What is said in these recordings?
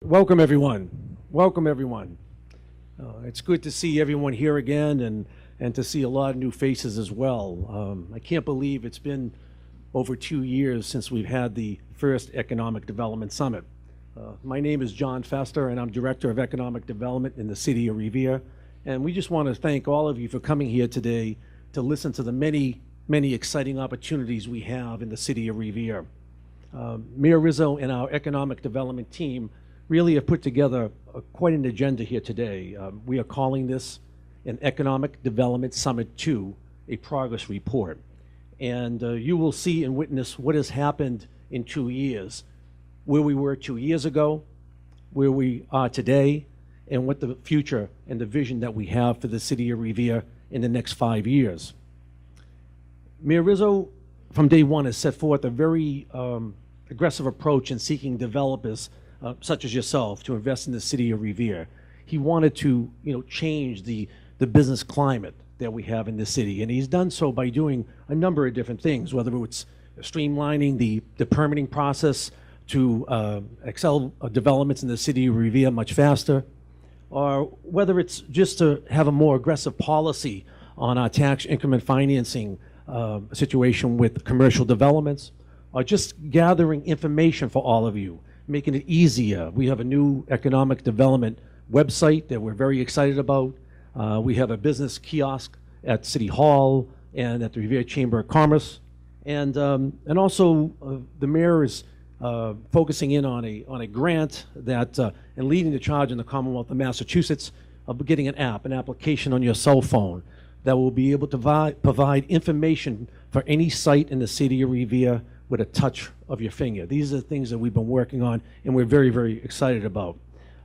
Welcome, everyone. Welcome, everyone. It's good to see everyone here again and to see a lot of new faces as well. I can't believe it's been over 2 years since we've had the first Economic Development Summit. My name is John Fester, and I'm Director of Economic Development in the city of Revere. And we just want to thank all of you for coming here today to listen to the many, many exciting opportunities we have in the city of Revere. Mayor Rizzo and our economic development team really have put together quite an agenda here today. We are calling this an Economic Development Summit 2, a progress report. And you will see and witness what has happened in 2 years, where we were 2 years ago, where we are today, and what the future and the vision that we have for the city of Revere in the next 5 years. Mayor Rizzo, from day one, has set forth a very aggressive approach in seeking developers such as yourself to invest in the city of Revere. He wanted to, change the business climate that we have in the city, and he's done so by doing a number of different things, whether it's streamlining the permitting process to excel developments in the city of Revere much faster, or whether it's just to have a more aggressive policy on our tax increment financing situation with commercial developments, or just gathering information for all of you, making it easier. We have a new economic development website that we're very excited about. We have a business kiosk at City Hall and at the Revere Chamber of Commerce. And also the mayor is focusing in on a grant that, and leading the charge in the Commonwealth of Massachusetts of getting an application on your cell phone that will be able to provide information for any site in the city of Revere with a touch of your finger. These are the things that we've been working on and we're very, very excited about.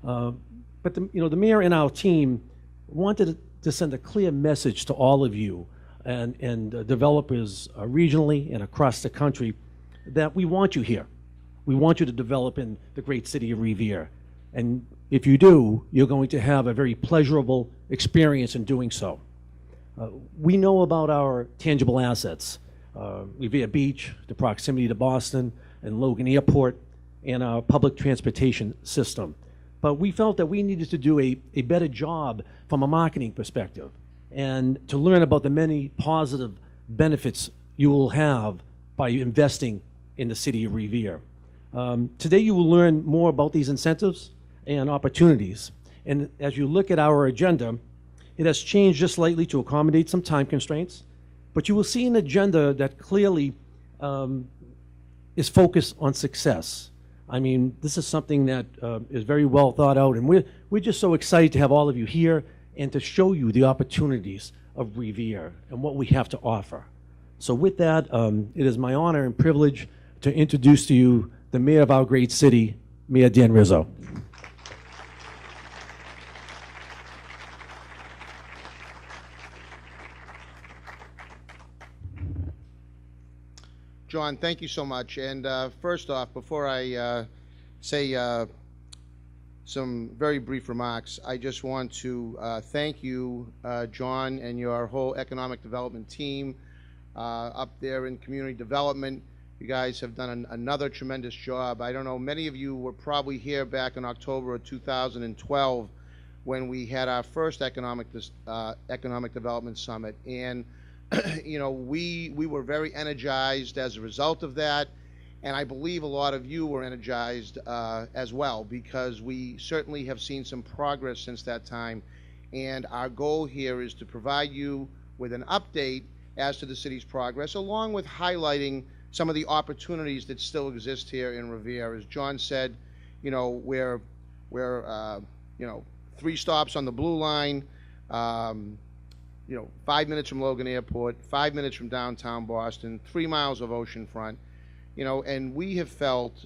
But the mayor and our team wanted to send a clear message to all of you and developers regionally and across the country that we want you here. We want you to develop in the great city of Revere. And if you do, you're going to have a very pleasurable experience in doing so. We know about our tangible assets. Revere Beach, the proximity to Boston and Logan Airport, and our public transportation system. But we felt that we needed to do a better job from a marketing perspective and to learn about the many positive benefits you will have by investing in the city of Revere. Today you will learn more about these incentives and opportunities. And as you look at our agenda, it has changed just slightly to accommodate some time constraints. But you will see an agenda that clearly is focused on success. I mean, this is something that is very well thought out, and we're just so excited to have all of you here and to show you the opportunities of Revere and what we have to offer. So with that, it is my honor and privilege to introduce to you the mayor of our great city, Mayor Dan Rizzo. John, thank you so much. And first off, before I say some very brief remarks, I just want to thank you, John, and your whole economic development team up there in community development. You guys have done another tremendous job. I don't know, many of you were probably here back in October of 2012 when we had our first economic development summit. And we were very energized as a result of that, and I believe a lot of you were energized as well, because we certainly have seen some progress since that time, and our goal here is to provide you with an update as to the city's progress, along with highlighting some of the opportunities that still exist here in Revere. As John said, we're 3 stops on the Blue Line, 5 minutes from Logan Airport, 5 minutes from downtown Boston, 3 miles of oceanfront, and we have felt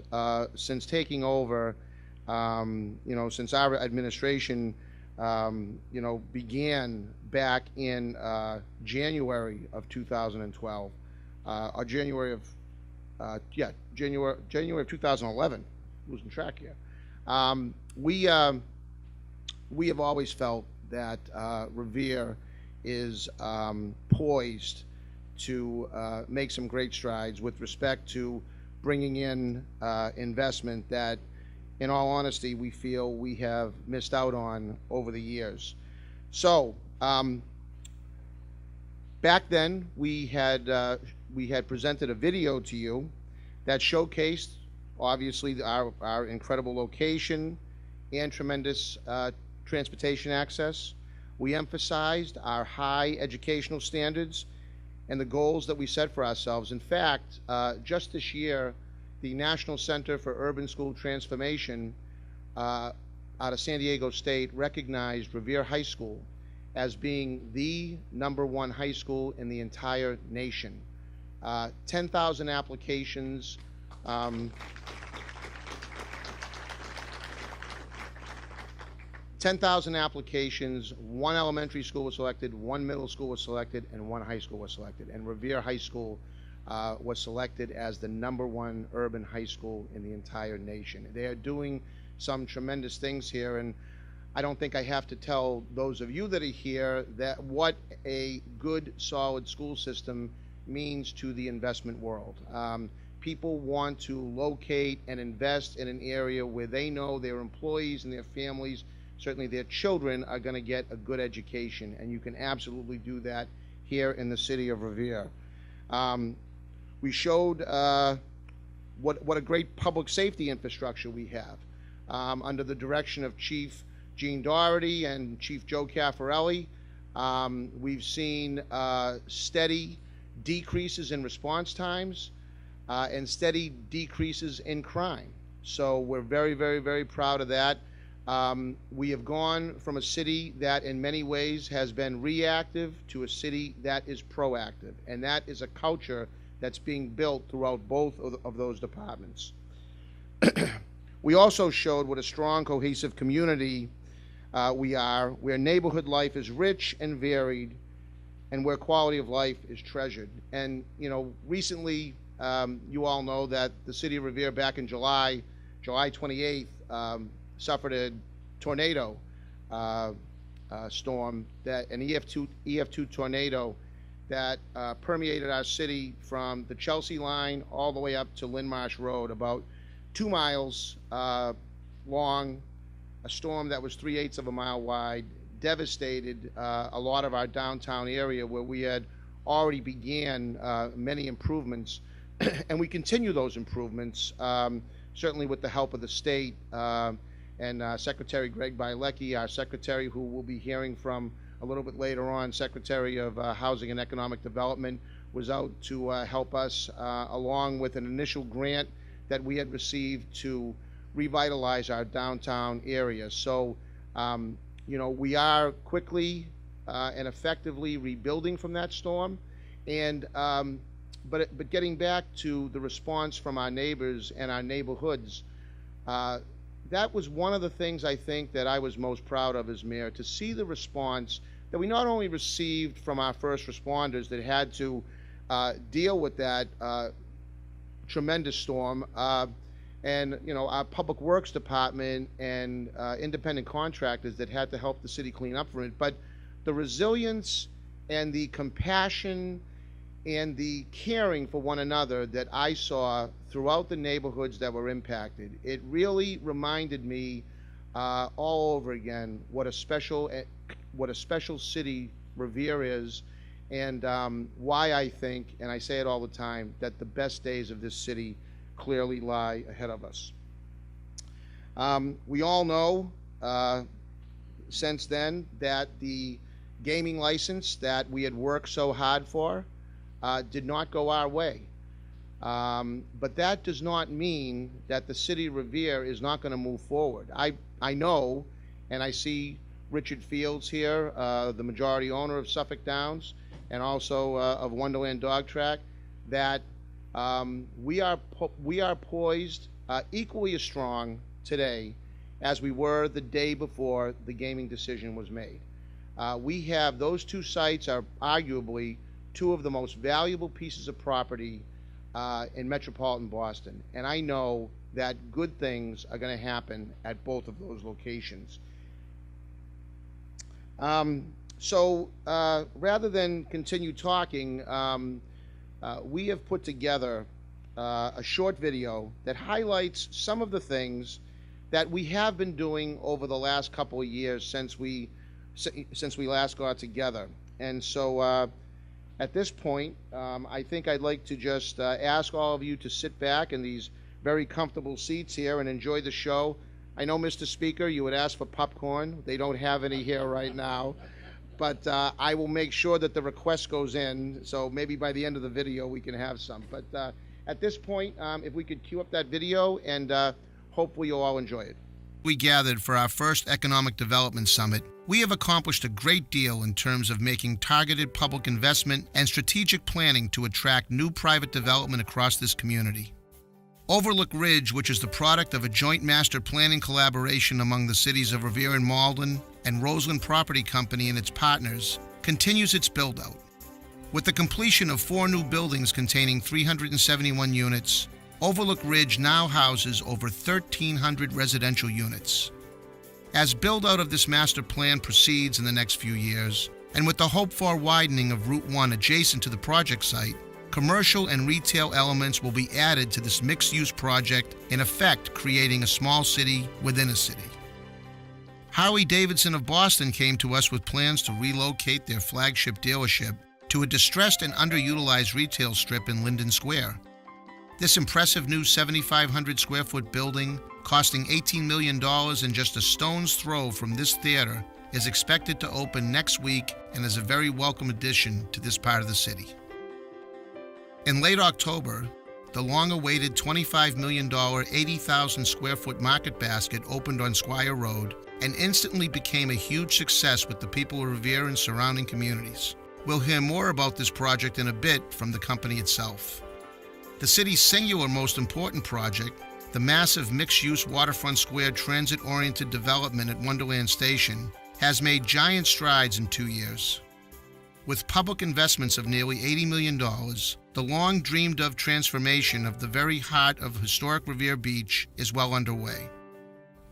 since taking over, since our administration, began back in January of 2012, or January of 2011, losing track here. We have always felt that Revere is poised to make some great strides with respect to bringing in investment that in all honesty, we feel we have missed out on over the years. So, back then, we had presented a video to you that showcased, obviously, our incredible location and tremendous transportation access. We emphasized our high educational standards and the goals that we set for ourselves. In fact, just this year, the National Center for Urban School Transformation out of San Diego State recognized Revere High School as being the #1 high school in the entire nation. 10,000 applications. 10,000 applications, 1 elementary school was selected, 1 middle school was selected, and 1 high school was selected. And Revere High School was selected as the #1 urban high school in the entire nation. They are doing some tremendous things here, and I don't think I have to tell those of you that are here that what a good, solid school system means to the investment world. People want to locate and invest in an area where they know their employees and their families, certainly their children, are going to get a good education, and you can absolutely do that here in the city of Revere. We showed what a great public safety infrastructure we have under the direction of Chief Gene Doherty and Chief Joe Caffarelli. We've seen steady decreases in response times and steady decreases in crime. So we're very, very, very proud of that. We have gone from a city that in many ways has been reactive to a city that is proactive, and that is a culture that's being built throughout both of those departments. We also showed what a strong, cohesive community we are, where neighborhood life is rich and varied, and where quality of life is treasured. And, you know, recently, you all know that the city of Revere back in July 28th, suffered a tornado storm, an EF2 tornado that permeated our city from the Chelsea line all the way up to Lynn Marsh Road, about 2 miles long, a storm that was 3/8 of a mile wide, devastated a lot of our downtown area where we had already began many improvements, and we continue those improvements, certainly with the help of the state and Secretary Greg Bielecki, our secretary, who we'll be hearing from a little bit later on, Secretary of Housing and Economic Development, was out to help us along with an initial grant that we had received to revitalize our downtown area. So, you know, we are quickly and effectively rebuilding from that storm. And but getting back to the response from our neighbors and our neighborhoods, that was one of the things I think that I was most proud of as mayor, to see the response that we not only received from our first responders that had to deal with that tremendous storm, and, you know, our public works department and independent contractors that had to help the city clean up from it, but the resilience and the compassion and the caring for one another that I saw throughout the neighborhoods that were impacted. It really reminded me all over again what a special city Revere is, and why I think, and I say it all the time, that the best days of this city clearly lie ahead of us. We all know since then that the gaming license that we had worked so hard for did not go our way. But that does not mean that the city of Revere is not going to move forward. I know, and I see Richard Fields here, the majority owner of Suffolk Downs and also of Wonderland Dog Track, that we are poised equally as strong today as we were the day before the gaming decision was made. We have, those two sites are arguably two of the most valuable pieces of property in metropolitan Boston, and I know that good things are going to happen at both of those locations. So rather than continue talking, we have put together a short video that highlights some of the things that we have been doing over the last couple of years since we last got together. And so at this point, I think I'd like to just ask all of you to sit back in these very comfortable seats here and enjoy the show. I know, Mr. Speaker, you would ask for popcorn. They don't have any here right now. But I will make sure that the request goes in, so maybe by the end of the video we can have some. But at this point, if we could cue up that video, and hopefully you'll all enjoy it. We gathered for our first Economic Development Summit. We have accomplished a great deal in terms of making targeted public investment and strategic planning to attract new private development across this community. Overlook Ridge, which is the product of a joint master planning collaboration among the cities of Revere and Malden and Roseland Property Company and its partners, continues its build-out. With the completion of 4 new buildings containing 371 units, Overlook Ridge now houses over 1,300 residential units. As build-out of this master plan proceeds in the next few years, and with the hoped-for widening of Route 1 adjacent to the project site, commercial and retail elements will be added to this mixed-use project, in effect creating a small city within a city. Harley-Davidson of Boston came to us with plans to relocate their flagship dealership to a distressed and underutilized retail strip in Linden Square. This impressive new 7,500 square foot building, costing $18 million and just a stone's throw from this theater, is expected to open next week and is a very welcome addition to this part of the city. In late October, the long-awaited $25 million, 80,000 square foot Market Basket opened on Squire Road and instantly became a huge success with the people of Revere and surrounding communities. We'll hear more about this project in a bit from the company itself. The city's singular most important project, the massive mixed-use waterfront square transit-oriented development at Wonderland Station, has made giant strides in 2 years. With public investments of nearly $80 million, the long-dreamed-of transformation of the very heart of historic Revere Beach is well underway.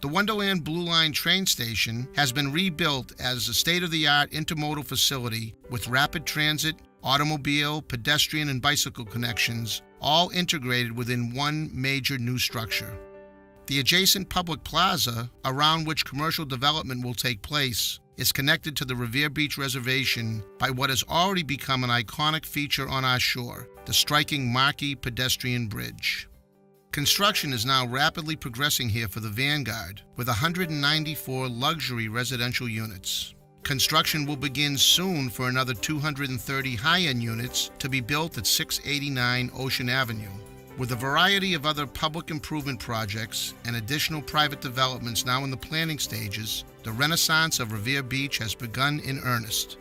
The Wonderland Blue Line train station has been rebuilt as a state-of-the-art intermodal facility with rapid transit, automobile, pedestrian, and bicycle connections, all integrated within one major new structure. The adjacent public plaza, around which commercial development will take place, is connected to the Revere Beach Reservation by what has already become an iconic feature on our shore, the striking Marquee Pedestrian Bridge. Construction is now rapidly progressing here for the Vanguard, with 194 luxury residential units. Construction will begin soon for another 230 high-end units to be built at 689 Ocean Avenue. With a variety of other public improvement projects and additional private developments now in the planning stages, the renaissance of Revere Beach has begun in earnest.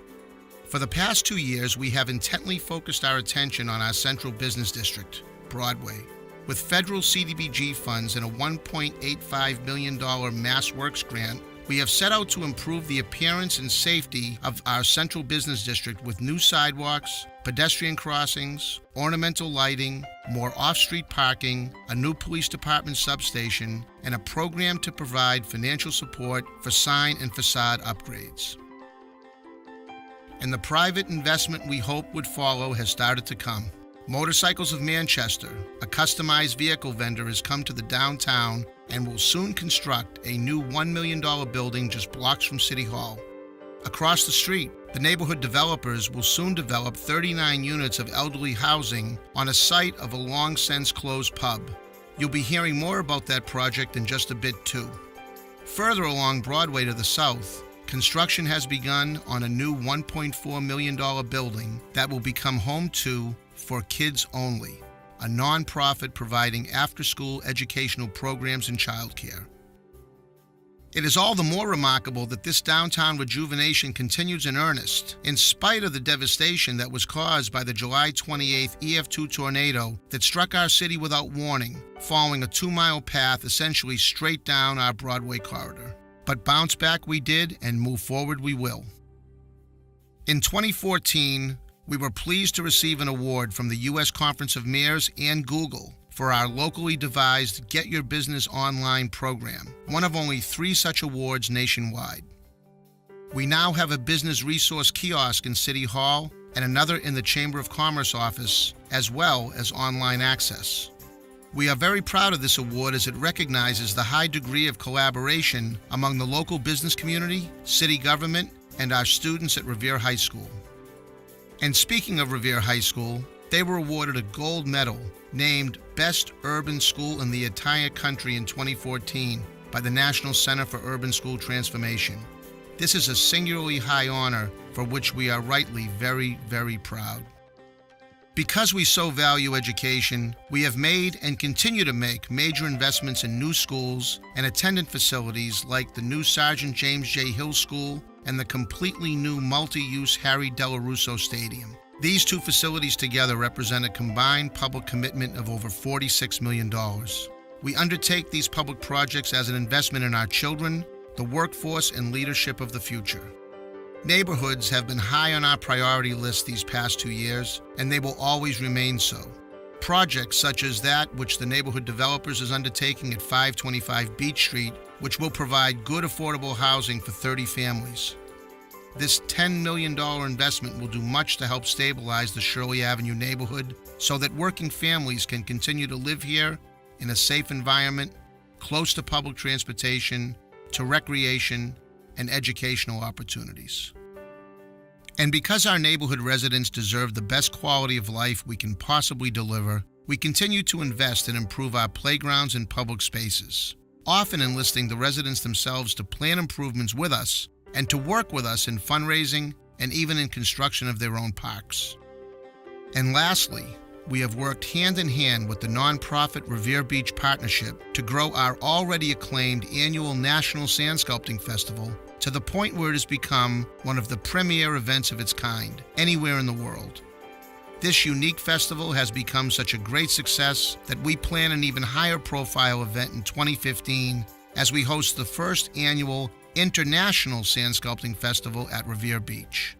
For the past 2 years, we have intently focused our attention on our central business district, Broadway. With federal CDBG funds and a $1.85 million Mass Works grant, we have set out to improve the appearance and safety of our central business district with new sidewalks, pedestrian crossings, ornamental lighting, more off-street parking, a new police department substation, and a program to provide financial support for sign and facade upgrades. And the private investment we hoped would follow has started to come. Motorcycles of Manchester, a customized vehicle vendor, has come to the downtown and will soon construct a new $1 million building just blocks from City Hall. Across the street, the neighborhood developers will soon develop 39 units of elderly housing on a site of a long-since closed pub. You'll be hearing more about that project in just a bit too. Further along Broadway to the south, construction has begun on a new $1.4 million building that will become home to For Kids Only, a nonprofit providing after-school educational programs and childcare. It is all the more remarkable that this downtown rejuvenation continues in earnest, in spite of the devastation that was caused by the July 28th EF2 tornado that struck our city without warning, following a 2-mile path essentially straight down our Broadway corridor. But bounce back we did, and move forward we will. In 2014, we were pleased to receive an award from the U.S. Conference of Mayors and Google for our locally devised Get Your Business Online program, one of only 3 such awards nationwide. We now have a business resource kiosk in City Hall and another in the Chamber of Commerce office, as well as online access. We are very proud of this award as it recognizes the high degree of collaboration among the local business community, city government, and our students at Revere High School. And speaking of Revere High School, they were awarded a gold medal named Best Urban School in the entire country in 2014 by the National Center for Urban School Transformation. This is a singularly high honor for which we are rightly very, very proud. Because we so value education, we have made and continue to make major investments in new schools and attendant facilities like the new Sergeant James J. Hill School and the completely new multi-use Harry Delarusso Stadium. These two facilities together represent a combined public commitment of over $46 million. We undertake these public projects as an investment in our children, the workforce, and leadership of the future. Neighborhoods have been high on our priority list these past 2 years, and they will always remain so. Projects such as that which the neighborhood developers is undertaking at 525 Beach Street, which will provide good affordable housing for 30 families. This $10 million investment will do much to help stabilize the Shirley Avenue neighborhood so that working families can continue to live here in a safe environment, close to public transportation, to recreation, and educational opportunities. And because our neighborhood residents deserve the best quality of life we can possibly deliver, we continue to invest and improve our playgrounds and public spaces, often enlisting the residents themselves to plan improvements with us and to work with us in fundraising and even in construction of their own parks. And lastly, we have worked hand in hand with the nonprofit Revere Beach Partnership to grow our already acclaimed annual National Sand Sculpting Festival to the point where it has become one of the premier events of its kind anywhere in the world. This unique festival has become such a great success that we plan an even higher profile event in 2015 as we host the first annual International Sand Sculpting Festival at Revere Beach.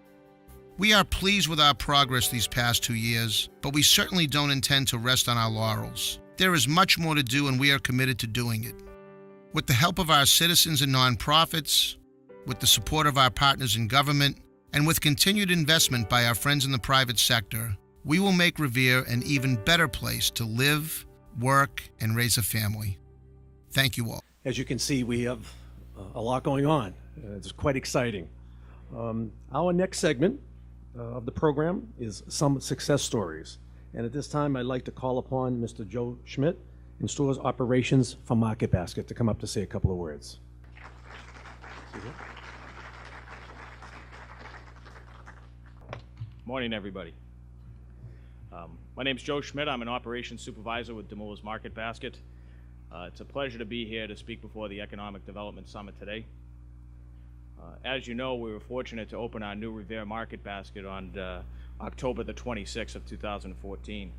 We are pleased with our progress these past 2 years, but we certainly don't intend to rest on our laurels. There is much more to do, and we are committed to doing it. With the help of our citizens and nonprofits, with the support of our partners in government, and with continued investment by our friends in the private sector, we will make Revere an even better place to live, work, and raise a family. Thank you all. As you can see, we have a lot going on. It's quite exciting. Our next segment of the program is some success stories. And at this time, I'd like to call upon Mr. Joe Schmidt in Stores Operations for Market Basket to come up to say a couple of words. Morning, everybody. My name's Joe Schmidt. I'm an operations supervisor with Demoulas Market Basket. It's a pleasure to be here to speak before the Economic Development Summit today. As you know, we were fortunate to open our new Revere Market Basket on October the 26th of 2014.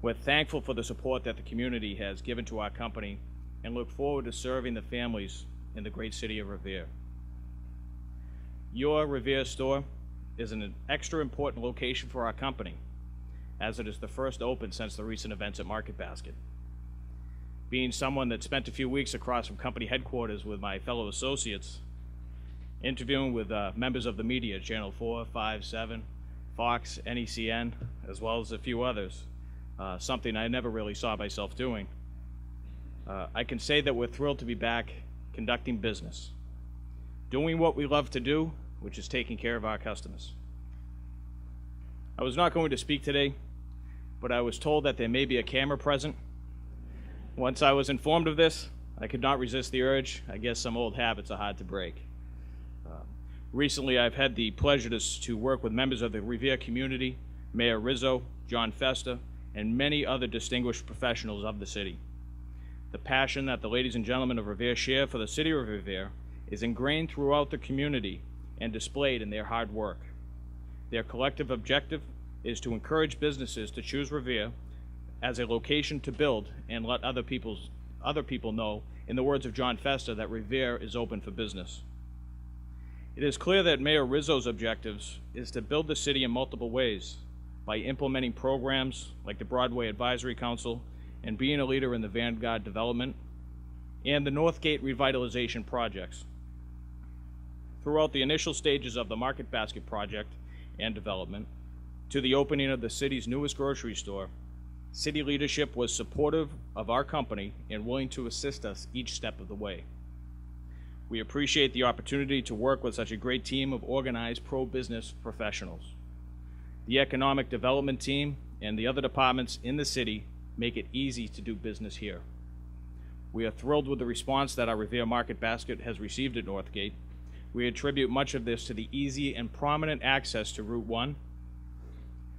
We're thankful for the support that the community has given to our company and look forward to serving the families in the great city of Revere. Your Revere store is an extra important location for our company, as it is the first open since the recent events at Market Basket. Being someone that spent a few weeks across from company headquarters with my fellow associates, interviewing with members of the media, Channel 4, 5, 7, Fox, NECN, as well as a few others, something I never really saw myself doing. I can say that we're thrilled to be back conducting business, doing what we love to do, which is taking care of our customers. I was not going to speak today, but I was told that there may be a camera present. Once I was informed of this, I could not resist the urge. I guess some old habits are hard to break. Recently, I've had the pleasure to work with members of the Revere community, Mayor Rizzo, John Festa, and many other distinguished professionals of the city. The passion that the ladies and gentlemen of Revere share for the city of Revere is ingrained throughout the community and displayed in their hard work. Their collective objective is to encourage businesses to choose Revere as a location to build and let other people know, in the words of John Festa, that Revere is open for business. It is clear that Mayor Rizzo's objectives is to build the city in multiple ways by implementing programs like the Broadway Advisory Council and being a leader in the Vanguard development and the Northgate revitalization projects. Throughout the initial stages of the Market Basket project and development to the opening of the city's newest grocery store, City leadership was supportive of our company and willing to assist us each step of the way. We appreciate the opportunity to work with such a great team of organized pro-business professionals. The economic development team and the other departments in the city make it easy to do business here. We are thrilled with the response that our Revere Market Basket has received at Northgate. We attribute much of this to the easy and prominent access to Route 1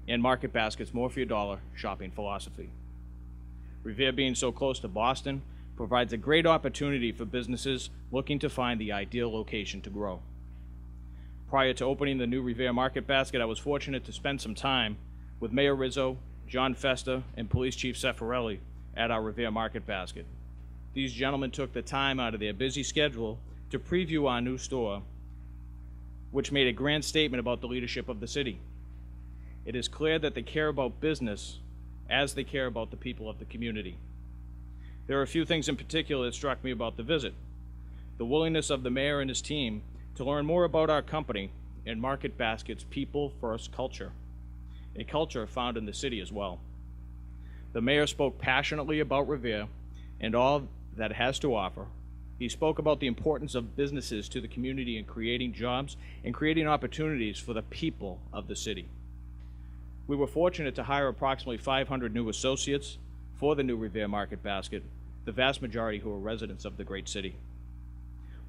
and Market Basket's more for your dollar shopping philosophy. Revere, being so close to Boston, provides a great opportunity for businesses looking to find the ideal location to grow. Prior to opening the new Revere Market Basket, I was fortunate to spend some time with Mayor Rizzo, John Festa, and Police Chief Seffarelli at our Revere Market Basket. These gentlemen took the time out of their busy schedule to preview our new store, which made a grand statement about the leadership of the city. It is clear that they care about business as they care about the people of the community. There are a few things in particular that struck me about the visit. The willingness of the mayor and his team to learn more about our company and Market Basket's people-first culture, a culture found in the city as well. The mayor spoke passionately about Revere and all that it has to offer. He spoke about the importance of businesses to the community in creating jobs and creating opportunities for the people of the city. We were fortunate to hire approximately 500 new associates for the new Revere Market Basket, the vast majority who are residents of the great city.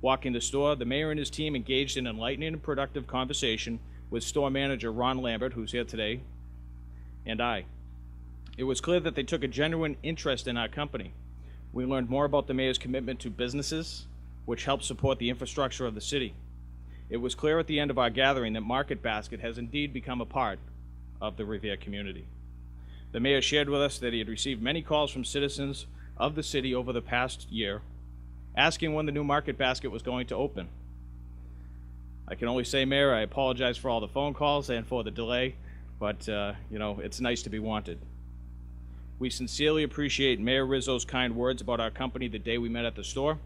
Walking the store, the mayor and his team engaged in enlightening and productive conversation with store manager Ron Lambert, who's here today, and I. It was clear that they took a genuine interest in our company. We learned more about the mayor's commitment to businesses, which helps support the infrastructure of the city. It was clear at the end of our gathering that Market Basket has indeed become a part of the Revere community. The mayor shared with us that he had received many calls from citizens of the city over the past year, asking when the new Market Basket was going to open. I can only say, Mayor, I apologize for all the phone calls and for the delay, but it's nice to be wanted. We sincerely appreciate Mayor Rizzo's kind words about our company the day we met at the store,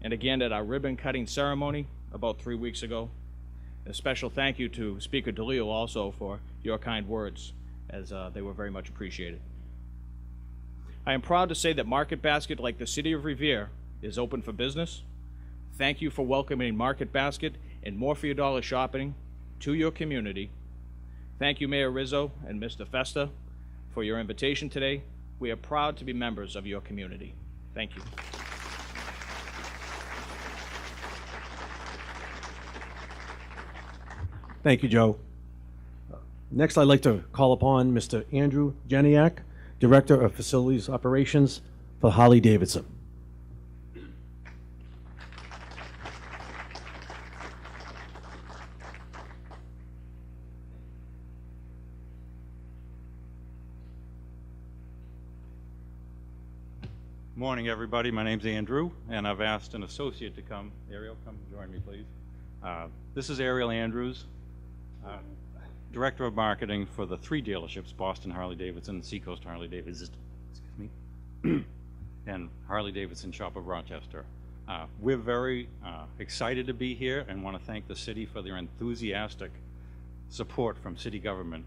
and again at our ribbon-cutting ceremony about 3 weeks ago. A special thank you to Speaker DeLeo also for your kind words, as they were very much appreciated. I am proud to say that Market Basket, like the city of Revere, is open for business. Thank you for welcoming Market Basket and more for your dollar shopping to your community. Thank you, Mayor Rizzo and Mr. Festa, for your invitation today. We are proud to be members of your community. Thank you. Thank you, Joe. Next, I'd like to call upon Mr. Andrew Janiak, Director of Facilities Operations for Harley-Davidson. Morning, everybody. My name's Andrew, and I've asked an associate to come. Ariel, come join me, please. This is Ariel Andrews, Director of Marketing for the 3 dealerships, Boston Harley-Davidson, Seacoast Harley-Davidson, and Harley-Davidson Shop of Rochester. We're very excited to be here and want to thank the city for their enthusiastic support from city government.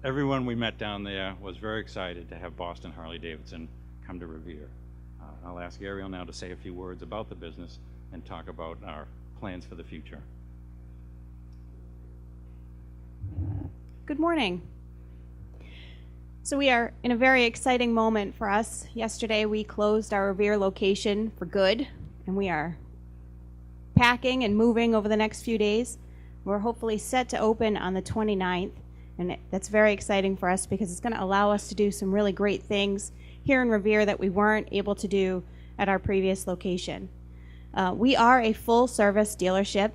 Everyone we met down there was very excited to have Boston Harley-Davidson come to Revere. I'll ask Ariel now to say a few words about the business and talk about our plans for the future. Good morning. So we are in a very exciting moment for us. Yesterday we closed our Revere location for good, and we are packing and moving over the next few days. We're hopefully set to open on the 29th, and that's very exciting for us because it's going to allow us to do some really great things here in Revere that we weren't able to do at our previous location. We are a full-service dealership,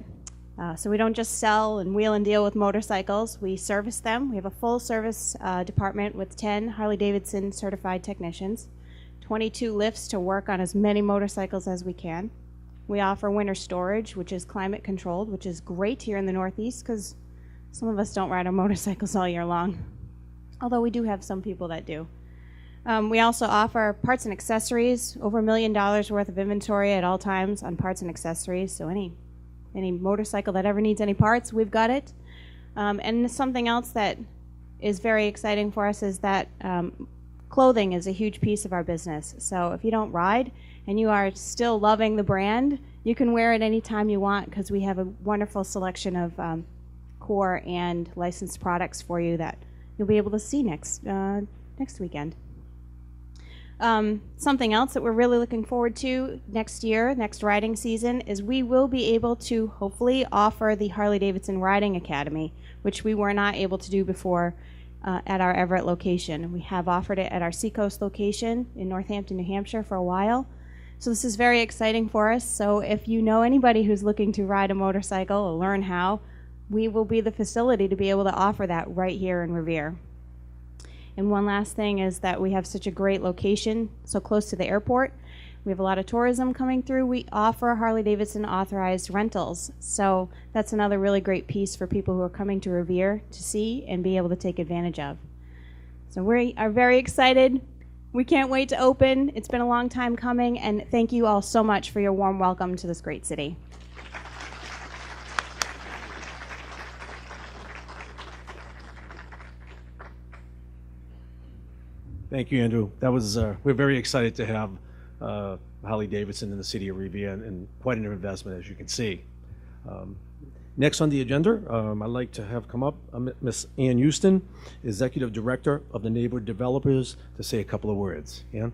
so we don't just sell and wheel and deal with motorcycles. We service them. We have a full-service department with 10 Harley-Davidson certified technicians, 22 lifts to work on as many motorcycles as we can. We offer winter storage, which is climate-controlled, which is great here in the Northeast because some of us don't ride our motorcycles all year long, although we do have some people that do. We also offer parts and accessories, over $1 million worth of inventory at all times on parts and accessories. So any motorcycle that ever needs any parts, we've got it. And something else that is very exciting for us is that clothing is a huge piece of our business. So if you don't ride and you are still loving the brand, you can wear it anytime you want because we have a wonderful selection of core and licensed products for you that you'll be able to see next weekend. Something else that we're really looking forward to next year, next riding season, is we will be able to hopefully offer the Harley-Davidson Riding Academy, which we were not able to do before at our Everett location. We have offered it at our Seacoast location in Northampton, New Hampshire for a while. So this is very exciting for us. So if you know anybody who's looking to ride a motorcycle or learn how, we will be the facility to be able to offer that right here in Revere. And one last thing is that we have such a great location, so close to the airport. We have a lot of tourism coming through. We offer Harley-Davidson authorized rentals. So that's another really great piece for people who are coming to Revere to see and be able to take advantage of. So we are very excited. We can't wait to open. It's been a long time coming, and thank you all so much for your warm welcome to this great city. Thank you, Andrew. That was we're very excited to have Harley-Davidson in the city of Revere, and quite an investment, as you can see. Next on the agenda, I'd like to have come up Miss Ann Houston, Executive Director of the Neighborhood Developers, to say a couple of words. Ann?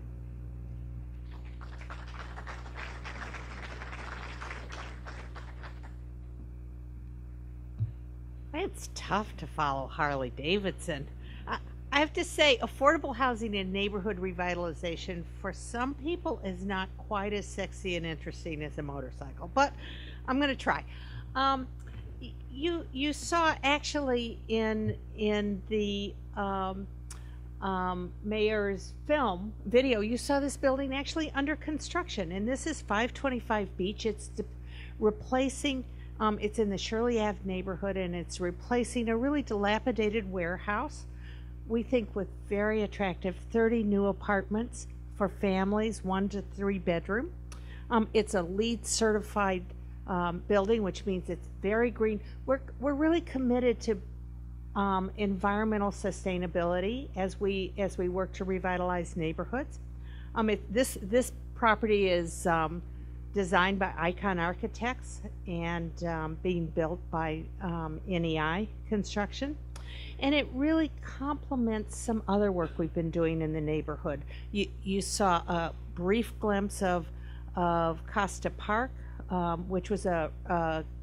It's tough to follow Harley Davidson. I have to say, affordable housing and neighborhood revitalization for some people is not quite as sexy and interesting as a motorcycle, but I'm going to try. You saw actually in the mayor's video, you saw this building actually under construction, and this is 525 Beach. It's replacing. It's in the Shirley Ave neighborhood, and it's replacing a really dilapidated warehouse. We think with very attractive 30 new apartments for families, 1 to 3 bedroom. It's a LEED certified building, which means it's very green. We're really committed to environmental sustainability as we work to revitalize neighborhoods. This property is designed by Icon Architects and being built by NEI Construction. And it really complements some other work we've been doing in the neighborhood. You saw a brief glimpse of Costa Park, which was a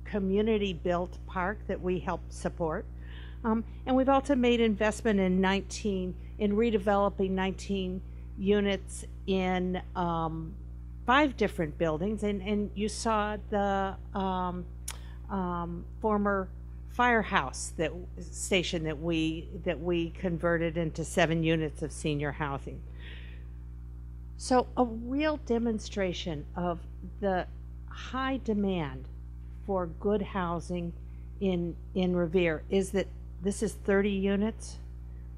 community-built park that we helped support. And we've also made investment in redeveloping 19 units in 5 different buildings. And you saw the former firehouse station that we converted into 7 units of senior housing. So a real demonstration of the high demand for good housing in Revere is that this is 30 units.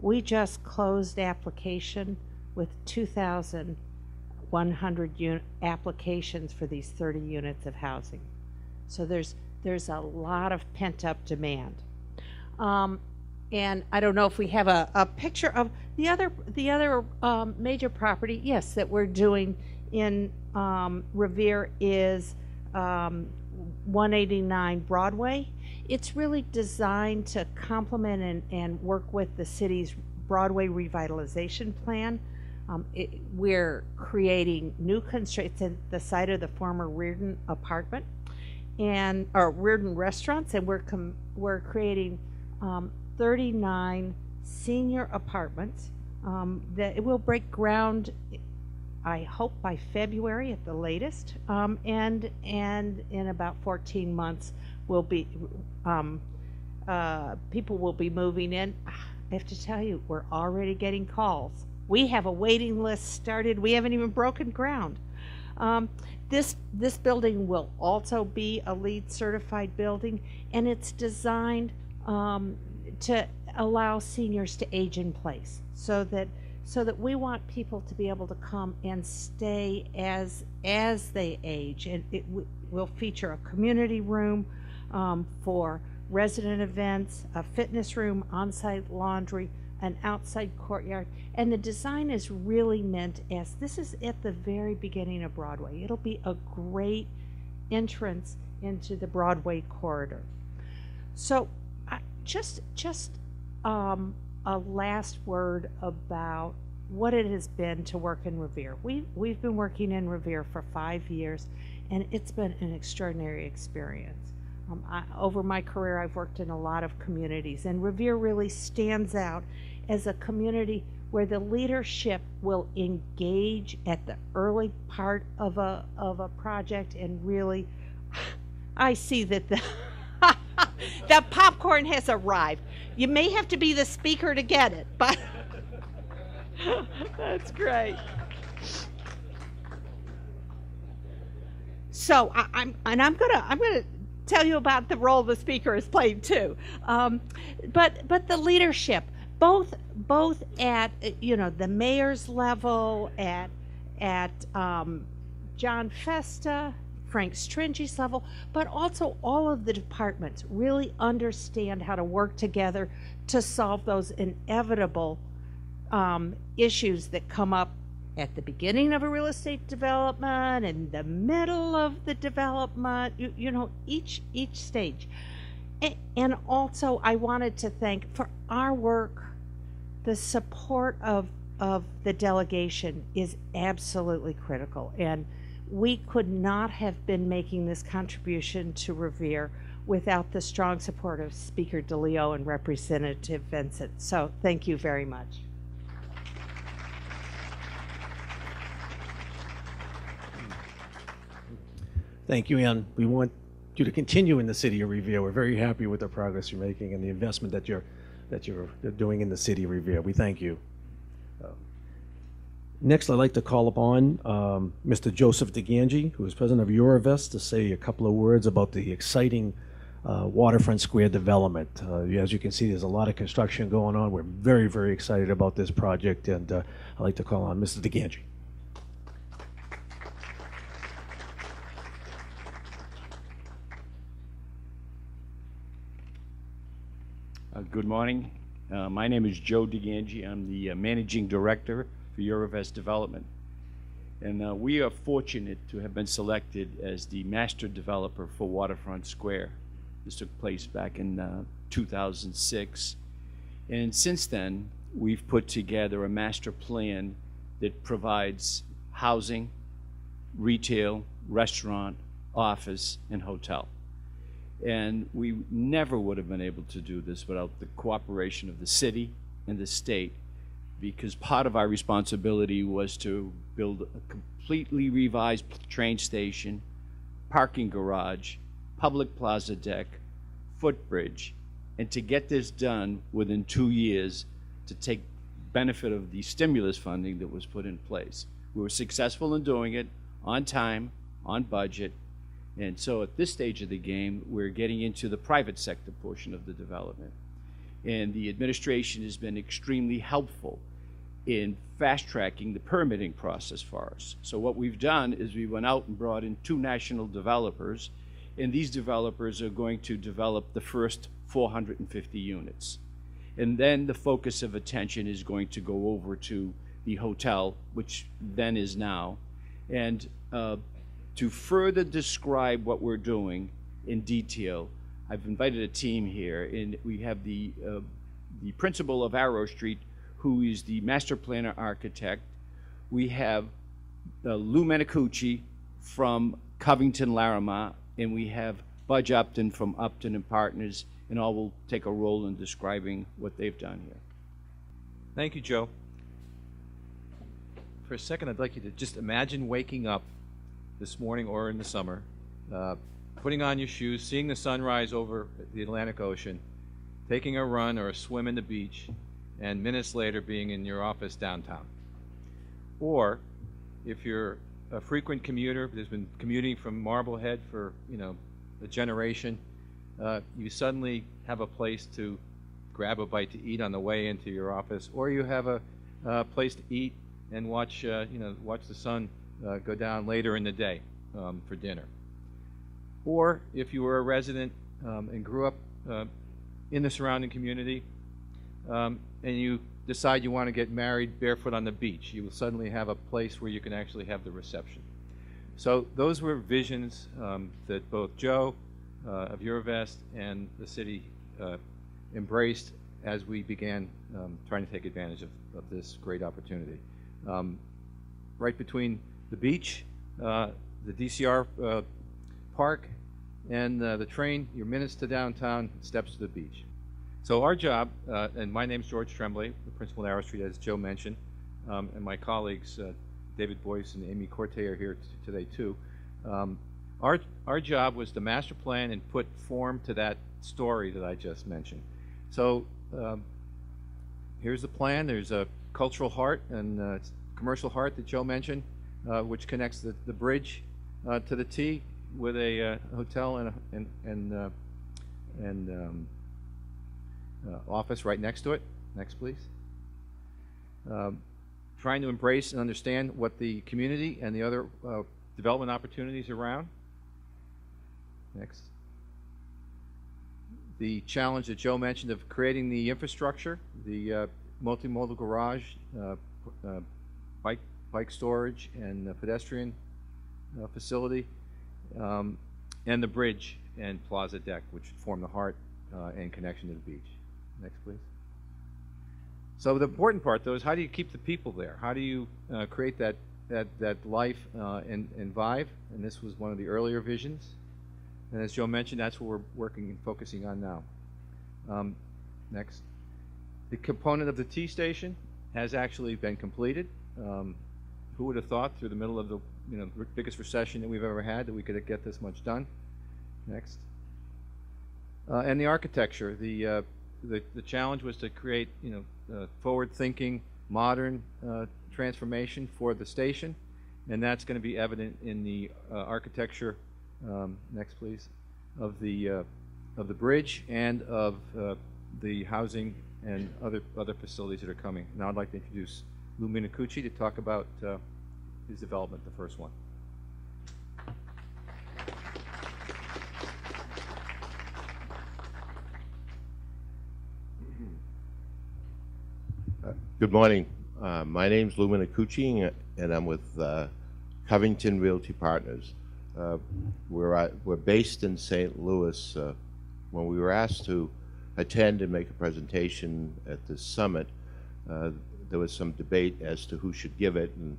We just closed application with 2,100 applications for these 30 units of housing. So there's a lot of pent-up demand. And I don't know if we have a picture of the other major property, yes, that we're doing in Revere is 189 Broadway. It's really designed to complement and work with the city's Broadway revitalization plan. We're creating new construction at the site of the former Reardon apartment or Reardon restaurants, and we're creating 39 senior apartments that it will break ground, I hope, by February at the latest, and in about 14 months will be people will be moving in. I have to tell you, we're already getting calls. We have a waiting list started. We haven't even broken ground. This building will also be a LEED certified building, and it's designed to allow seniors to age in place, so that we want people to be able to come and stay as they age. And it will feature a community room for resident events, a fitness room, on-site laundry, an outside courtyard. And the design is really meant as, this is at the very beginning of Broadway. It'll be a great entrance into the Broadway corridor. So just a last word about what it has been to work in Revere. We've been working in Revere for 5 years, and it's been an extraordinary experience. Over my career, I've worked in a lot of communities, and Revere really stands out as a community where the leadership will engage at the early part of a project, and really, I see that the the popcorn has arrived. You may have to be the speaker to get it, but that's great. So I'm gonna tell you about the role the speaker has played too. But the leadership, both at the mayor's level, at John Festa, Frank Stringy's level, but also all of the departments really understand how to work together to solve those inevitable issues that come up at the beginning of a real estate development, in the middle of the development, each stage. And also, I wanted to thank, for our work, the support of the delegation is absolutely critical. And we could not have been making this contribution to Revere without the strong support of Speaker DeLeo and Representative Vincent. So thank you very much. Thank you, Ann. We want you to continue in the city of Revere. We're very happy with the progress you're making and the investment that you're doing in the city of Revere. We thank you. Next, I'd like to call upon Mr. Joseph DeGangi, who is president of Eurovest, to say a couple of words about the exciting Waterfront Square development. As you can see, there's a lot of construction going on. We're very, very excited about this project, and I'd like to call on Mr. DeGangi. Good morning. My name is Joe DeGangi. I'm the managing director for Eurovest Development. And we are fortunate to have been selected as the master developer for Waterfront Square. This took place back in 2006. And since then, we've put together a master plan that provides housing, retail, restaurant, office, and hotel. And we never would have been able to do this without the cooperation of the city and the state, because part of our responsibility was to build a completely revised train station, parking garage, public plaza deck, footbridge, and to get this done within 2 years to take benefit of the stimulus funding that was put in place. We were successful in doing it on time, on budget, and so at this stage of the game, we're getting into the private sector portion of the development. And the administration has been extremely helpful in fast-tracking the permitting process for us. So what we've done is we went out and brought in 2 national developers, and these developers are going to develop the first 450 units. And then the focus of attention is going to go over to the hotel, which then is now. And to further describe what we're doing in detail, I've invited a team here, and we have the principal of Arrow Street, who is the master planner architect. We have Lou Menicucci from Covington Laramie, and we have Budge Upton from Upton and Partners, and all will take a role in describing what they've done here. Thank you, Joe. For a second, I'd like you to just imagine waking up this morning or in the summer, putting on your shoes, seeing the sunrise over the Atlantic Ocean, taking a run or a swim in the beach, and minutes later being in your office downtown. Or if you're a frequent commuter who's been commuting from Marblehead for a generation, you suddenly have a place to grab a bite to eat on the way into your office, or you have a place to eat and watch the sun go down later in the day for dinner. Or if you were a resident and grew up in the surrounding community, and you decide you want to get married barefoot on the beach, you will suddenly have a place where you can actually have the reception. So those were visions that both Joe of Eurovest and the city embraced as we began trying to take advantage of this great opportunity. Right between the beach, the DCR park, and the train, you're minutes to downtown, steps to the beach. So our job, and my name's George Tremblay, the principal at Arrow Street, as Joe mentioned, and my colleagues, David Boyce and Amy Corte are here today too. Our job was to master plan and put form to that story that I just mentioned. So here's the plan. There's a cultural heart and commercial heart that Joe mentioned, which connects the bridge to the T with a hotel and office right next to it. Next, please. Trying to embrace and understand what the community and the other development opportunities around. Next. The challenge that Joe mentioned of creating the infrastructure, the multimodal garage, bike storage, and pedestrian facility, and the bridge and plaza deck, which form the heart and connection to the beach. Next, please. So the important part, though, is how do you keep the people there? How do you create that life and vibe? And this was one of the earlier visions. And as Joe mentioned, that's what we're working and focusing on now. Next. The component of the T station has actually been completed. Who would have thought through the middle of the biggest recession that we've ever had that we could get this much done? Next. And the architecture. The challenge was to create forward-thinking, modern transformation for the station, and that's going to be evident in the architecture. Next, please, of the bridge and of the housing and other facilities that are coming. Now I'd like to introduce Lou Minacucci to talk about his development, the first one. Good morning. My name's Lou Minacucci, and I'm with Covington Realty Partners. We're based in St. Louis. When we were asked to attend and make a presentation at this summit, there was some debate as to who should give it, and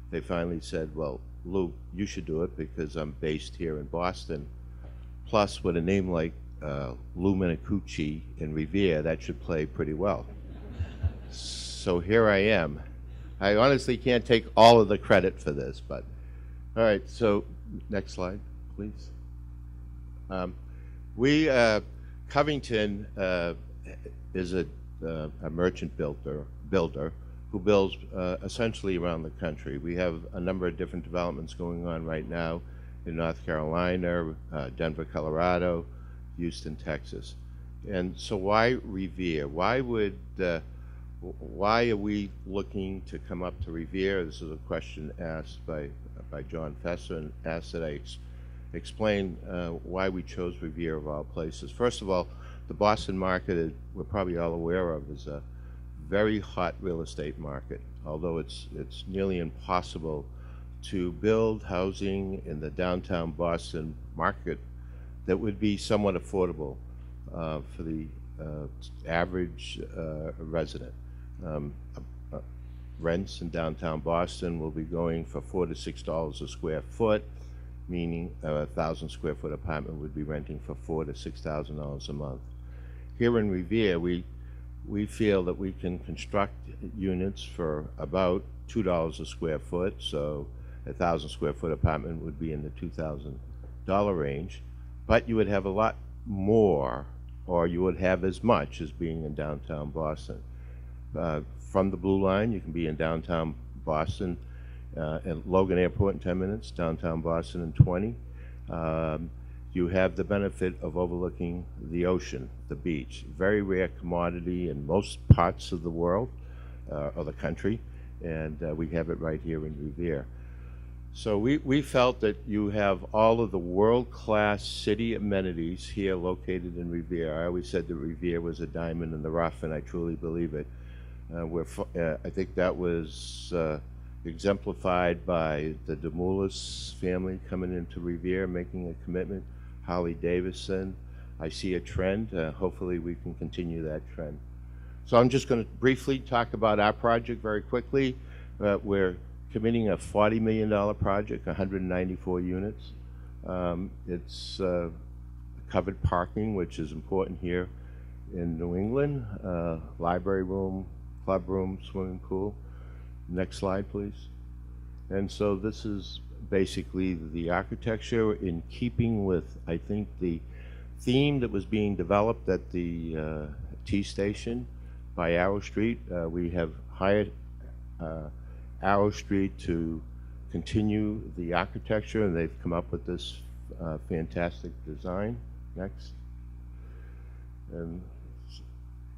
they finally said, well, Lou, you should do it because I'm based here in Boston. Plus, with a name like Lou Minacucci in Revere, that should play pretty well. So here I am. I honestly can't take all of the credit for this, but all right, so next slide, please. Covington is a merchant builder who builds essentially around the country. We have a number of different developments going on right now in North Carolina, Denver, Colorado, Houston, Texas. And so why Revere? Why are we looking to come up to Revere? This is a question asked by John Fesser, and asked that I explain why we chose Revere of all places. First of all, the Boston market, we're probably all aware of, is a very hot real estate market, although it's nearly impossible to build housing in the downtown Boston market that would be somewhat affordable for the average resident. Rents in downtown Boston will be going for $4 to $6 a square foot, meaning a 1,000 square foot apartment would be renting for $4,000 to $6,000 a month. Here in Revere, we feel that we can construct units for about $2 a square foot, so a 1,000 square foot apartment would be in the $2,000 range, but you would have a lot more, or you would have as much as being in downtown Boston. From the Blue Line, you can be in downtown Boston at Logan Airport in 10 minutes, downtown Boston in 20. You have the benefit of overlooking the ocean, the beach. Very rare commodity in most parts of the world, or the country, and we have it right here in Revere. So we felt that you have all of the world-class city amenities here located in Revere. I always said that Revere was a diamond in the rough, and I truly believe it. I think that was exemplified by the DeMoulis family coming into Revere, making a commitment. Harley Davidson. I see a trend. Hopefully we can continue that trend. So I'm just going to briefly talk about our project very quickly. We're committing a $40 million project, 194 units. It's covered parking, which is important here in New England. Library room, club room, swimming pool. Next slide, please. And so this is basically the architecture in keeping with, I think, the theme that was being developed at the T station by Arrow Street. We have hired Arrow Street to continue the architecture, and they've come up with this fantastic design. Next. And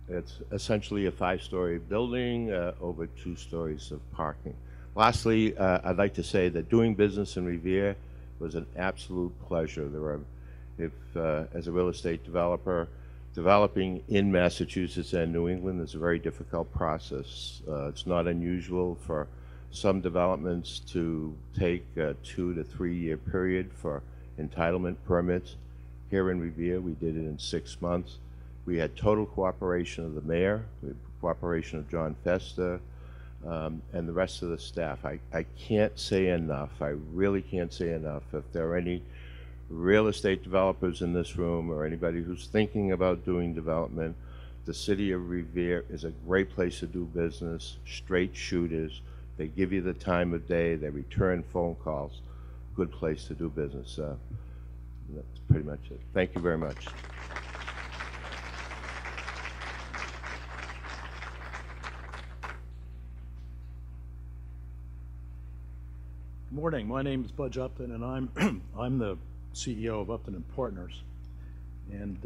it's essentially a 5-story building, over 2 stories of parking. Lastly, I'd like to say that doing business in Revere was an absolute pleasure. As a real estate developer, developing in Massachusetts and New England is a very difficult process. It's not unusual for some developments to take a 2 to 3 year period for entitlement permits. Here in Revere, we did it in 6 months. We had total cooperation of the mayor, we had cooperation of John Festa, and the rest of the staff. I can't say enough, I really can't say enough. If there are any real estate developers in this room or anybody who's thinking about doing development, the city of Revere is a great place to do business, straight shooters. They give you the time of day, they return phone calls. Good place to do business. That's pretty much it. Thank you very much. Morning, my name is Budge Upton, and I'm the CEO of Upton & Partners. And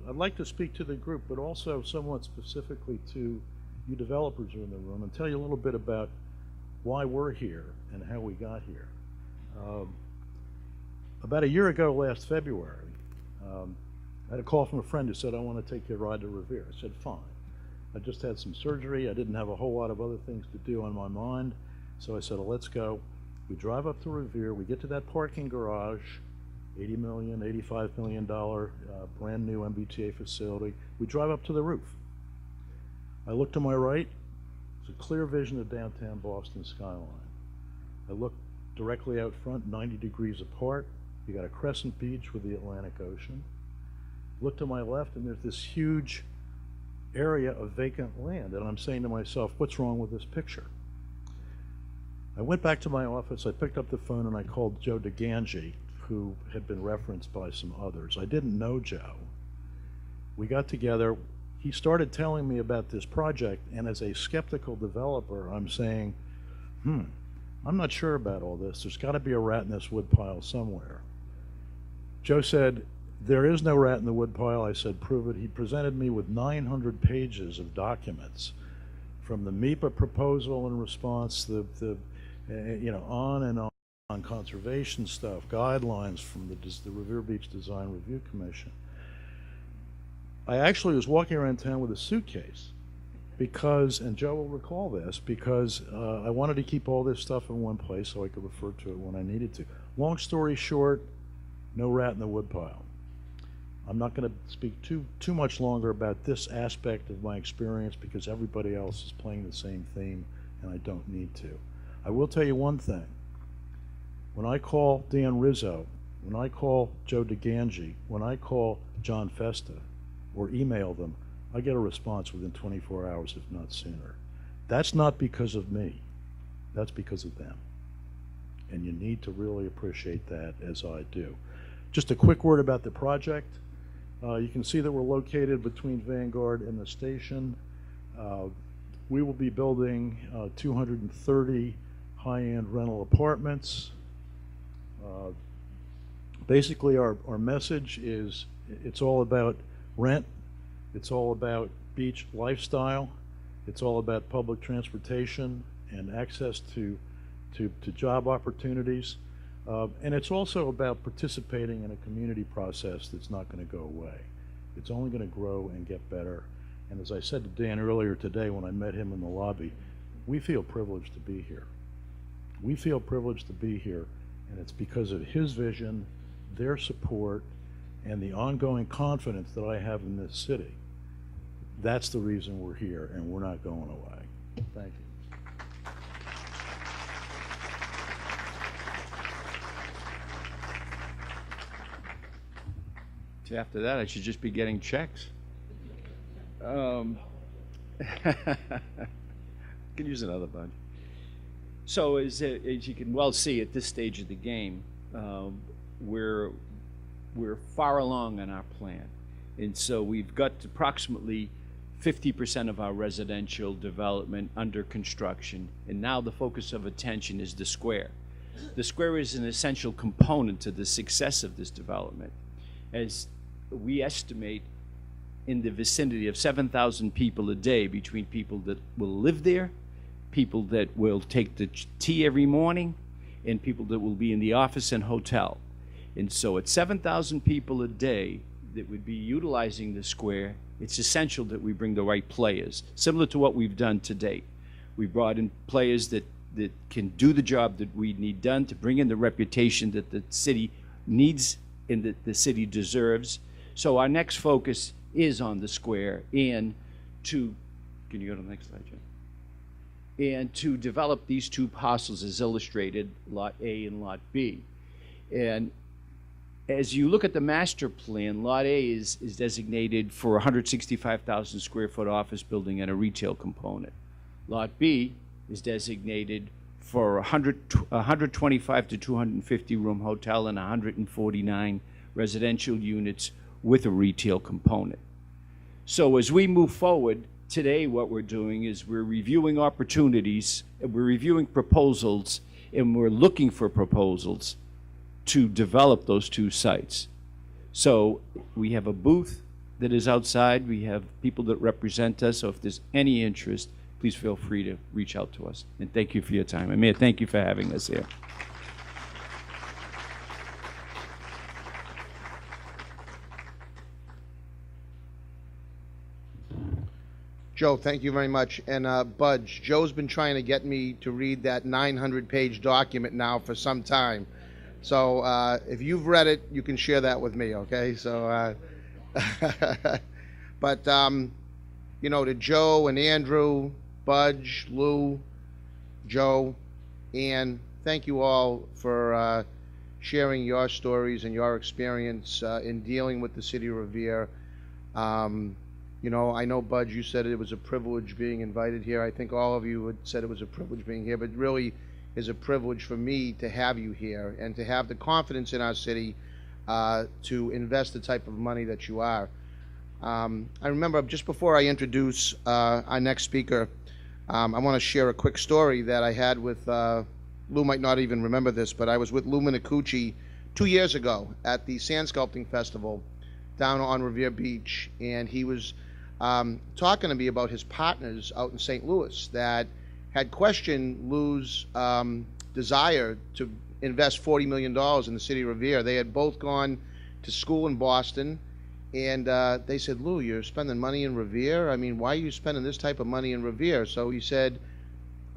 I'd like to speak to the group, but also somewhat specifically to you developers who are in the room, and tell you a little bit about why we're here and how we got here. About a year ago, last February, I had a call from a friend who said, I want to take you a ride to Revere. I said, fine. I just had some surgery. I didn't have a whole lot of other things to do on my mind. So I said, well, let's go. We drive up to Revere, we get to that parking garage, $80 million, $85 million brand new MBTA facility. We drive up to the roof. I look to my right, it's a clear vision of downtown Boston skyline. I look directly out front, 90 degrees apart. You got a crescent beach with the Atlantic Ocean. Look to my left, and there's this huge area of vacant land. And I'm saying to myself, what's wrong with this picture? I went back to my office, I picked up the phone, and I called Joe DeGangi, who had been referenced by some others. I didn't know Joe. We got together. He started telling me about this project, and as a skeptical developer, I'm saying, I'm not sure about all this. There's got to be a rat in this woodpile somewhere. Joe said, there is no rat in the woodpile. I said, prove it. He presented me with 900 pages of documents, from the MEPA proposal and response, on and on conservation stuff, guidelines from the Revere Beach Design Review Commission. I actually was walking around town with a suitcase because, and Joe will recall this, because I wanted to keep all this stuff in one place so I could refer to it when I needed to. Long story short, no rat in the woodpile. I'm not going to speak too much longer about this aspect of my experience because everybody else is playing the same theme and I don't need to. I will tell you one thing. When I call Dan Rizzo, when I call Joe DeGangi, when I call John Festa or email them, I get a response within 24 hours, if not sooner. That's not because of me. That's because of them. And you need to really appreciate that, as I do. Just a quick word about the project. You can see that we're located between Vanguard and the station. We will be building 230 high-end rental apartments. Basically, our message is it's all about rent, it's all about beach lifestyle, it's all about public transportation and access to to job opportunities. And it's also about participating in a community process that's not going to go away. It's only going to grow and get better. And as I said to Dan earlier today when I met him in the lobby, we feel privileged to be here. We feel privileged to be here, and it's because of his vision, their support, and the ongoing confidence that I have in this city. That's the reason we're here, and we're not going away. Thank you. So after that, I should just be getting checks. Can use another bunch. So as you can well see at this stage of the game, we're far along in our plan. And so we've got approximately 50% of our residential development under construction. And now the focus of attention is the square. The square is an essential component to the success of this development. As we estimate in the vicinity of 7,000 people a day between people that will live there, people that will take the tea every morning, and people that will be in the office and hotel. And so at 7,000 people a day that would be utilizing the square, it's essential that we bring the right players, similar to what we've done to date. We brought in players that can do the job that we need done to bring in the reputation that the city needs and that the city deserves. So our next focus is on the square and to, can you go to the next slide, Jim? And to develop these two parcels as illustrated, Lot A and Lot B. And as you look at the master plan, Lot A is designated for 165,000 square foot office building and a retail component. Lot B is designated for 125 to 250 room hotel and 149 residential units with a retail component. So as we move forward, today what we're doing is we're reviewing opportunities, we're reviewing proposals, and we're looking for proposals to develop those two sites. So we have a booth that is outside, we have people that represent us, so if there's any interest, please feel free to reach out to us. And thank you for your time. And Mayor, thank you for having us here. Joe, thank you very much. And Budge, Joe's been trying to get me to read that 900-page document now for some time. So if you've read it, you can share that with me, okay? So, but, you know, to Joe and Andrew, Budge, Lou, Joe, Ann, thank you all for sharing your stories and your experience in dealing with the city of Revere. You know, I know, Budge, you said it was a privilege being invited here. I think all of you had said it was a privilege being here, but it really is a privilege for me to have you here and to have the confidence in our city to invest the type of money that you are. I remember just before I introduce our next speaker, I want to share a quick story that I had with, Lou might not even remember this, but I was with Lou Minicucci 2 years ago at the Sand Sculpting Festival down on Revere Beach, and he was talking to me about his partners out in St. Louis that had questioned Lou's desire to invest $40 million in the city of Revere. They had both gone to school in Boston, and they said, Lou, you're spending money in Revere? I mean, why are you spending this type of money in Revere? So he said,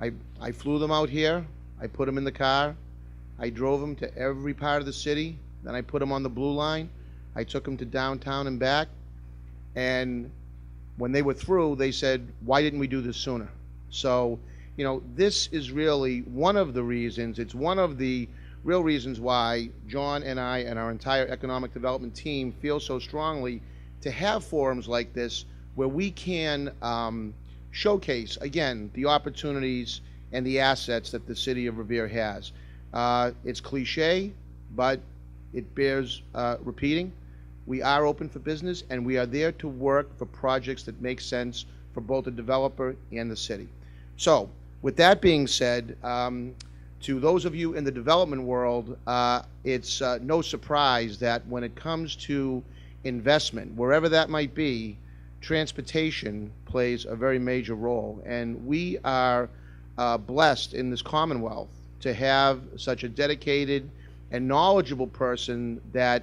I flew them out here, I put them in the car, I drove them to every part of the city, then I put them on the Blue Line, I took them to downtown and back, and when they were through, they said, why didn't we do this sooner? So, you know, this is really one of the reasons, it's one of the real reasons why John and I and our entire economic development team feel so strongly to have forums like this where we can showcase, again, the opportunities and the assets that the city of Revere has. It's cliche, but it bears repeating. We are open for business, and we are there to work for projects that make sense for both the developer and the city. So, with that being said, to those of you in the development world, it's no surprise that when it comes to investment, wherever that might be, transportation plays a very major role. And we are blessed in this Commonwealth to have such a dedicated and knowledgeable person that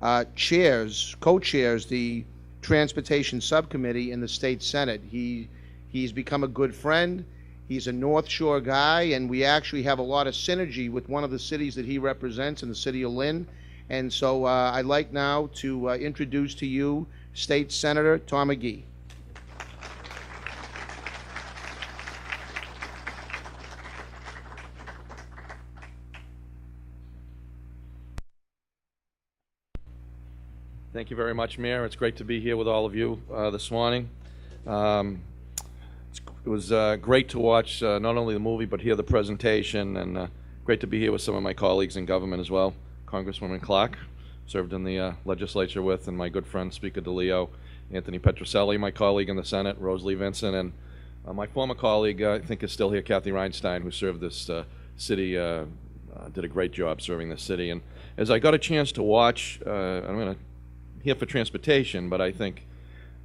co-chairs the Transportation Subcommittee in the State Senate. He's become a good friend. He's a North Shore guy, and we actually have a lot of synergy with one of the cities that he represents in the city of Lynn. And so I'd like now to introduce to you State Senator Tom McGee. Thank you very much, Mayor. It's great to be here with all of you this morning. It was great to watch not only the movie but hear the presentation, and great to be here with some of my colleagues in government as well. Congresswoman Clark, served in the legislature with, and my good friend Speaker DeLeo, Anthony Petroselli, my colleague in the Senate, Rosalie Vincent, and my former colleague, I think is still here, Kathy Reinstein, who served this city, did a great job serving this city. And as I got a chance to watch, I'm going to here for transportation, but I think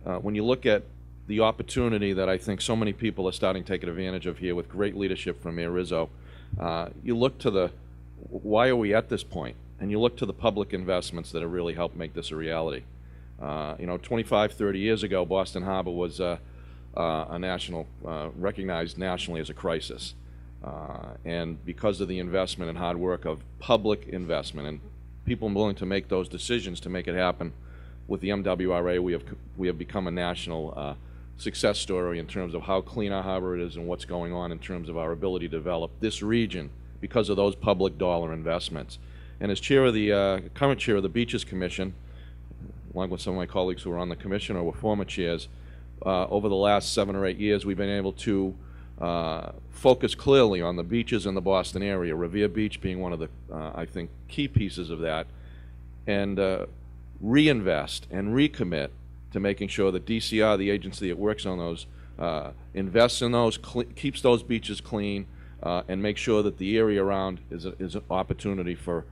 when you look at the opportunity that I think so many people are starting to take advantage of here with great leadership from Mayor Rizzo, you look to why are we at this point? And you look to the public investments that have really helped make this a reality. 25, 30 years ago, Boston Harbor was a national, recognized nationally as a crisis. And because of the investment and hard work of public investment and people willing to make those decisions to make it happen, with the MWRA, we have become a national success story in terms of how clean our harbor is and what's going on in terms of our ability to develop this region because of those public dollar investments. And as chair of the current chair of the Beaches Commission, along with some of my colleagues who are on the commission or were former chairs, over the last 7 or 8 years, we've been able to focus clearly on the beaches in the Boston area, Revere Beach being one of the, I think, key pieces of that, and reinvest and recommit to making sure that DCR, the agency that works on those, invests in those, keeps those beaches clean, and make sure that the area around is an opportunity for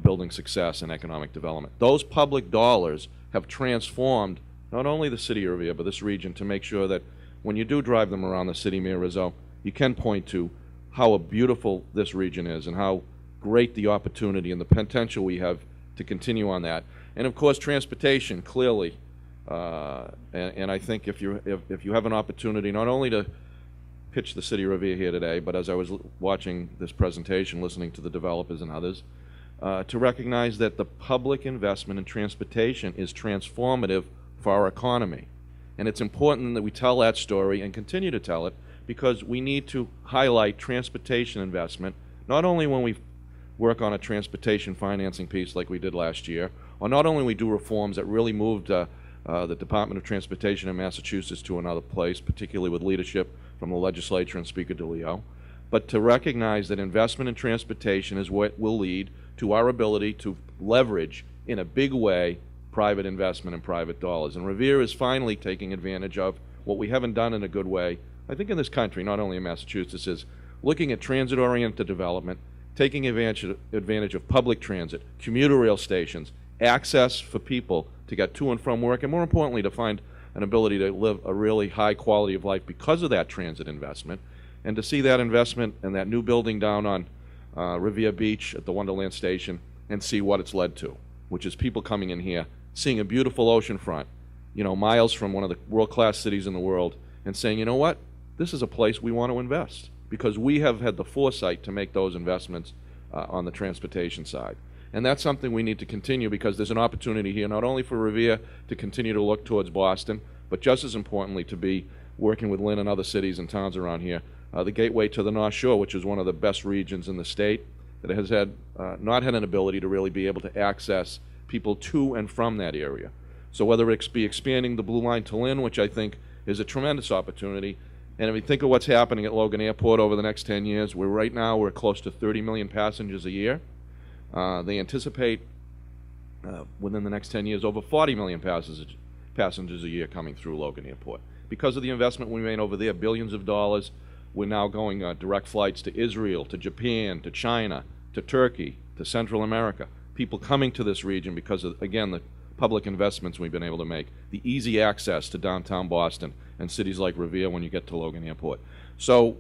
building success and economic development. Those public dollars have transformed not only the city of Revere, but this region, to make sure that when you do drive them around the city, Mayor Rizzo, you can point to how beautiful this region is and how great the opportunity and the potential we have to continue on that. And of course, transportation, clearly. And I think if you have an opportunity not only to pitch the city of Revere here today, but as I was watching this presentation, listening to the developers and others, to recognize that the public investment in transportation is transformative for our economy. And it's important that we tell that story and continue to tell it, because we need to highlight transportation investment, not only when we work on a transportation financing piece like we did last year, or not only when we do reforms that really moved the Department of Transportation in Massachusetts to another place, particularly with leadership from the legislature and Speaker DeLeo, but to recognize that investment in transportation is what will lead to our ability to leverage in a big way private investment and private dollars. And Revere is finally taking advantage of what we haven't done in a good way, I think in this country, not only in Massachusetts, is looking at transit-oriented development, taking advantage of public transit, commuter rail stations, access for people to get to and from work, and more importantly, to find an ability to live a really high quality of life because of that transit investment, and to see that investment and that new building down on Revere Beach at the Wonderland Station and see what it's led to, which is people coming in here, seeing a beautiful ocean front, miles from one of the world-class cities in the world, and saying, you know what, this is a place we want to invest, because we have had the foresight to make those investments on the transportation side. And that's something we need to continue, because there's an opportunity here not only for Revere to continue to look towards Boston, but just as importantly to be working with Lynn and other cities and towns around here, the gateway to the North Shore, which is one of the best regions in the state, that has had not had an ability to really be able to access people to and from that area. So whether it be expanding the Blue Line to Lynn, which I think is a tremendous opportunity, and if you think of what's happening at Logan Airport over the next 10 years, right now we're close to 30 million passengers a year. They anticipate within the next 10 years over 40 million passengers a year coming through Logan Airport. Because of the investment we made over there, billions of dollars, we're now going direct flights to Israel, to Japan, to China, to Turkey, to Central America. People coming to this region because of, again, the public investments we've been able to make, the easy access to downtown Boston and cities like Revere when you get to Logan Airport. So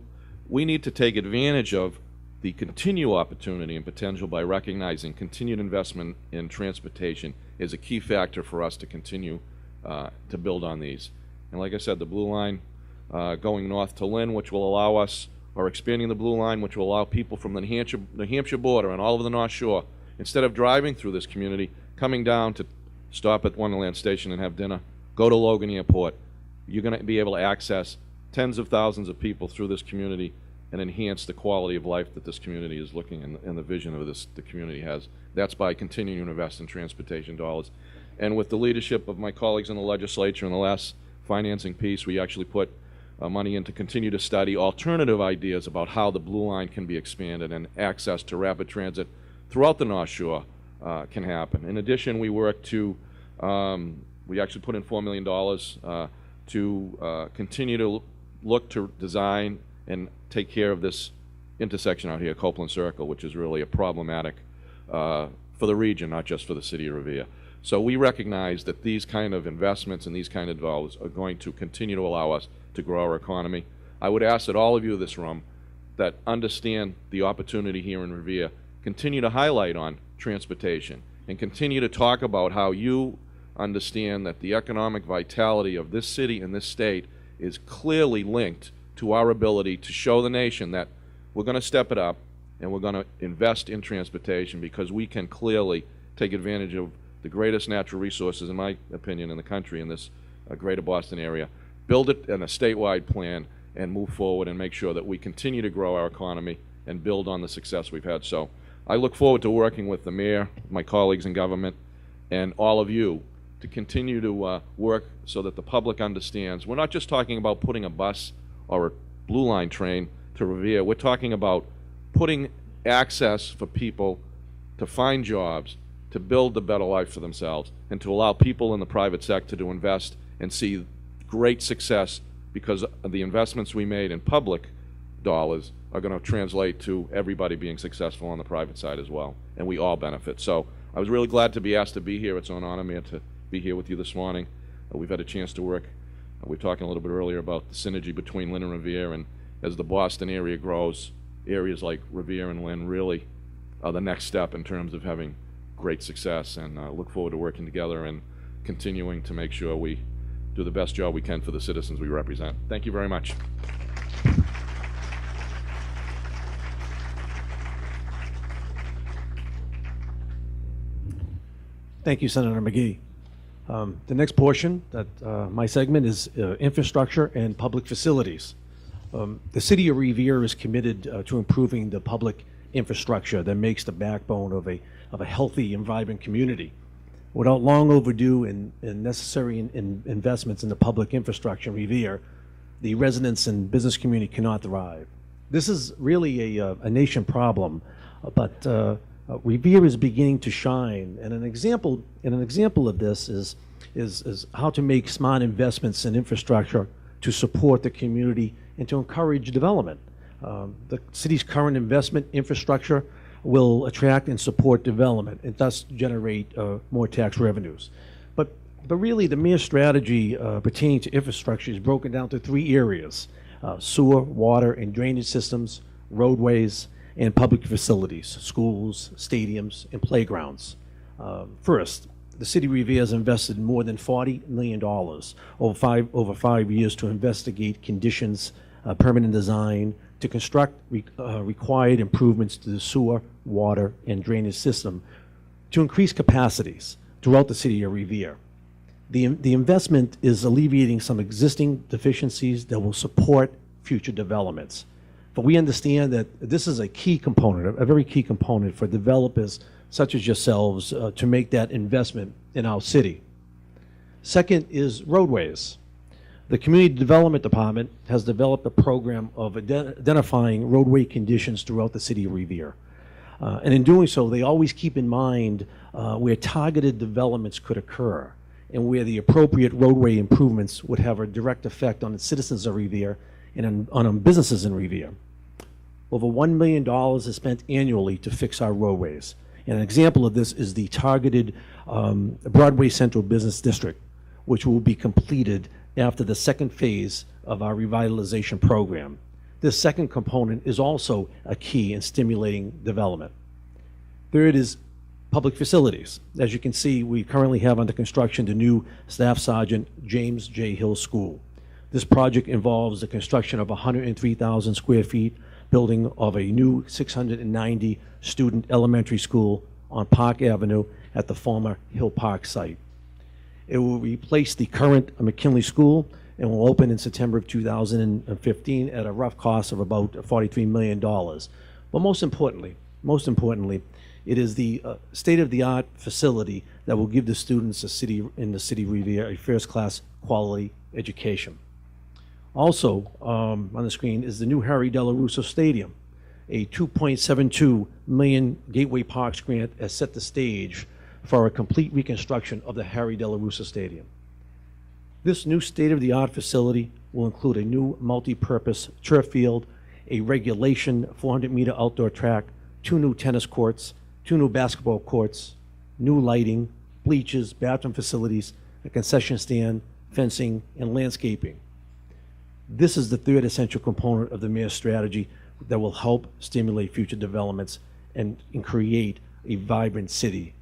we need to take advantage of the continued opportunity and potential by recognizing continued investment in transportation is a key factor for us to continue to build on these. And like I said, the Blue Line going north to Lynn, which will allow us, or expanding the Blue Line, which will allow people from the New Hampshire border and all over the North Shore, instead of driving through this community, coming down to stop at Wonderland Station and have dinner, go to Logan Airport. You're going to be able to access tens of thousands of people through this community and enhance the quality of life that this community is looking and the vision of the community has. That's by continuing to invest in transportation dollars. And with the leadership of my colleagues in the legislature in the last financing piece, we actually put money in to continue to study alternative ideas about how the Blue Line can be expanded and access to rapid transit throughout the North Shore can happen. In addition, we work to, we actually put in $4 million to continue to look to design and take care of this intersection out here, Copeland Circle, which is really a problematic for the region, not just for the city of Revere. So we recognize that these kind of investments and these kind of dollars are going to continue to allow us to grow our economy. I would ask that all of you in this room that understand the opportunity here in Revere continue to highlight on transportation and continue to talk about how you understand that the economic vitality of this city and this state is clearly linked to our ability to show the nation that we're going to step it up and we're going to invest in transportation, because we can clearly take advantage of the greatest natural resources, in my opinion, in the country, in this greater Boston area, build it in a statewide plan, and move forward and make sure that we continue to grow our economy and build on the success we've had. So I look forward to working with the mayor, my colleagues in government, and all of you to continue to work so that the public understands. We're not just talking about putting a bus or a Blue Line train to Revere. We're talking about putting access for people to find jobs, to build a better life for themselves, and to allow people in the private sector to invest and see great success, because of the investments we made in public dollars are going to translate to everybody being successful on the private side as well, and we all benefit. So I was really glad to be asked to be here. It's an honor, Mayor, to be here with you this morning. We've had a chance to work. We were talking a little bit earlier about the synergy between Lynn and Revere, and as the Boston area grows, areas like Revere and Lynn really are the next step in terms of having great success, and look forward to working together and continuing to make sure we do the best job we can for the citizens we represent. Thank you very much. Thank you, Senator McGee. The next portion, my segment, is infrastructure and public facilities. The city of Revere is committed to improving the public infrastructure that makes the backbone of a healthy and vibrant community. Without long overdue and necessary investments in the public infrastructure in Revere, the residents and business community cannot thrive. This is really a nation problem, but Revere is beginning to shine, and an example of this is how to make smart investments in infrastructure to support the community and to encourage development. The city's current investment infrastructure will attract and support development and thus generate more tax revenues. But really, the mayor's strategy pertaining to infrastructure is broken down to three areas: sewer, water, and drainage systems, roadways, and public facilities, schools, stadiums, and playgrounds. First, the city of Revere has invested more than $40 million over 5 years to investigate conditions, permanent design, to construct required improvements to the sewer, water, and drainage system to increase capacities throughout the city of Revere. The investment is alleviating some existing deficiencies that will support future developments. But we understand that this is a key component, a very key component for developers such as yourselves to make that investment in our city. Second is roadways. The Community Development Department has developed a program of identifying roadway conditions throughout the city of Revere. And in doing so, they always keep in mind where targeted developments could occur and where the appropriate roadway improvements would have a direct effect on the citizens of Revere and on businesses in Revere. Over $1 million is spent annually to fix our roadways. And an example of this is the targeted Broadway Central Business District, which will be completed after the second phase of our revitalization program. This second component is also a key in stimulating development. Third is public facilities. As you can see, we currently have under construction the new Staff Sergeant James J. Hill School. This project involves the construction of 103,000 square feet building of a new 690 student elementary school on Park Avenue at the former Hill Park site. It will replace the current McKinley School and will open in September of 2015 at a rough cost of about $43 million. But most importantly, it is the state-of-the-art facility that will give the students in the city of Revere a first-class quality education. Also on the screen is the new Harry Delarusso Stadium. A $2.72 million Gateway Parks grant has set the stage for a complete reconstruction of the Harry Delarusso Stadium. This new state-of-the-art facility will include a new multi-purpose turf field, a regulation 400-meter outdoor track, 2 new tennis courts, 2 new basketball courts, new lighting, bleachers, bathroom facilities, a concession stand, fencing, and landscaping. This is the third essential component of the mayor's strategy that will help stimulate future developments and create a vibrant city.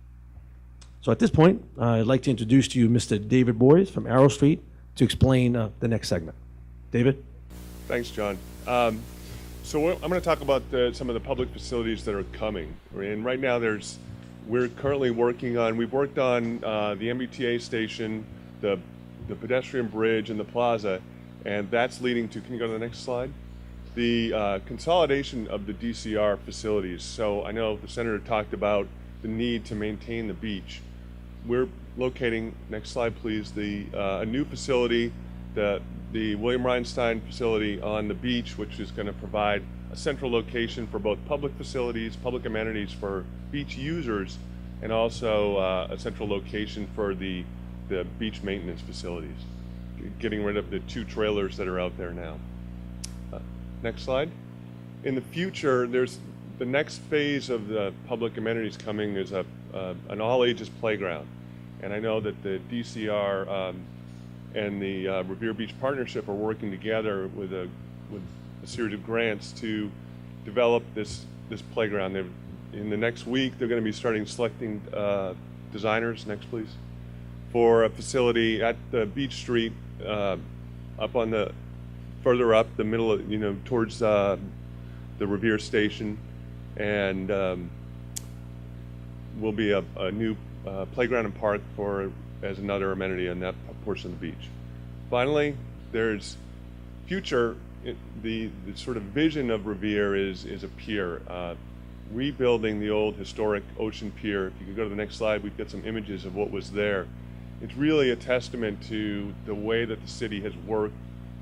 So at this point, I'd like to introduce to you Mr. David Boyes from Arrow Street to explain the next segment. David? Thanks, John. So I'm going to talk about some of the public facilities that are coming. And right now we're currently working on, we've worked on the MBTA station, the pedestrian bridge, and the plaza, and that's leading to, can you go to the next slide? The consolidation of the DCR facilities. So I know the Senator talked about the need to maintain the beach. We're locating, next slide please, a new facility, the William Reinstein facility on the beach, which is going to provide a central location for both public facilities, public amenities for beach users, and also a central location for the beach maintenance facilities, getting rid of the 2 trailers that are out there now. Next slide. In the future, there's the next phase of the public amenities coming is an all-ages playground. And I know that the DCR and the Revere Beach Partnership are working together with a series of grants to develop this playground. In the next week, they're going to be starting selecting designers, next please, for a facility at the Beach Street, up on the, further up the middle of, towards the Revere station, and will be a new playground and park as another amenity on that portion of the beach. Finally, there's future, the sort of vision of Revere is a pier, rebuilding the old historic ocean pier. If you could go to the next slide, we've got some images of what was there. It's really a testament to the way that the city has worked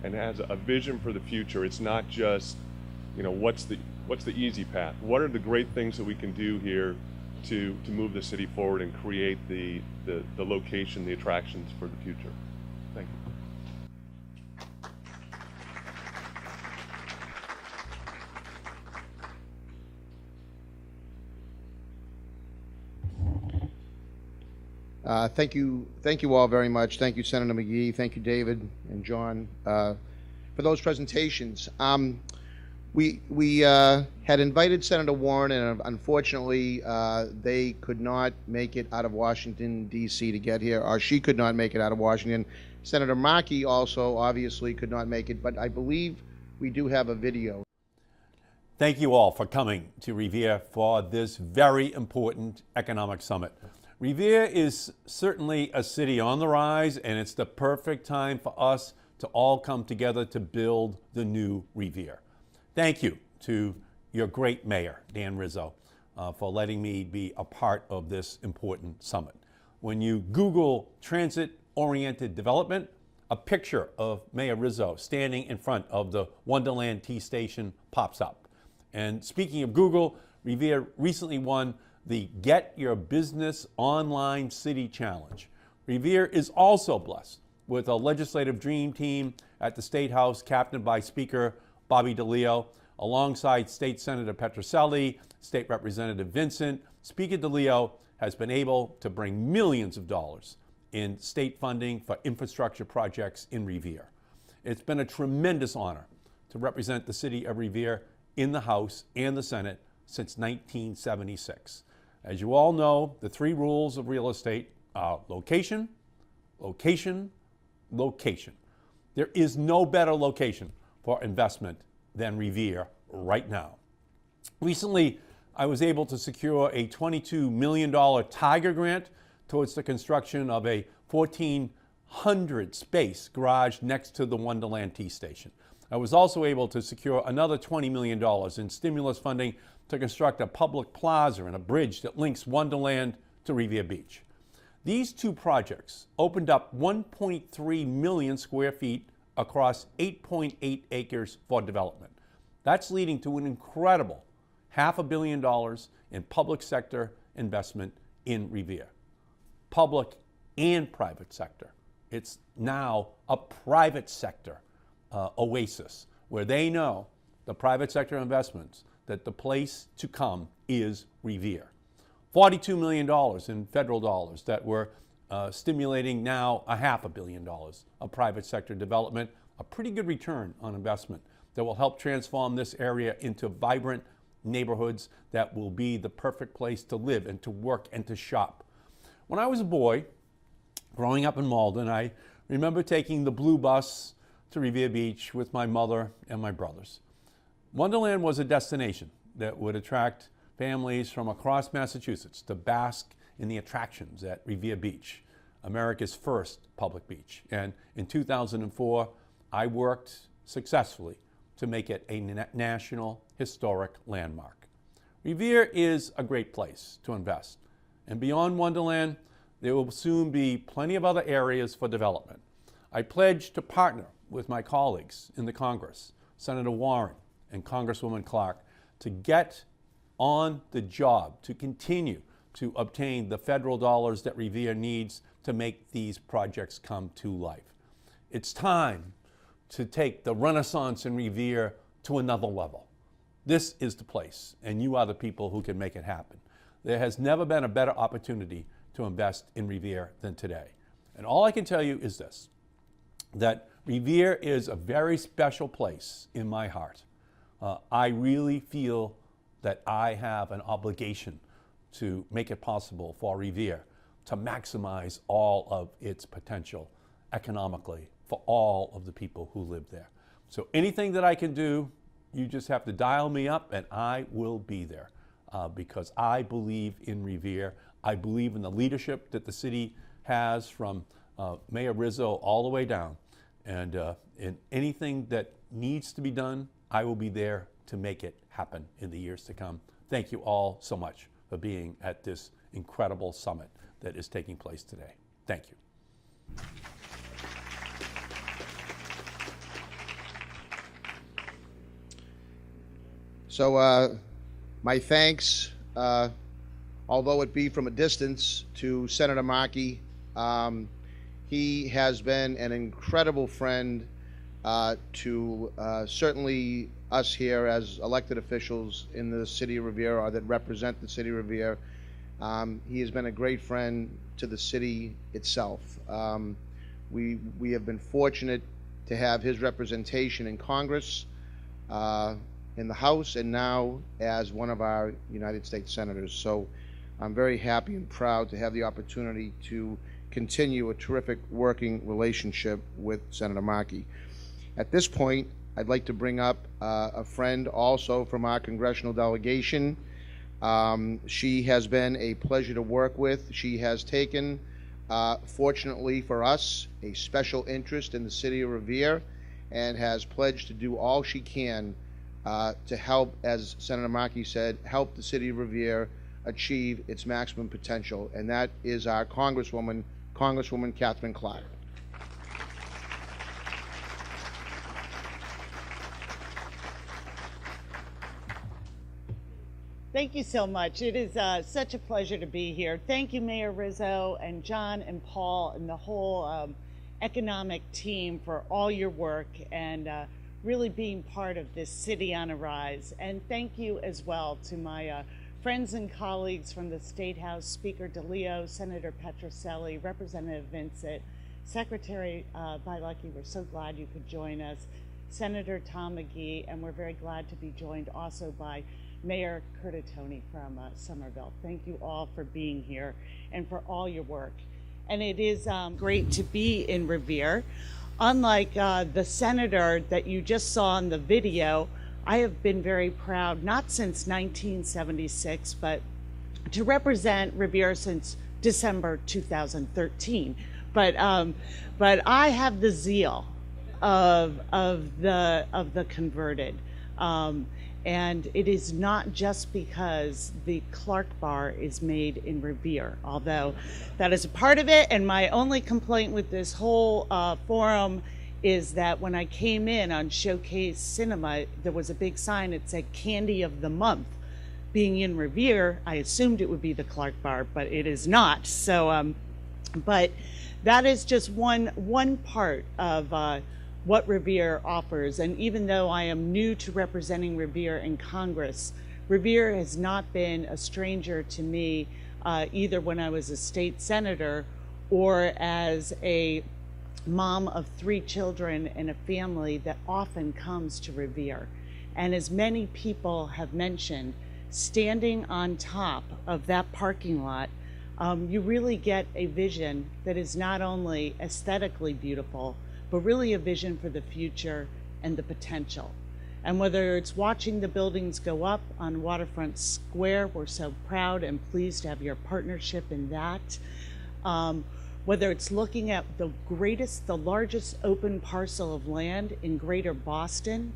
and has a vision for the future. It's not just, what's the easy path? What are the great things that we can do here to move the city forward and create the location, the attractions for the future? Thank you. Thank you all very much. Thank you, Senator McGee. Thank you, David and John, for those presentations. We had invited Senator Warren, and unfortunately, they could not make it out of Washington, D.C. to get here, or she could not make it out of Washington. Senator Markey also obviously could not make it, but I believe we do have a video. Thank you all for coming to Revere for this very important economic summit. Revere is certainly a city on the rise, and it's the perfect time for us to all come together to build the new Revere. Thank you to your great mayor, Dan Rizzo, for letting me be a part of this important summit. When you Google transit-oriented development, a picture of Mayor Rizzo standing in front of the Wonderland T Station pops up. And speaking of Google, Revere recently won the Get Your Business Online City Challenge. Revere is also blessed with a legislative dream team at the State House, captained by Speaker Bobby DeLeo, alongside State Senator Petrocelli, State Representative Vincent. Speaker DeLeo has been able to bring millions of dollars in state funding for infrastructure projects in Revere. It's been a tremendous honor to represent the city of Revere in the House and the Senate since 1976. As you all know, the three rules of real estate are location, location, location. There is no better location for investment than Revere right now. Recently, I was able to secure a $22 million Tiger grant towards the construction of a 1,400 space garage next to the Wonderland T Station. I was also able to secure another $20 million in stimulus funding to construct a public plaza and a bridge that links Wonderland to Revere Beach. These two projects opened up 1.3 million square feet across 8.8 acres for development. That's leading to an incredible $500 million in public sector investment in Revere. Public and private sector. It's now a private sector oasis where they know, the private sector investments, that the place to come is Revere. $42 million in federal dollars that we're stimulating now $500 million of private sector development, a pretty good return on investment that will help transform this area into vibrant neighborhoods that will be the perfect place to live and to work and to shop. When I was a boy, growing up in Malden, I remember taking the blue bus to Revere Beach with my mother and my brothers. Wonderland was a destination that would attract families from across Massachusetts to bask in the attractions at Revere Beach, America's first public beach. And in 2004, I worked successfully to make it a national historic landmark. Revere is a great place to invest. And beyond Wonderland, there will soon be plenty of other areas for development. I pledge to partner with my colleagues in the Congress, Senator Warren and Congresswoman Clark, to get on the job, to continue to obtain the federal dollars that Revere needs to make these projects come to life. It's time to take the Renaissance in Revere to another level. This is the place, and you are the people who can make it happen. There has never been a better opportunity to invest in Revere than today. And all I can tell you is this, that Revere is a very special place in my heart. I really feel that I have an obligation to make it possible for Revere to maximize all of its potential economically for all of the people who live there. So anything that I can do, you just have to dial me up and I will be there because I believe in Revere. I believe in the leadership that the city has from Mayor Rizzo all the way down. And in anything that needs to be done, I will be there to make it happen in the years to come. Thank you all so much for being at this incredible summit that is taking place today. Thank you. So my thanks, although it be from a distance, to Senator Markey. He has been an incredible friend to certainly us here as elected officials in the city of Revere, or that represent the city of Revere. He has been a great friend to the city itself. We have been fortunate to have his representation in Congress, in the House, and now as one of our United States Senators. So I'm very happy and proud to have the opportunity to continue a terrific working relationship with Senator Markey. At this point, I'd like to bring up a friend also from our congressional delegation. She has been a pleasure to work with. She has taken, fortunately for us, a special interest in the city of Revere and has pledged to do all she can to help, as Senator Markey said, help the city of Revere achieve its maximum potential, and that is our Congresswoman Catherine Clark. Thank you so much. It is such a pleasure to be here. Thank you, Mayor Rizzo and John and Paul and the whole economic team for all your work and really being part of this city on a rise. And thank you as well to my friends and colleagues from the State House, Speaker DeLeo, Senator Petroselli, Representative Vincent, Secretary Bilecki. We're so glad you could join us. Senator Tom McGee, and we're very glad to be joined also by Mayor Curtatone from Somerville. Thank you all for being here and for all your work. And it is great to be in Revere. Unlike the senator that you just saw in the video, I have been very proud, not since 1976, but to represent Revere since December 2013. But I have the zeal of the converted. And it is not just because the Clark Bar is made in Revere, although that is a part of it. And my only complaint with this whole forum is that when I came in on Showcase Cinema, there was a big sign that said Candy of the Month. Being in Revere, I assumed it would be the Clark Bar, but it is not. So, but that is just one part of what Revere offers. And even though I am new to representing Revere in Congress, Revere has not been a stranger to me either when I was a state senator or as a mom of 3 children and a family that often comes to Revere. And as many people have mentioned, standing on top of that parking lot, you really get a vision that is not only aesthetically beautiful, but really a vision for the future and the potential. And whether it's watching the buildings go up on Waterfront Square, we're so proud and pleased to have your partnership in that. Whether it's looking at the largest open parcel of land in Greater Boston,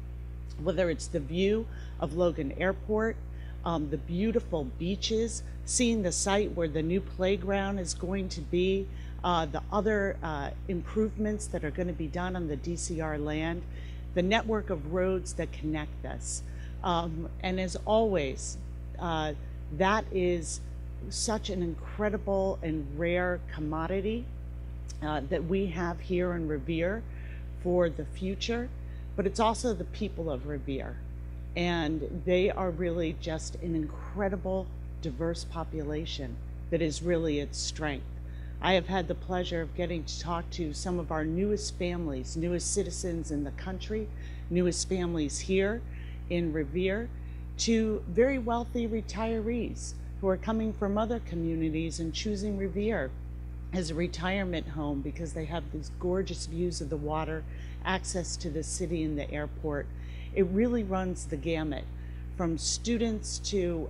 whether it's the view of Logan Airport, the beautiful beaches, seeing the site where the new playground is going to be, the other improvements that are going to be done on the DCR land, the network of roads that connect us. And as always, that is such an incredible and rare commodity that we have here in Revere for the future, but it's also the people of Revere. And they are really just an incredible, diverse population that is really its strength. I have had the pleasure of getting to talk to some of our newest families, newest citizens in the country, newest families here in Revere, to very wealthy retirees who are coming from other communities and choosing Revere as a retirement home because they have these gorgeous views of the water, access to the city and the airport. It really runs the gamut, from students to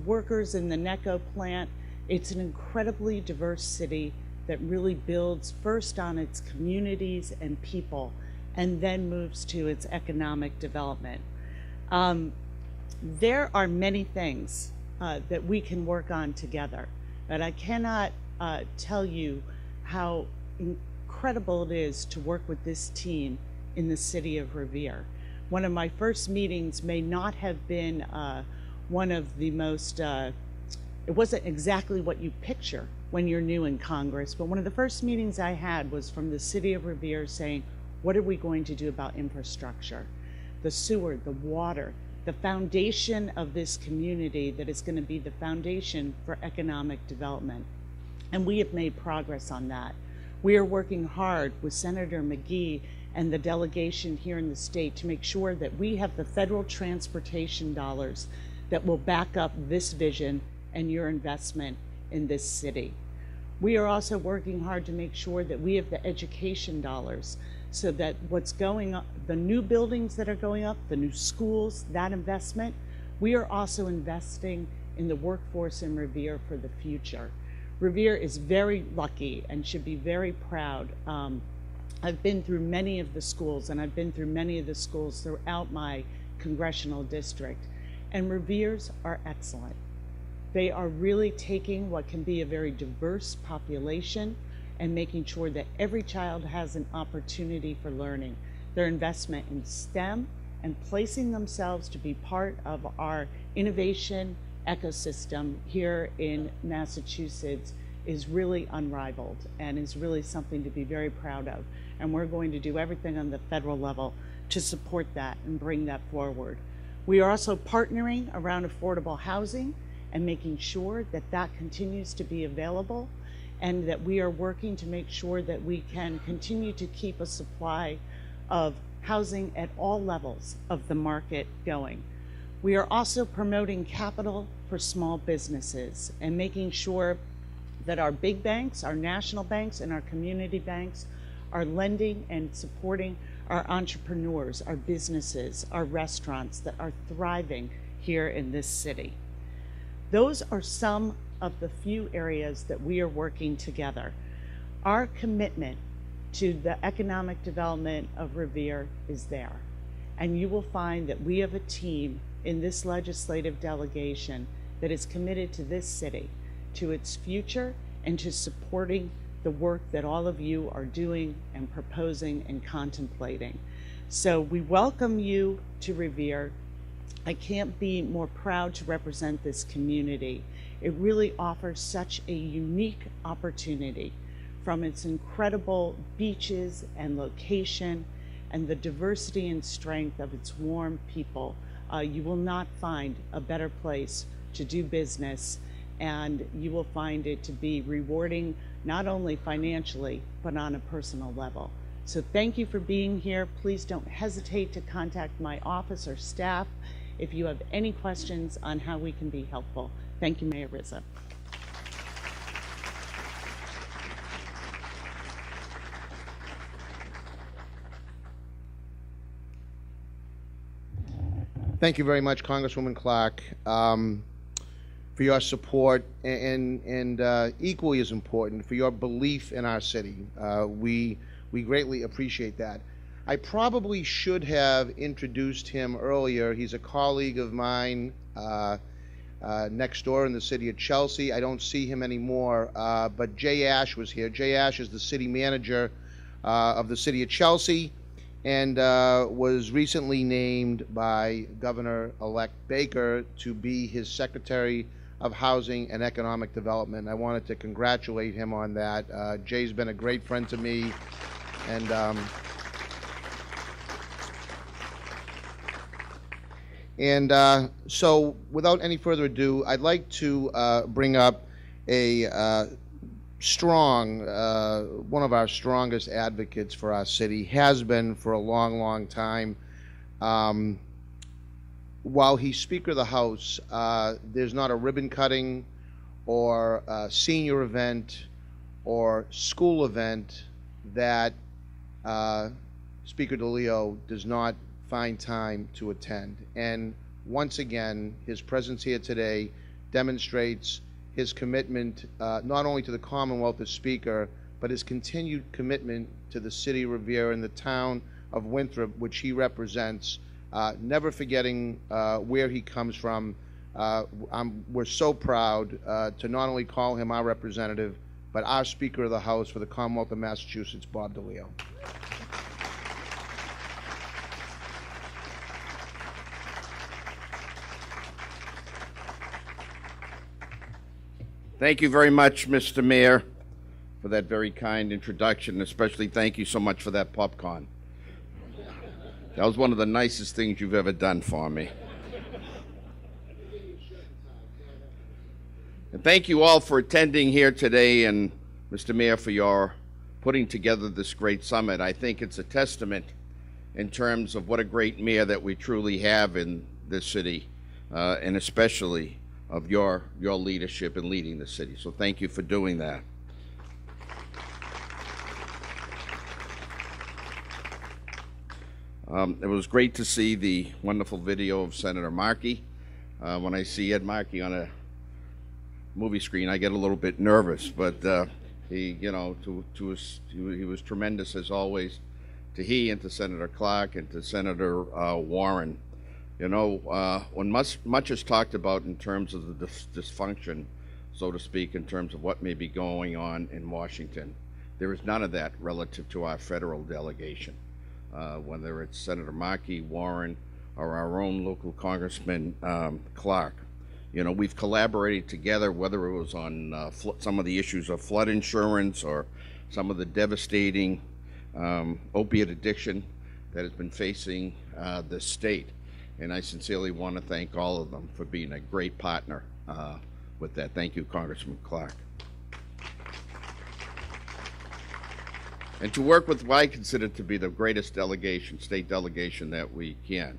workers in the NECO plant. It's an incredibly diverse city that really builds first on its communities and people, and then moves to its economic development. There are many things that we can work on together, but I cannot tell you how incredible it is to work with this team in the city of Revere. One of my first meetings may not have been one of the most, it wasn't exactly what you picture when you're new in Congress, but one of the first meetings I had was from the city of Revere saying, what are we going to do about infrastructure? The sewer, the water, the foundation of this community that is going to be the foundation for economic development. And we have made progress on that. We are working hard with Senator McGee and the delegation here in the state to make sure that we have the federal transportation dollars that will back up this vision and your investment in this city. We are also working hard to make sure that we have the education dollars so that what's going on, the new buildings that are going up, the new schools, that investment, we are also investing in the workforce in Revere for the future. Revere is very lucky and should be very proud. I've been through many of the schools, and I've been through many of the schools throughout my congressional district, and Revere's are excellent. They are really taking what can be a very diverse population and making sure that every child has an opportunity for learning. Their investment in STEM and placing themselves to be part of our innovation ecosystem here in Massachusetts is really unrivaled and is really something to be very proud of. And we're going to do everything on the federal level to support that and bring that forward. We are also partnering around affordable housing and making sure that that continues to be available, and that we are working to make sure that we can continue to keep a supply of housing at all levels of the market going. We are also promoting capital for small businesses and making sure that our big banks, our national banks, and our community banks are lending and supporting our entrepreneurs, our businesses, our restaurants that are thriving here in this city. Those are some of the few areas that we are working together. Our commitment to the economic development of Revere is there. And you will find that we have a team in this legislative delegation that is committed to this city, to its future, and to supporting the work that all of you are doing and proposing and contemplating. So we welcome you to Revere. I can't be more proud to represent this community. It really offers such a unique opportunity, from its incredible beaches and location and the diversity and strength of its warm people. You will not find a better place to do business, and you will find it to be rewarding not only financially but on a personal level. So thank you for being here. Please don't hesitate to contact my office or staff if you have any questions on how we can be helpful. Thank you, Mayor Rizzo. Thank you very much, Congresswoman Clark, for your support and equally as important, for your belief in our city. We greatly appreciate that. I probably should have introduced him earlier. He's a colleague of mine next door in the city of Chelsea. I don't see him anymore, but Jay Ash was here. Jay Ash is the city manager of the city of Chelsea, and was recently named by Governor-elect Baker to be his Secretary of Housing and Economic Development. I wanted to congratulate him on that. Jay's been a great friend to me, and so without any further ado, I'd like to bring up a strong, one of our strongest advocates for our city, has been for a long, long time. While he's Speaker of the House, there's not a ribbon cutting or a senior event or school event that Speaker DeLeo does not find time to attend. And once again, his presence here today demonstrates his commitment not only to the Commonwealth as Speaker, but his continued commitment to the city of Revere and the town of Winthrop, which he represents, never forgetting where he comes from. We're so proud to not only call him our representative, but our Speaker of the House for the Commonwealth of Massachusetts, Bob DeLeo. Thank you very much, Mr. Mayor, for that very kind introduction. Especially thank you so much for that popcorn. That was one of the nicest things you've ever done for me. And thank you all for attending here today, and Mr. Mayor, for your putting together this great summit. I think it's a testament in terms of what a great mayor that we truly have in this city, and especially of your leadership in leading the city. So thank you for doing that. It was great to see the wonderful video of Senator Markey. When I see Ed Markey on a movie screen, I get a little bit nervous, but he, you know, he was tremendous as always. To he and to Senator Clark and to Senator Warren. You know, when much is talked about in terms of the dysfunction, so to speak, in terms of what may be going on in Washington, there is none of that relative to our federal delegation. Whether it's Senator Markey, Warren, or our own local Congressman Clark. You know, we've collaborated together, whether it was on some of the issues of flood insurance or some of the devastating opiate addiction that has been facing the state. And I sincerely want to thank all of them for being a great partner with that. Thank you, Congressman Clark. and to work with what I consider to be the greatest delegation, state delegation that we can.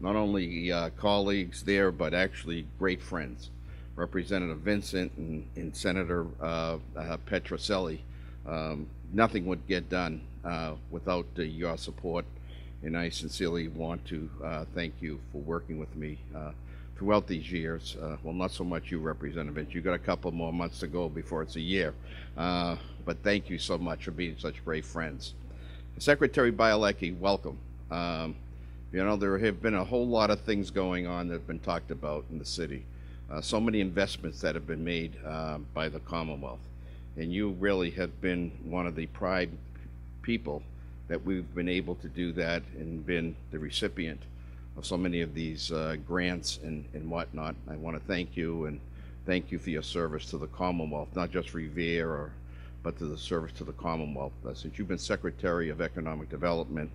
Not only colleagues there, but actually great friends. Representative Vincent and Senator Petroselli. Nothing would get done without your support, and I sincerely want to thank you for working with me throughout these years. Well, not so much you, Representative Vince. You got a couple more months to go before it's a year. But thank you so much for being such great friends. Secretary Bielecki, welcome. You know, there have been a whole lot of things going on that have been talked about in the city. So many investments that have been made by the Commonwealth. And you really have been one of the pride people that we've been able to do that and been the recipient of so many of these grants and whatnot. I want to thank you, and thank you for your service to the Commonwealth, not just Revere, but to the service to the Commonwealth. Since you've been Secretary of Economic Development,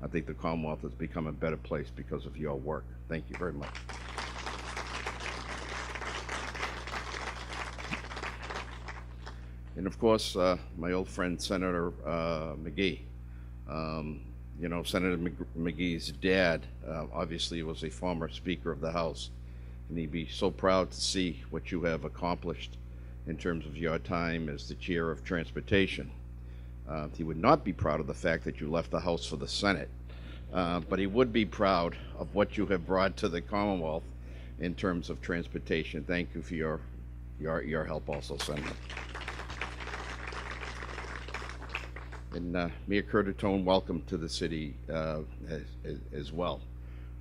I think the Commonwealth has become a better place because of your work. Thank you very much. And of course, my old friend, Senator McGee. You know, Senator McGee's dad obviously was a former Speaker of the House, and he'd be so proud to see what you have accomplished in terms of your time as the Chair of Transportation. He would not be proud of the fact that you left the House for the Senate, but he would be proud of what you have brought to the Commonwealth in terms of transportation. Thank you for your help also, Senator. And Mayor Curtatone, welcome to the city as well.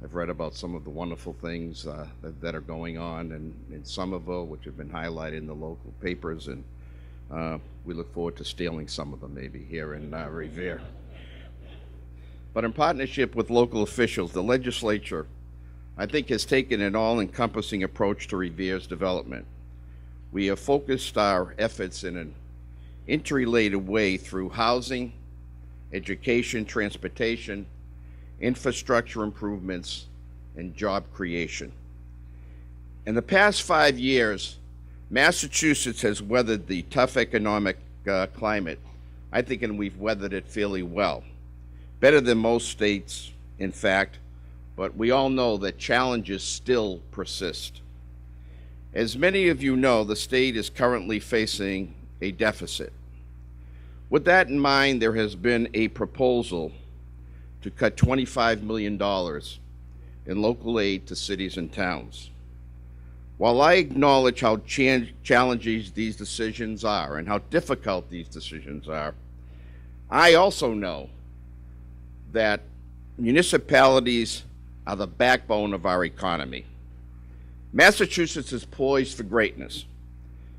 I've read about some of the wonderful things that are going on in Somerville, which have been highlighted in the local papers, and we look forward to stealing some of them maybe here in Revere. But in partnership with local officials, the legislature, I think, has taken an all-encompassing approach to Revere's development. We have focused our efforts in an interrelated way through housing, education, transportation, infrastructure improvements, and job creation. In the past 5 years, Massachusetts has weathered the tough economic climate, I think, and we've weathered it fairly well. Better than most states, in fact, but we all know that challenges still persist. As many of you know, the state is currently facing a deficit. With that in mind, there has been a proposal to cut $25 million in local aid to cities and towns. While I acknowledge how challenging these decisions are and how difficult these decisions are, I also know that municipalities are the backbone of our economy. Massachusetts is poised for greatness,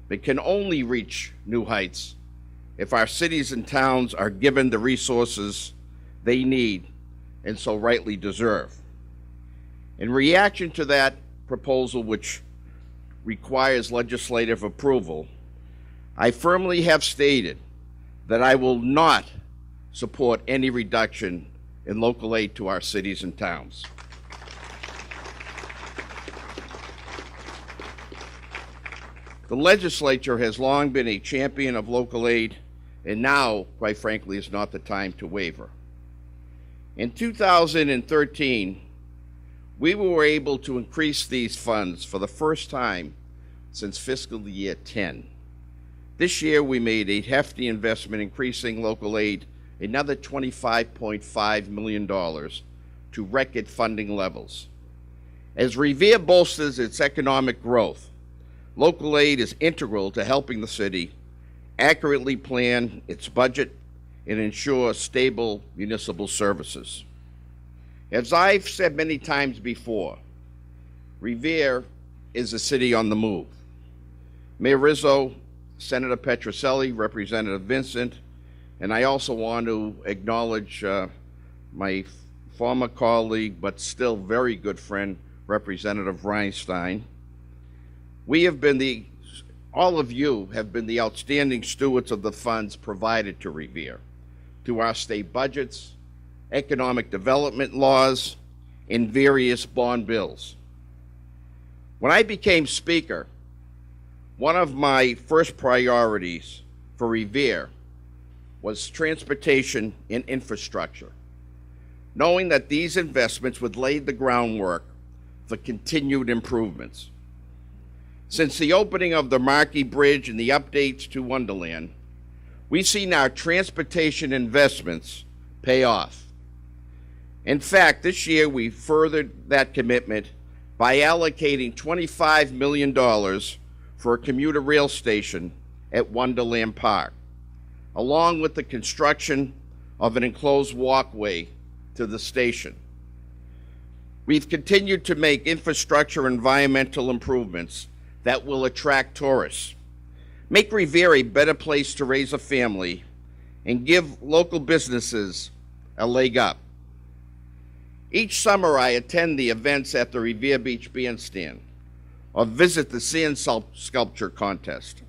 but can only reach new heights if our cities and towns are given the resources they need and so rightly deserve. In reaction to that proposal, which requires legislative approval, I firmly have stated that I will not support any reduction in local aid to our cities and towns. The legislature has long been a champion of local aid, and now, quite frankly, is not the time to waver. In 2013, we were able to increase these funds for the first time since fiscal year 10. This year, we made a hefty investment, increasing local aid another $25.5 million to record funding levels. As Revere bolsters its economic growth, local aid is integral to helping the city accurately plan its budget and ensure stable municipal services. As I've said many times before, Revere is a city on the move. Mayor Rizzo, Senator Petroselli, Representative Vincent, and I also want to acknowledge my former colleague, but still very good friend, Representative Reinstein. We have been all of you have been the outstanding stewards of the funds provided to Revere through our state budgets, economic development laws, and various bond bills. When I became Speaker, one of my first priorities for Revere was transportation and infrastructure, knowing that these investments would lay the groundwork for continued improvements. Since the opening of the Markey Bridge and the updates to Wonderland, we've seen our transportation investments pay off. In fact, this year we furthered that commitment by allocating $25 million for a commuter rail station at Wonderland Park, along with the construction of an enclosed walkway to the station. We've continued to make infrastructure and environmental improvements that will attract tourists, make Revere a better place to raise a family, and give local businesses a leg up. Each summer I attend the events at the Revere Beach Bandstand or visit the sand sculpture contest.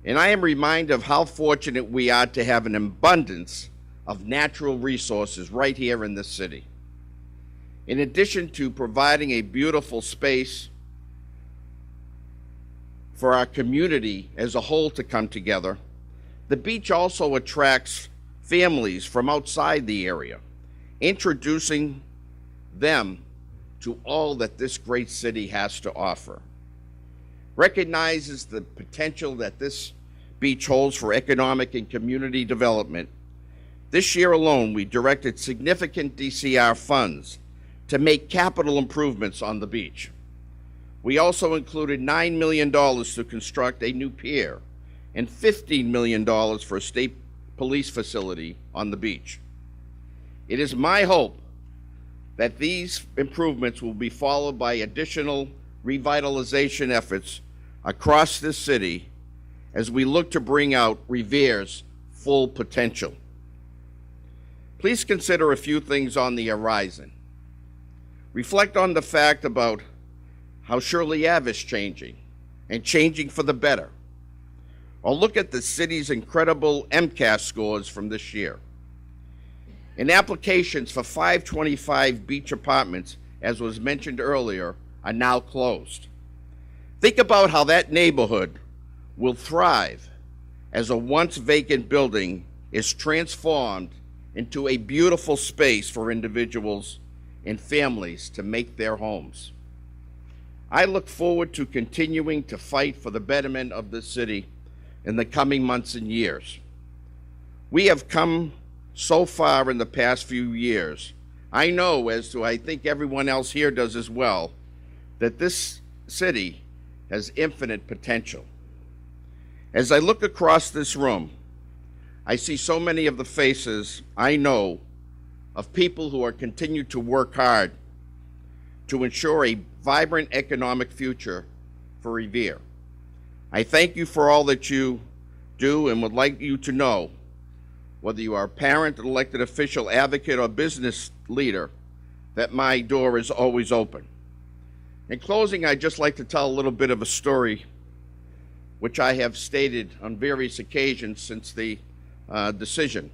And I am reminded of how fortunate we are to have an abundance of natural resources right here in this city. In addition to providing a beautiful space for our community as a whole to come together, the beach also attracts families from outside the area, introducing them to all that this great city has to offer. Recognizes the potential that this beach holds for economic and community development. This year alone, we directed significant DCR funds to make capital improvements on the beach. We also included $9 million to construct a new pier and $15 million for a state police facility on the beach. It is my hope that these improvements will be followed by additional revitalization efforts across this city as we look to bring out Revere's full potential. Please consider a few things on the horizon. Reflect on the fact about how Shirley Ave is changing, and changing for the better. Or look at the city's incredible MCAS scores from this year. And applications for 525 beach apartments, as was mentioned earlier, are now closed. Think about how that neighborhood will thrive as a once vacant building is transformed into a beautiful space for individuals and families to make their homes. I look forward to continuing to fight for the betterment of this city in the coming months and years. We have come so far in the past few years. I know, as do I think everyone else here does as well, that this city has infinite potential. As I look across this room, I see so many of the faces I know of people who are continuing to work hard to ensure a vibrant economic future for Revere. I thank you for all that you do and would like you to know, whether you are a parent, elected official, advocate, or business leader, that my door is always open. In closing, I'd just like to tell a little bit of a story which I have stated on various occasions since the decision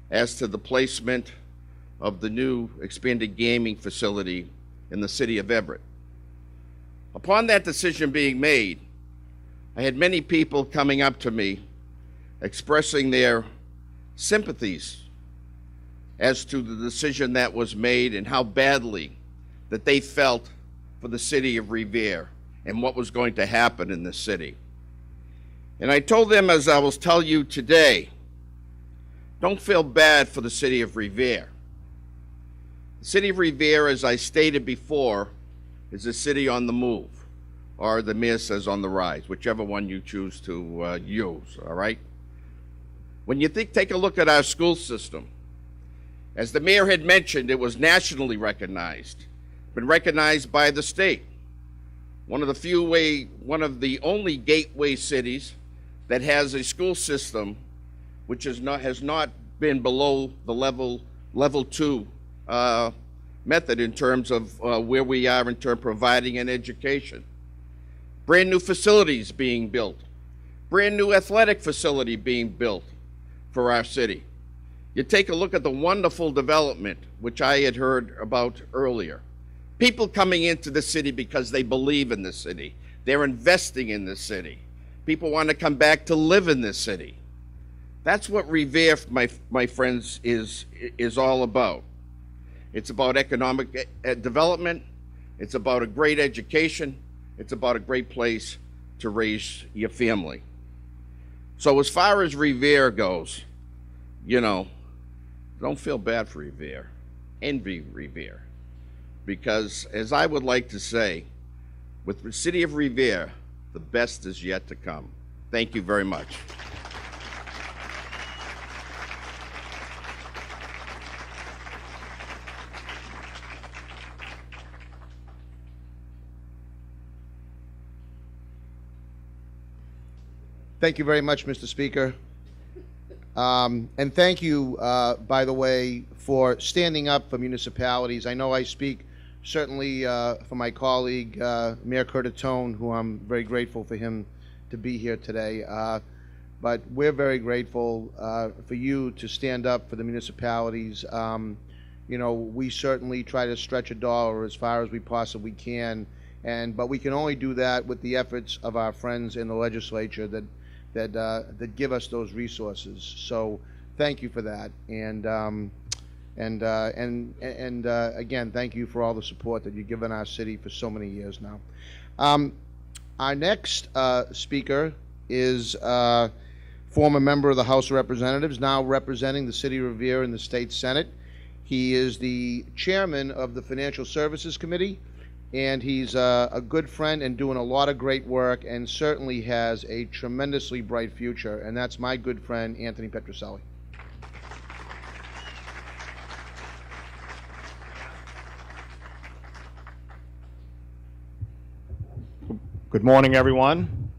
as to the placement of the new expanded gaming facility in the city of Everett. Upon that decision being made, I had many people coming up to me expressing their sympathies as to the decision that was made and how badly that they felt for the city of Revere and what was going to happen in this city. And I told them, as I will tell you today, don't feel bad for the city of Revere. The city of Revere, as I stated before, is a city on the move, or the mayor says on the rise, whichever one you choose to use, all right? When you take a look at our school system, as the mayor had mentioned, it was nationally recognized, been recognized by the state. One of the only gateway cities that has a school system which has not been below the level 2 method in terms of where we are in terms of providing an education. Brand new facilities being built. Brand new athletic facility being built for our city. You take a look at the wonderful development, which I had heard about earlier. People coming into the city because they believe in the city. They're investing in the city. People want to come back to live in this city. That's what Revere, my friends, is all about. It's about economic development. It's about a great education. It's about a great place to raise your family. So as far as Revere goes, you know, don't feel bad for Revere. Envy Revere. Because as I would like to say, with the city of Revere, the best is yet to come. Thank you very much. Thank you very much, Mr. Speaker. And thank you, by the way, for standing up for municipalities. I know I speak certainly for my colleague, Mayor Curtatone, who I'm very grateful for him to be here today. But we're very grateful for you to stand up for the municipalities. You know, we certainly try to stretch a dollar as far as we possibly can, but we can only do that with the efforts of our friends in the legislature that give us those resources. So thank you for that, and again, thank you for all the support that you've given our city for so many years now. Our next speaker is former member of the House of Representatives, now representing the city of Revere in the state Senate. He is the chairman of the Financial Services Committee, and he's a good friend and doing a lot of great work, and certainly has a tremendously bright future, and that's my good friend Anthony Petrucelli. Good morning, everyone.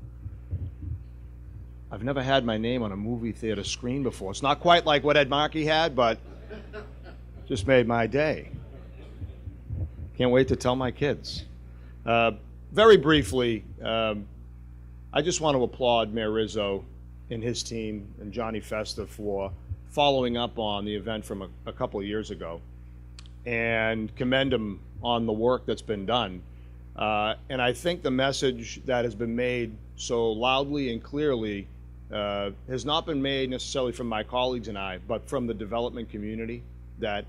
I've never had my name on a movie theater screen before. It's not quite like what Ed Markey had, but just made my day. Can't wait to tell my kids. Very briefly, I just want to applaud Mayor Rizzo and his team and Johnny Festa for following up on the event from a couple of years ago, and commend him on the work that's been done. And I think the message that has been made so loudly and clearly has not been made necessarily from my colleagues and I, but from the development community that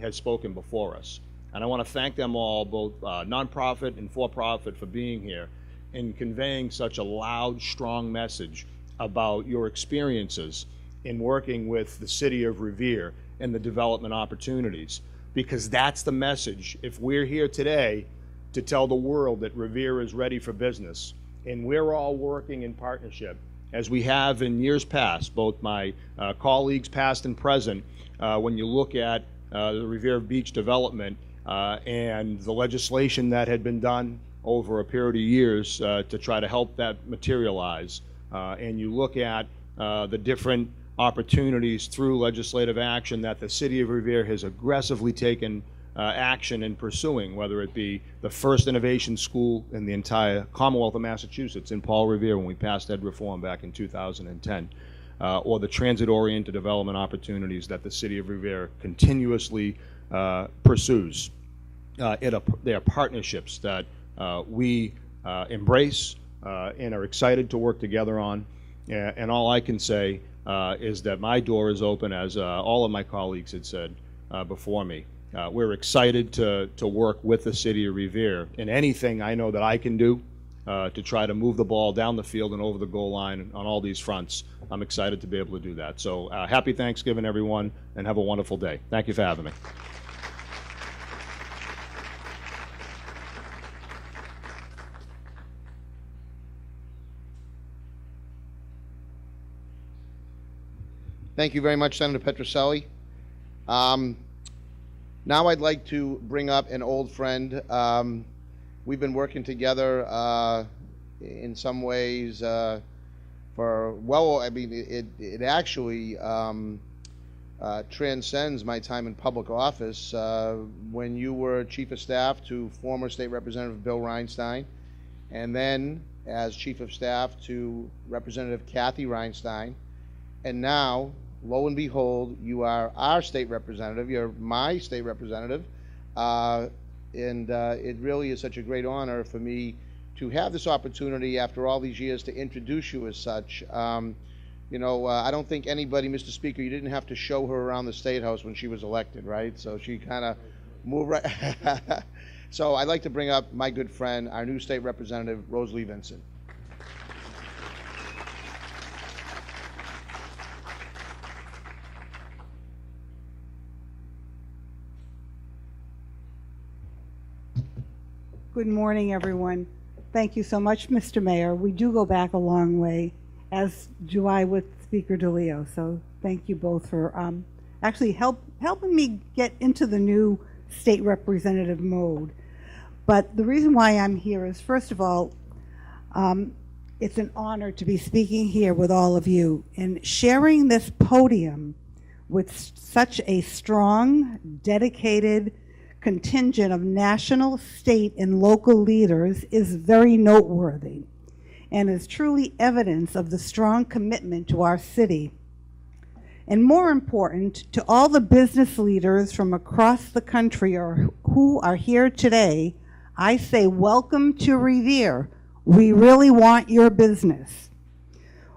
has spoken before us. And I want to thank them all, both nonprofit and for-profit, for being here and conveying such a loud, strong message about your experiences in working with the city of Revere and the development opportunities. Because that's the message. If we're here today to tell the world that Revere is ready for business, and we're all working in partnership, as we have in years past, both my colleagues past and present, when you look at the Revere Beach development, and the legislation that had been done over a period of years to try to help that materialize. And you look at the different opportunities through legislative action that the city of Revere has aggressively taken action in pursuing, whether it be the first innovation school in the entire Commonwealth of Massachusetts in Paul Revere when we passed ed reform back in 2010, or the transit-oriented development opportunities that the city of Revere continuously pursues. They are partnerships that we embrace and are excited to work together on. And all I can say is that my door is open, as all of my colleagues had said before me. We're excited to work with the city of Revere in anything I know that I can do to try to move the ball down the field and over the goal line on all these fronts. I'm excited to be able to do that. So happy Thanksgiving, everyone, and have a wonderful day. Thank you for having me. Thank you very much, Senator Petrucelli. Now I'd like to bring up an old friend. We've been working together in some ways for, well, I mean, it actually transcends my time in public office. When you were Chief of Staff to former State Representative Bill Reinstein, and then as Chief of Staff to Representative Kathy Reinstein, and now, lo and behold, you are our state representative. You're my state representative. And it really is such a great honor for me to have this opportunity after all these years to introduce you as such. You know, I don't think anybody, Mr. Speaker, you didn't have to show her around the State House when she was elected, right? So she kind of moved right. So I'd like to bring up my good friend, our new state representative, Rosalie Vincent. Good morning, everyone. Thank you so much, Mr. Mayor. We do go back a long way, as do I with Speaker DeLeo. So thank you both for actually helping me get into the new state representative mode. But the reason why I'm here is, first of all, it's an honor to be speaking here with all of you and sharing this podium with such a strong, dedicated contingent of national, state, and local leaders is very noteworthy and is truly evidence of the strong commitment to our city. And more important, to all the business leaders from across the country who are here today, I say welcome to Revere. We really want your business.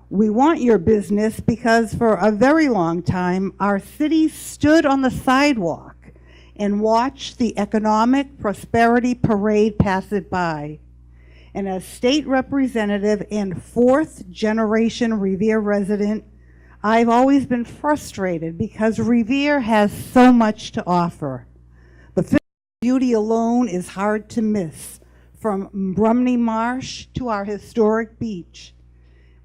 We want your business because for a very long time, our city stood on the sidewalk and watch the economic prosperity parade pass it by. And as state representative and fourth generation Revere resident, I've always been frustrated because Revere has so much to offer. The physical beauty alone is hard to miss, from Brumney Marsh to our historic beach.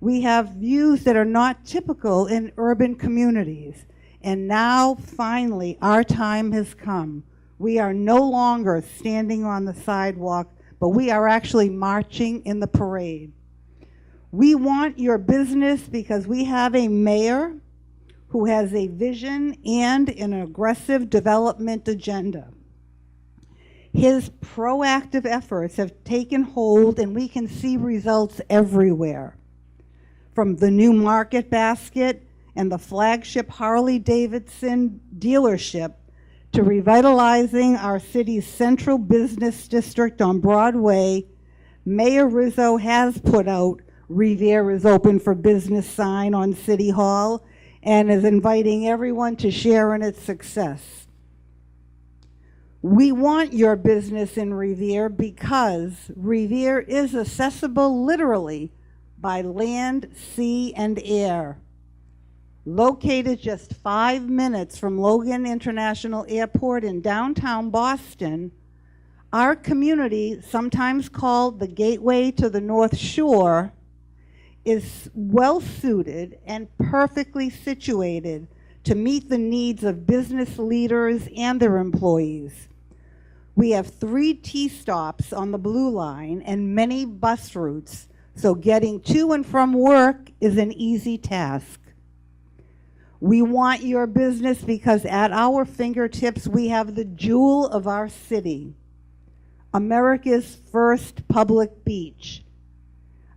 We have views that are not typical in urban communities. And now, finally, our time has come. We are no longer standing on the sidewalk, but we are actually marching in the parade. We want your business because we have a mayor who has a vision and an aggressive development agenda. His proactive efforts have taken hold, and we can see results everywhere. From the new market basket and the flagship Harley-Davidson dealership to revitalizing our city's central business district on Broadway, Mayor Rizzo has put out Revere is open for business sign on City Hall and is inviting everyone to share in its success. We want your business in Revere because Revere is accessible literally by land, sea, and air. Located just 5 minutes from Logan International Airport in downtown Boston, our community, sometimes called the Gateway to the North Shore, is well suited and perfectly situated to meet the needs of business leaders and their employees. We have 3 T-stops on the Blue Line and many bus routes, so getting to and from work is an easy task. We want your business because at our fingertips we have the jewel of our city, America's first public beach,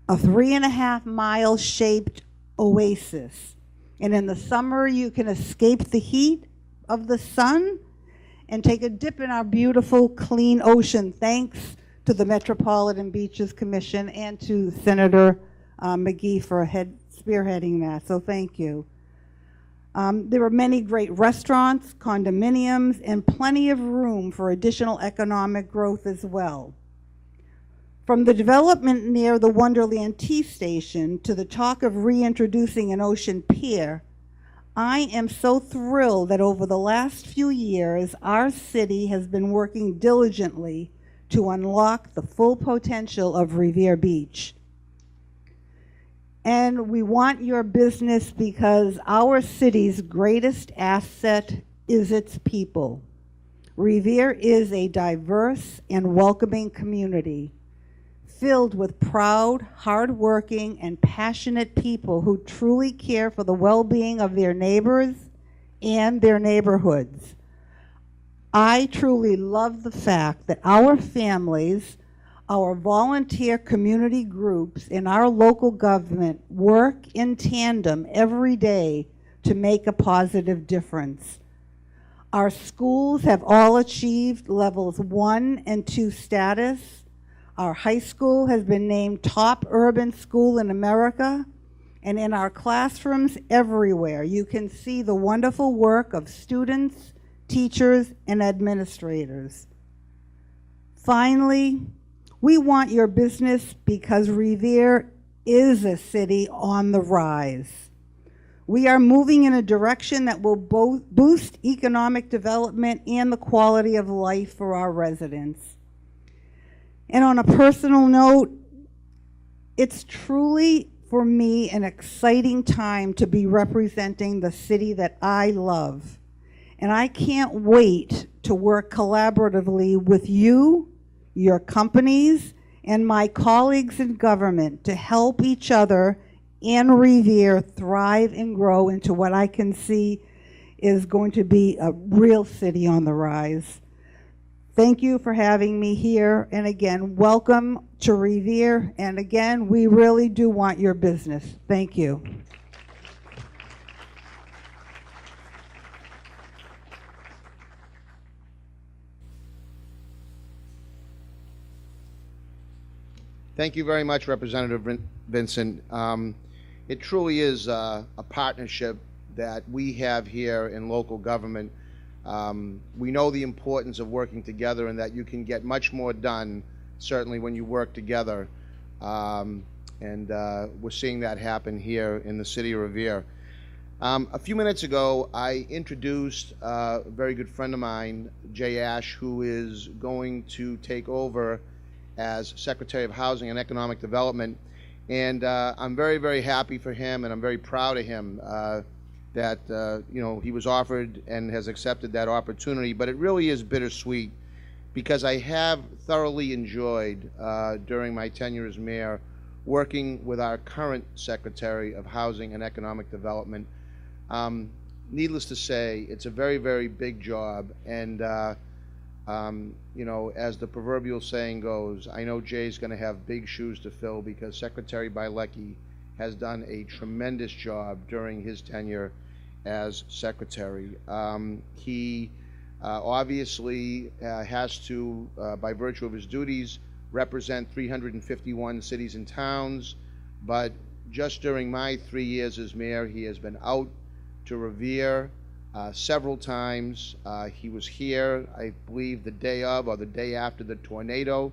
a 3.5-mile shaped oasis. And in the summer you can escape the heat of the sun and take a dip in our beautiful clean ocean, thanks to the Metropolitan Beaches Commission and to Senator McGee for spearheading that, so thank you. There are many great restaurants, condominiums, and plenty of room for additional economic growth as well. From the development near the Wonderland Tea Station to the talk of reintroducing an ocean pier, I am so thrilled that over the last few years, our city has been working diligently to unlock the full potential of Revere Beach. And we want your business because our city's greatest asset is its people. Revere is a diverse and welcoming community filled with proud, hardworking, and passionate people who truly care for the well-being of their neighbors and their neighborhoods. I truly love the fact that our families, our volunteer community groups, and our local government work in tandem every day to make a positive difference. Our schools have all achieved levels 1 and 2 status. Our high school has been named top urban school in America, and in our classrooms everywhere, you can see the wonderful work of students, teachers, and administrators. Finally, we want your business because Revere is a city on the rise. We are moving in a direction that will both boost economic development and the quality of life for our residents. And on a personal note, it's truly, for me, an exciting time to be representing the city that I love. And I can't wait to work collaboratively with you, your companies, and my colleagues in government to help each other and Revere thrive and grow into what I can see is going to be a real city on the rise. Thank you for having me here, and again, welcome to Revere, and again, we really do want your business. Thank you. Thank you very much, Representative Vincent. It truly is a partnership that we have here in local government. We know the importance of working together and that you can get much more done, certainly when you work together. We're seeing that happen here in the city of Revere. A few minutes ago, I introduced a very good friend of mine, Jay Ash, who is going to take over as Secretary of Housing and Economic Development. And I'm very, very happy for him, and I'm very proud of him that he was offered and has accepted that opportunity. But it really is bittersweet because I have thoroughly enjoyed during my tenure as mayor working with our current Secretary of Housing and Economic Development. Needless to say, it's a very, very big job, and as the proverbial saying goes, I know Jay's going to have big shoes to fill because Secretary Bielecki has done a tremendous job during his tenure as secretary. He obviously has to, by virtue of his duties, represent 351 cities and towns, but just during my 3 years as mayor, he has been out to Revere several times. He was here, I believe, the day of or the day after the tornado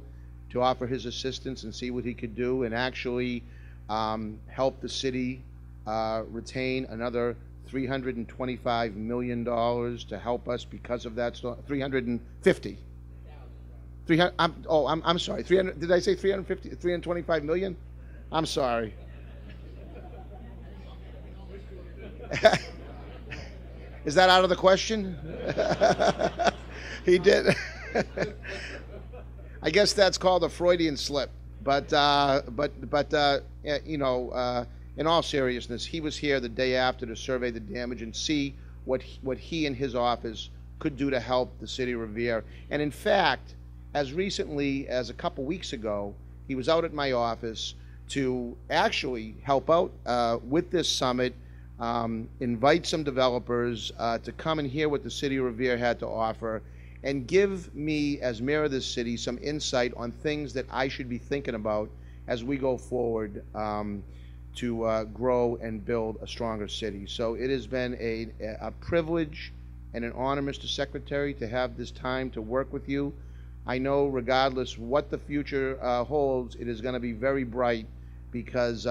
to offer his assistance and see what he could do, and actually help the city retain another $325 million to help us because of that storm. 350. 300. I'm sorry. 300. Did I say 350? 325 million? I'm sorry. Is that out of the question? He did. I guess that's called a Freudian slip. But in all seriousness, he was here the day after to survey the damage and see what he and his office could do to help the city of Revere. And in fact, as recently as a couple weeks ago, he was out at my office to actually help out with this summit, invite some developers to come and hear what the city of Revere had to offer, and give me, as mayor of this city, some insight on things that I should be thinking about as we go forward to grow and build a stronger city. So it has been a privilege and an honor, Mr. Secretary, to have this time to work with you. I know regardless what the future holds, it is going to be very bright because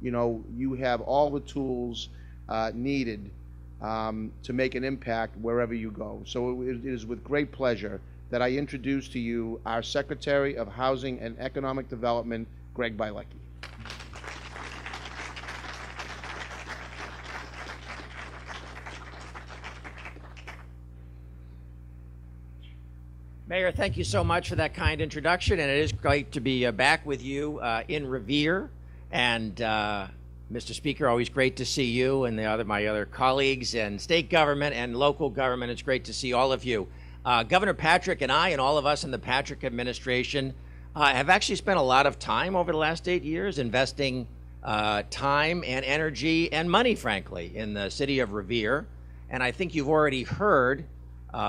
you have all the tools needed to make an impact wherever you go. So it is with great pleasure that I introduce to you our Secretary of Housing and Economic Development, Greg Bielecki. Mayor, thank you so much for that kind introduction, and it is great to be back with you in Revere. And Mr. Speaker, always great to see you and my other colleagues and state government and local government. It's great to see all of you. Governor Patrick and I and all of us in the Patrick administration have actually spent a lot of time over the last 8 years investing time and energy and money, frankly, in the city of Revere. And I think you've already heard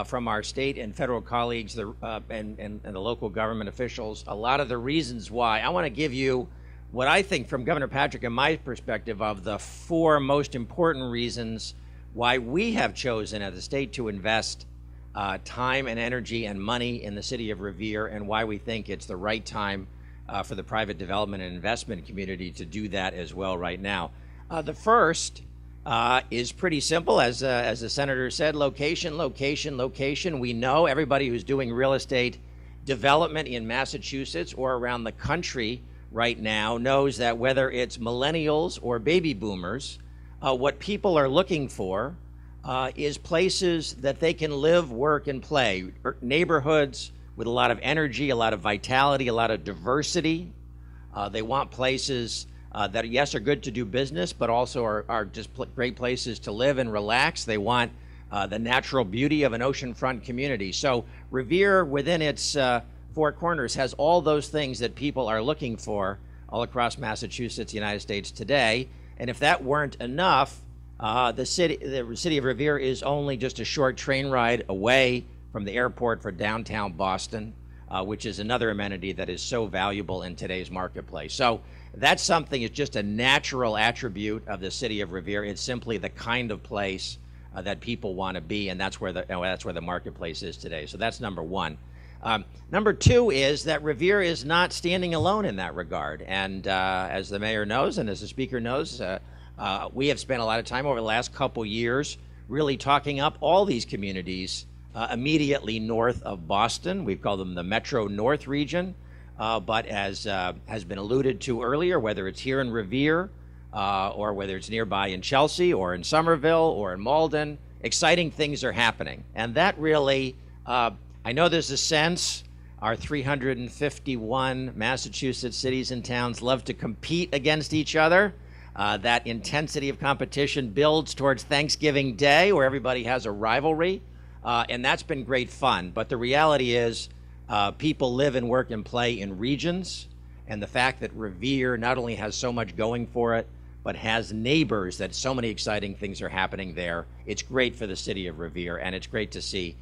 from our state and federal colleagues and the local government officials a lot of the reasons why. I want to give you what I think from Governor Patrick and my perspective of the 4 most important reasons why we have chosen as a state to invest time and energy and money in the city of Revere, and why we think it's the right time for the private development and investment community to do that as well right now. The first is pretty simple, as the senator said: location, location, location. We know everybody who's doing real estate development in Massachusetts or around the country right now knows that whether it's millennials or baby boomers, what people are looking for is places that they can live, work, and play. Neighborhoods with a lot of energy, a lot of vitality, a lot of diversity. They want places that, yes, are good to do business, but also are just great places to live and relax. They want the natural beauty of an oceanfront community. So Revere, within its 4 corners, has all those things that people are looking for all across Massachusetts, the United States today. And if that weren't enough, the city of Revere is only just a short train ride away from the airport for downtown Boston, which is another amenity that is so valuable in today's marketplace. So that's something, it's just a natural attribute of the city of Revere. It's simply the kind of place that people want to be, and that's where the marketplace is today. So that's number 1. Number 2 is that Revere is not standing alone in that regard. And as the mayor knows, and as the speaker knows, we have spent a lot of time over the last couple years really talking up all these communities immediately north of Boston. We've called them the Metro North region. But as has been alluded to earlier, whether it's here in Revere or whether it's nearby in Chelsea or in Somerville or in Malden, exciting things are happening. And that really, I know there's a sense our 351 Massachusetts cities and towns love to compete against each other. That intensity of competition builds towards Thanksgiving Day, where everybody has a rivalry. And that's been great fun. But the reality is, people live and work and play in regions, and the fact that Revere not only has so much going for it, but has neighbors that so many exciting things are happening there. It's great for the city of Revere, and it's great to see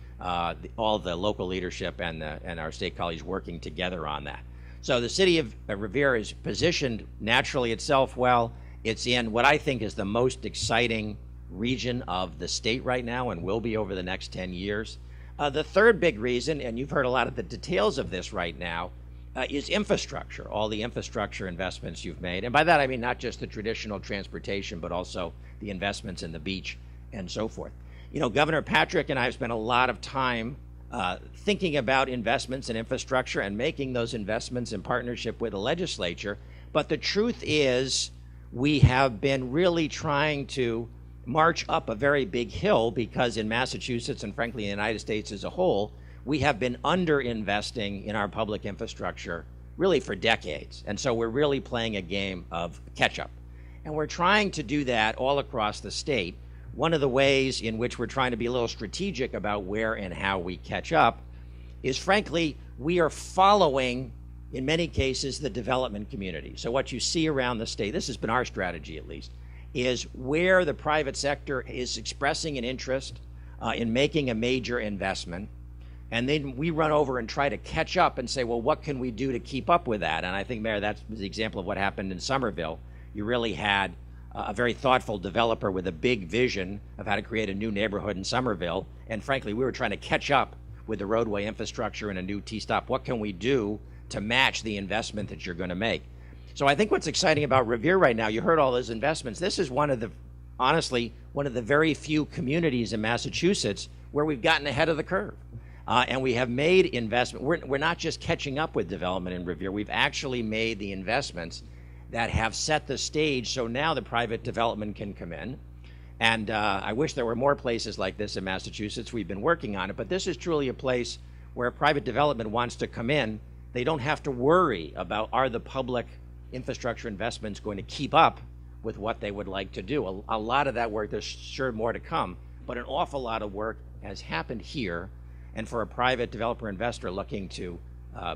all the local leadership and our state colleagues working together on that. So the city of Revere is positioned naturally itself well. It's in what I think is the most exciting region of the state right now, and will be over the next 10 years. The third big reason, and you've heard a lot of the details of this right now, is infrastructure, all the infrastructure investments you've made. And by that I mean not just the traditional transportation, but also the investments in the beach and so forth. You know, Governor Patrick and I have spent a lot of time thinking about investments in infrastructure and making those investments in partnership with the legislature. But the truth is, we have been really trying to march up a very big hill, because in Massachusetts, and frankly in the United States as a whole, we have been under-investing in our public infrastructure really for decades. And so we're really playing a game of catch-up. And we're trying to do that all across the state. One of the ways in which we're trying to be a little strategic about where and how we catch up is, frankly, we are following, in many cases, the development community. So what you see around the state, this has been our strategy at least, is where the private sector is expressing an interest in making a major investment. And then we run over and try to catch up and say, well, what can we do to keep up with that? And I think, Mayor, that's the example of what happened in Somerville. You really had a very thoughtful developer with a big vision of how to create a new neighborhood in Somerville. And frankly, we were trying to catch up with the roadway infrastructure and a new T-stop. What can we do to match the investment that you're going to make? So I think what's exciting about Revere right now, you heard all those investments. This is honestly, one of the very few communities in Massachusetts where we've gotten ahead of the curve. And we have made investment. We're not just catching up with development in Revere. We've actually made the investments that have set the stage so now the private development can come in. And I wish there were more places like this in Massachusetts. We've been working on it. But this is truly a place where private development wants to come in. They don't have to worry about, are the public infrastructure investments going to keep up with what they would like to do. A lot of that work, there's sure more to come, but an awful lot of work has happened here. And for a private developer investor looking to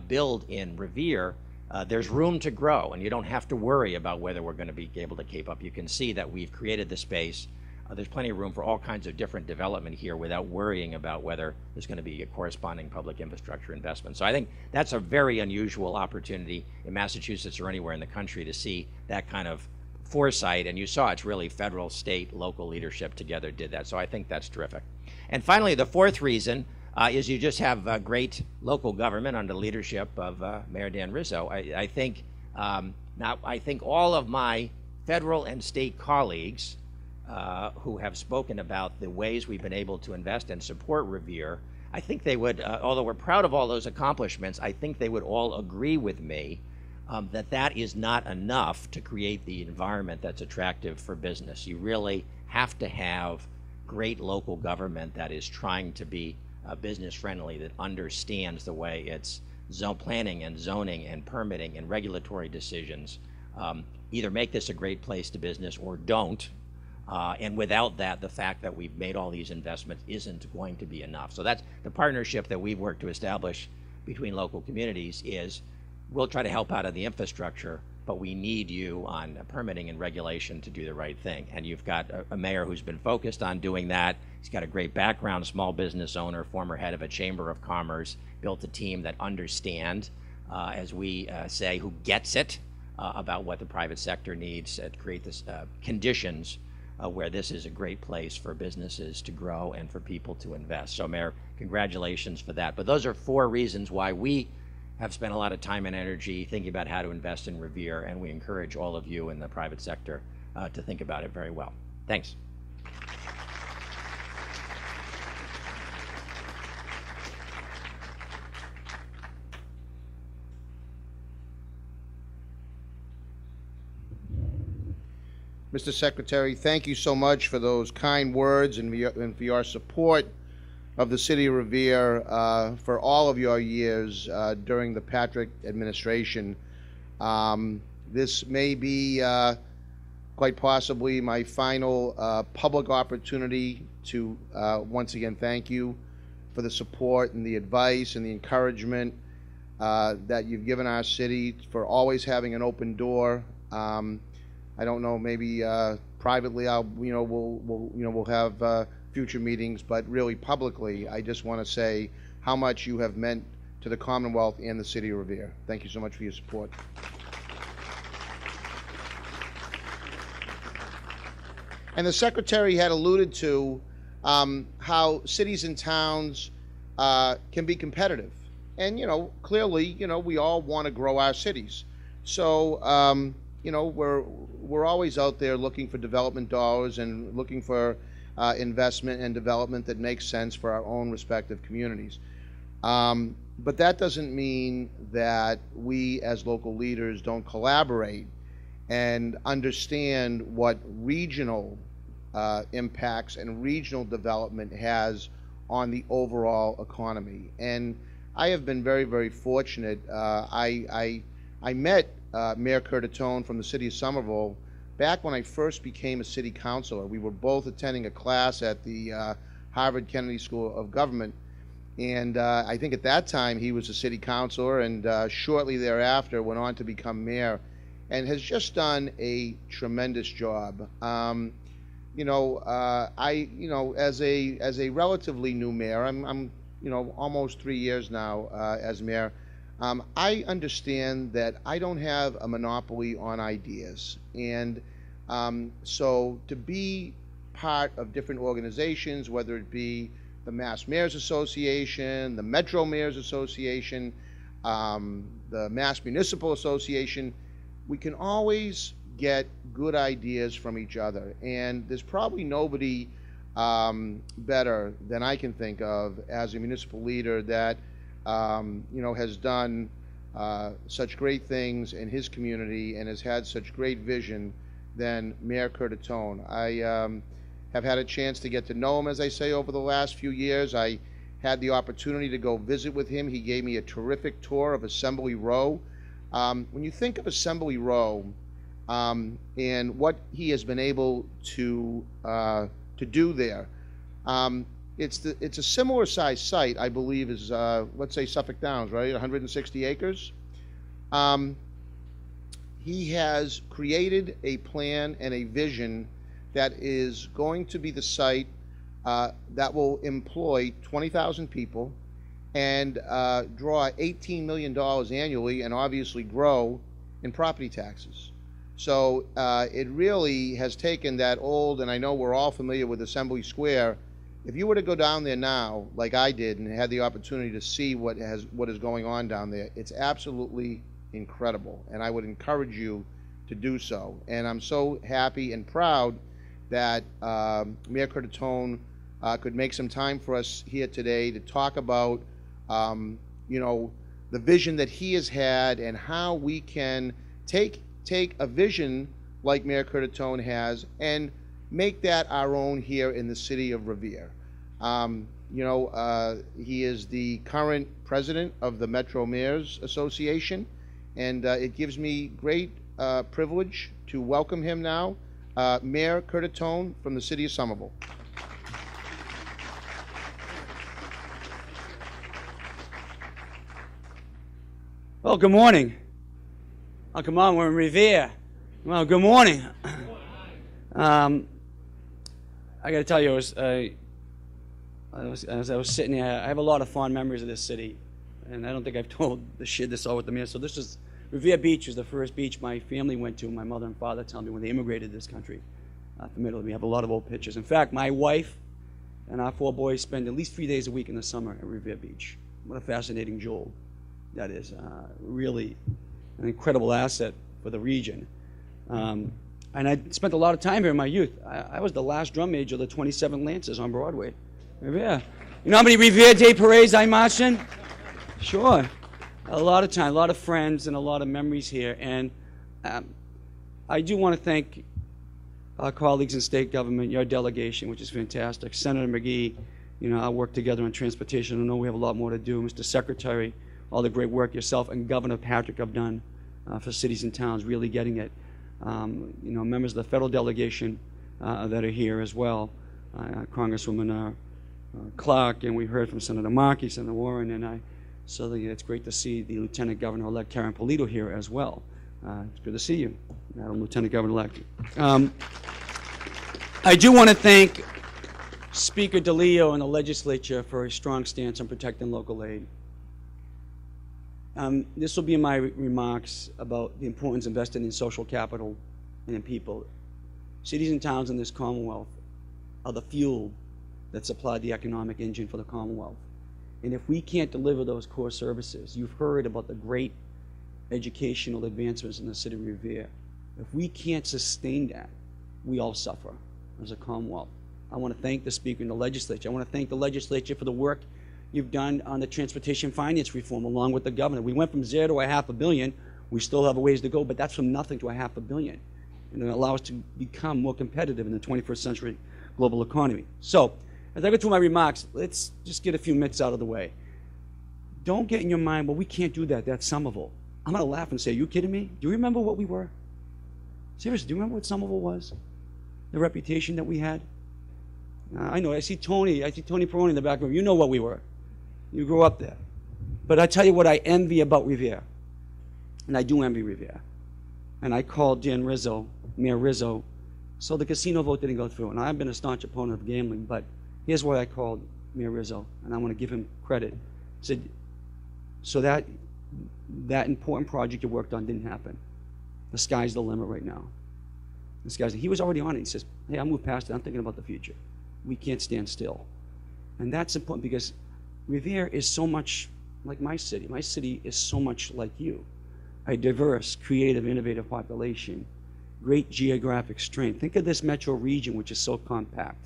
build in Revere, there's room to grow, and you don't have to worry about whether we're going to be able to keep up. You can see that we've created the space there's plenty of room for all kinds of different development here without worrying about whether there's going to be a corresponding public infrastructure investment. So I think that's a very unusual opportunity in Massachusetts or anywhere in the country to see that kind of foresight. And you saw it's really federal, state, local leadership together did that. So I think that's terrific. And finally, the fourth reason is you just have great local government under the leadership of Mayor Dan Rizzo. I think all of my federal and state colleagues who have spoken about the ways we've been able to invest and support Revere, I think they would, although we're proud of all those accomplishments, I think they would all agree with me that that is not enough to create the environment that's attractive for business. You really have to have great local government that is trying to be business friendly, that understands the way its zone planning and zoning and permitting and regulatory decisions either make this a great place to business or don't. And without that, the fact that we've made all these investments isn't going to be enough. So that's the partnership that we've worked to establish between local communities is we'll try to help out of the infrastructure, but we need you on permitting and regulation to do the right thing. And you've got a mayor who's been focused on doing that. He's got a great background, small business owner, former head of a chamber of commerce, built a team that understand, as we say, who gets it about what the private sector needs to create this conditions where this is a great place for businesses to grow and for people to invest. So Mayor, congratulations for that. But those are four reasons why we have spent a lot of time and energy thinking about how to invest in Revere, and we encourage all of you in the private sector to think about it very well. Thanks. Mr. Secretary, thank you so much for those kind words and for your support of the City of Revere for all of your years during the Patrick administration. This may be quite possibly my final public opportunity to once again thank you for the support and the advice and the encouragement that you've given our city, for always having an open door. I don't know, maybe privately we'll have future meetings, but really publicly, I just want to say how much you have meant to the Commonwealth and the City of Revere. Thank you so much for your support. And the Secretary had alluded to how cities and towns can be competitive. And, clearly, we all want to grow our cities. So, we're always out there looking for development dollars and looking for investment and development that makes sense for our own respective communities. But that doesn't mean that we as local leaders don't collaborate and understand what regional impacts and regional development has on the overall economy. And I have been very, very fortunate. I met Mayor Curtatone from the city of Somerville back when I first became a city councilor. We were both attending a class at the Harvard Kennedy School of Government, and I think at that time he was a city councilor, and shortly thereafter went on to become mayor, and has just done a tremendous job. As a relatively new mayor, I'm almost 3 years now as mayor. I understand that I don't have a monopoly on ideas, and so to be part of different organizations, whether it be the Mass Mayors Association, the Metro Mayors Association, the Mass Municipal Association, we can always get good ideas from each other, and there's probably nobody better than I can think of as a municipal leader that has done such great things in his community and has had such great vision than Mayor Curtatone. I have had a chance to get to know him, as I say, over the last few years. I had the opportunity to go visit with him. He gave me a terrific tour of Assembly Row. When you think of Assembly Row and what he has been able to do there, it's a similar size site, I believe, is let's say Suffolk Downs, right? 160 acres. He has created a plan and a vision that is going to be the site that will employ 20,000 people and draw $18 million annually and obviously grow in property taxes. So it really has taken that old, and I know we're all familiar with Assembly Square. If you were to go down there now, like I did, and had the opportunity to see what is going on down there, it's absolutely incredible, and I would encourage you to do so. And I'm so happy and proud that Mayor Curtatone could make some time for us here today to talk about, you know, the vision that he has had and how we can take a vision like Mayor Curtatone has and make that our own here in the city of Revere. You know, he is the current president of the Metro Mayors Association, and it gives me great privilege to welcome him now, Mayor Curtatone from the city of Somerville. Well, good morning. Oh, come on, we're in Revere. Well, good morning. I got to tell you, as I was sitting here, I have a lot of fond memories of this city, and I don't think I've shared this all with the mayor. So this is Revere Beach is the first beach my family went to. My mother and father tell me when they immigrated to this country. Familiar. We have a lot of old pictures. In fact, my wife and our 4 boys spend at least 3 days a week in the summer at Revere Beach. What a fascinating jewel that is. Really an incredible asset for the region. And I spent a lot of time here in my youth. I was the last drum major of the 27 Lancers on Broadway. Revere. You know how many Revere Day parades I marched in? Sure. A lot of time, a lot of friends, and a lot of memories here. And I do want to thank our colleagues in state government, your delegation, which is fantastic. Senator McGee, you know, I work together on transportation. I know we have a lot more to do. Mr. Secretary, all the great work yourself and Governor Patrick have done for cities and towns, really getting it. You know, members of the federal delegation that are here as well, Congresswoman Clark, and we heard from Senator Markey, Senator Warren, and so it's great to see the Lieutenant Governor-elect Karen Polito here as well. It's good to see you, Madam Lieutenant Governor-elect. I do want to thank Speaker DeLeo and the legislature for a strong stance on protecting local aid. This will be my remarks about the importance of investing in social capital and in people. Cities and towns in this Commonwealth are the fuel that supply the economic engine for the Commonwealth. And if we can't deliver those core services, you've heard about the great educational advancements in the city of Revere. If we can't sustain that, we all suffer as a Commonwealth. I want to thank the Speaker and the legislature. I want to thank the legislature for the work you've done on the transportation finance reform along with the governor. We went from 0 to $500 million. We still have a ways to go, but that's from nothing to $500 million. And it allows us to become more competitive in the 21st century global economy. So, as I go through my remarks, let's just get a few myths out of the way. Don't get in your mind, well, we can't do that. That's Somerville. I'm going to laugh and say, are you kidding me? Do you remember what we were? Seriously, do you remember what Somerville was? The reputation that we had? I know, I see Tony Peroni in the back room. You know what we were. You grew up there. But I tell you what I envy about Revere. And I do envy Revere. And I called Dan Rizzo, Mayor Rizzo, so the casino vote didn't go through. And I've been a staunch opponent of gambling, but here's why I called Mayor Rizzo, and I want to give him credit. I said, so that important project you worked on didn't happen. The sky's the limit right now. He was already on it. He says, hey, I'll move past it. I'm thinking about the future. We can't stand still. And that's important because Revere is so much like my city. My city is so much like you. A diverse, creative, innovative population, great geographic strength. Think of this metro region, which is so compact.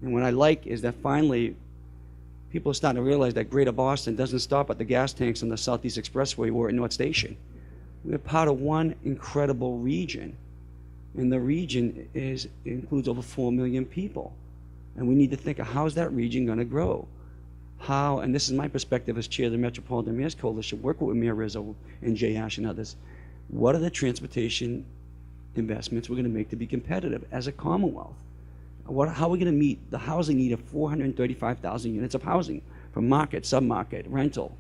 And what I like is that finally people are starting to realize that Greater Boston doesn't stop at the gas tanks on the Southeast Expressway or at North Station. We're part of one incredible region. And the region includes over 4 million people. And we need to think of how is that region going to grow? How, and this is my perspective as chair of the Metropolitan Mayors Coalition, working with Mayor Rizzo and Jay Ash and others, what are the transportation investments we're going to make to be competitive as a Commonwealth? How are we going to meet the housing need of 435,000 units of housing from market, submarket, rental,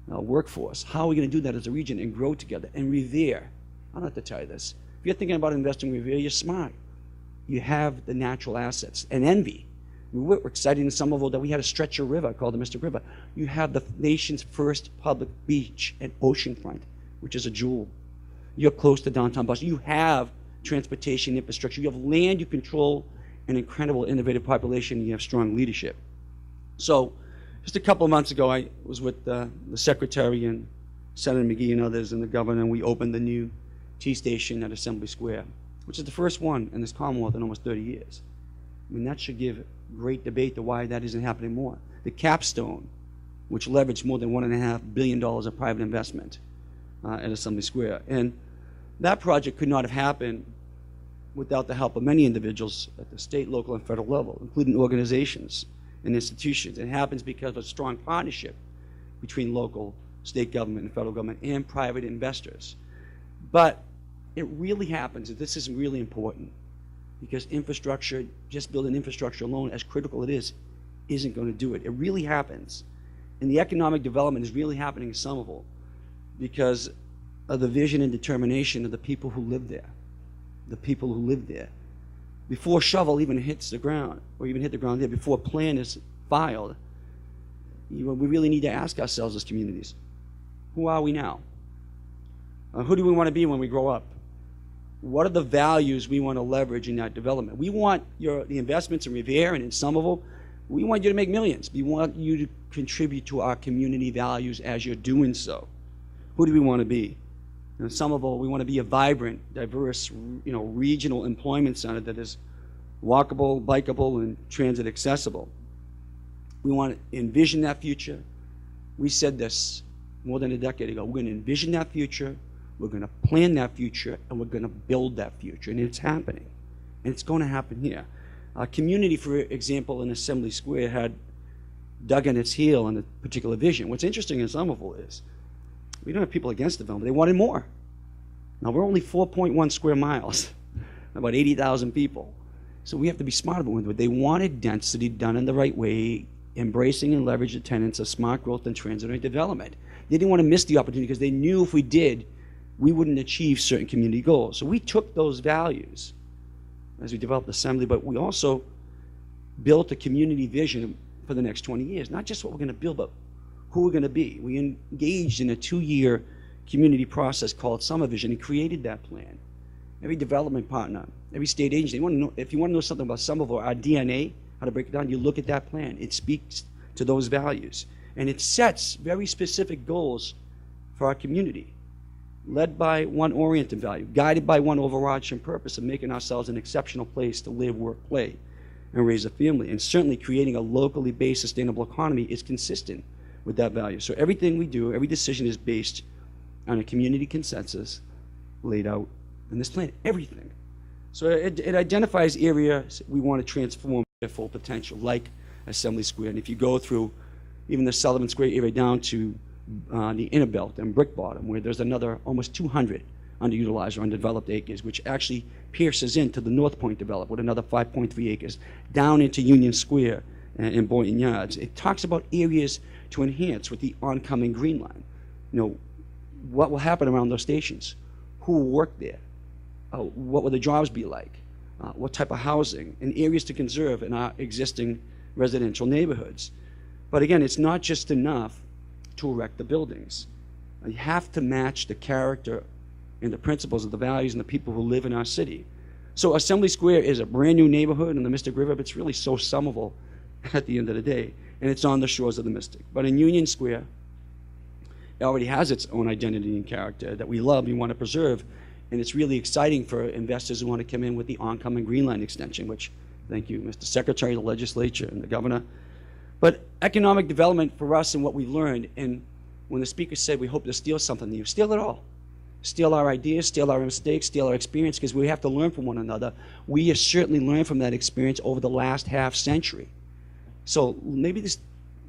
workforce? How are we going to do that as a region and grow together? And Revere, I don't have to tell you this. If you're thinking about investing in Revere, you're smart. you have the natural assets and envy. We're excited in Somerville that we had a stretch of river called the Mystic River. You have the nation's first public beach and oceanfront, which is a jewel. You're close to downtown Boston. You have transportation infrastructure. You have land, you control an incredible innovative population, and you have strong leadership. So just a couple of months ago, I was with the Secretary and Senator McGee and others and the Governor, and we opened the new T-station at Assembly Square, which is the first one in this Commonwealth in almost 30 years. I mean, that should give great debate to why that isn't happening more. The capstone, which leveraged more than $1.5 billion of private investment at Assembly Square. And that project could not have happened without the help of many individuals at the state, local, and federal level, including organizations and institutions. It happens because of a strong partnership between local, state government, and federal government, and private investors. But it really happens, and this is really important, because infrastructure, just building infrastructure alone, as critical it is, isn't going to do it. It really happens. And the economic development is really happening in Somerville because of the vision and determination of the people who live there. The people who live there. Before shovel even hits the ground, or even hit the ground there, before a plan is filed, we really need to ask ourselves as communities, who are we now? Who do we want to be when we grow up? What are the values we want to leverage in that development? We want the investments in Revere and in Somerville. We want you to make millions. We want you to contribute to our community values as you're doing so. Who do we want to be? In Somerville, we want to be a vibrant, diverse, regional employment center that is walkable, bikeable, and transit accessible. We want to envision that future. We said this more than a decade ago. We're going to envision that future. We're going to plan that future, and we're going to build that future, and it's happening, and it's going to happen here. Our community, for example, in Assembly Square had dug in its heel on a particular vision. What's interesting in Somerville is we don't have people against development. They wanted more. Now, we're only 4.1 square miles, about 80,000 people, so we have to be smart about it. They wanted density done in the right way, embracing and leverage the tenets of smart growth and transitory development. They didn't want to miss the opportunity because they knew if we did, we wouldn't achieve certain community goals. So we took those values as we developed Assembly, but we also built a community vision for the next 20 years. Not just what we're going to build, but who we're going to be. We engaged in a 2-year community process called Summer Vision and created that plan. Every development partner, every state agency, if you want to know something about Somerville, our DNA, how to break it down, you look at that plan. It speaks to those values. And it sets very specific goals for our community, led by one oriented value, guided by one overarching purpose of making ourselves an exceptional place to live, work, play, and raise a family. And certainly creating a locally based sustainable economy is consistent with that value. So everything we do, every decision is based on a community consensus laid out in this plan, everything. So it identifies areas we want to transform their full potential, like Assembly Square. And if you go through even the Sullivan Square area down to the Inner Belt and Brick Bottom, where there's another almost 200 underutilized or undeveloped acres, which actually pierces into the North Point development with another 5.3 acres, down into Union Square and Boynton Yards. It talks about areas to enhance with the oncoming Green Line. What will happen around those stations? Who will work there? What will the jobs be like? What type of housing? And areas to conserve in our existing residential neighborhoods. But again, it's not just enough to erect the buildings. You have to match the character and the principles of the values and the people who live in our city. So Assembly Square is a brand new neighborhood in the Mystic River, but it's really so Somerville at the end of the day, and it's on the shores of the Mystic. But in Union Square, it already has its own identity and character that we love, we want to preserve, and it's really exciting for investors who want to come in with the oncoming Green Line extension, which, thank you, Mr. Secretary, the legislature, and the governor. But economic development for us and what we learned, and when the speaker said we hope to steal something new, steal it all. Steal our ideas, steal our mistakes, steal our experience, because we have to learn from one another. We have certainly learned from that experience over the last half century. So maybe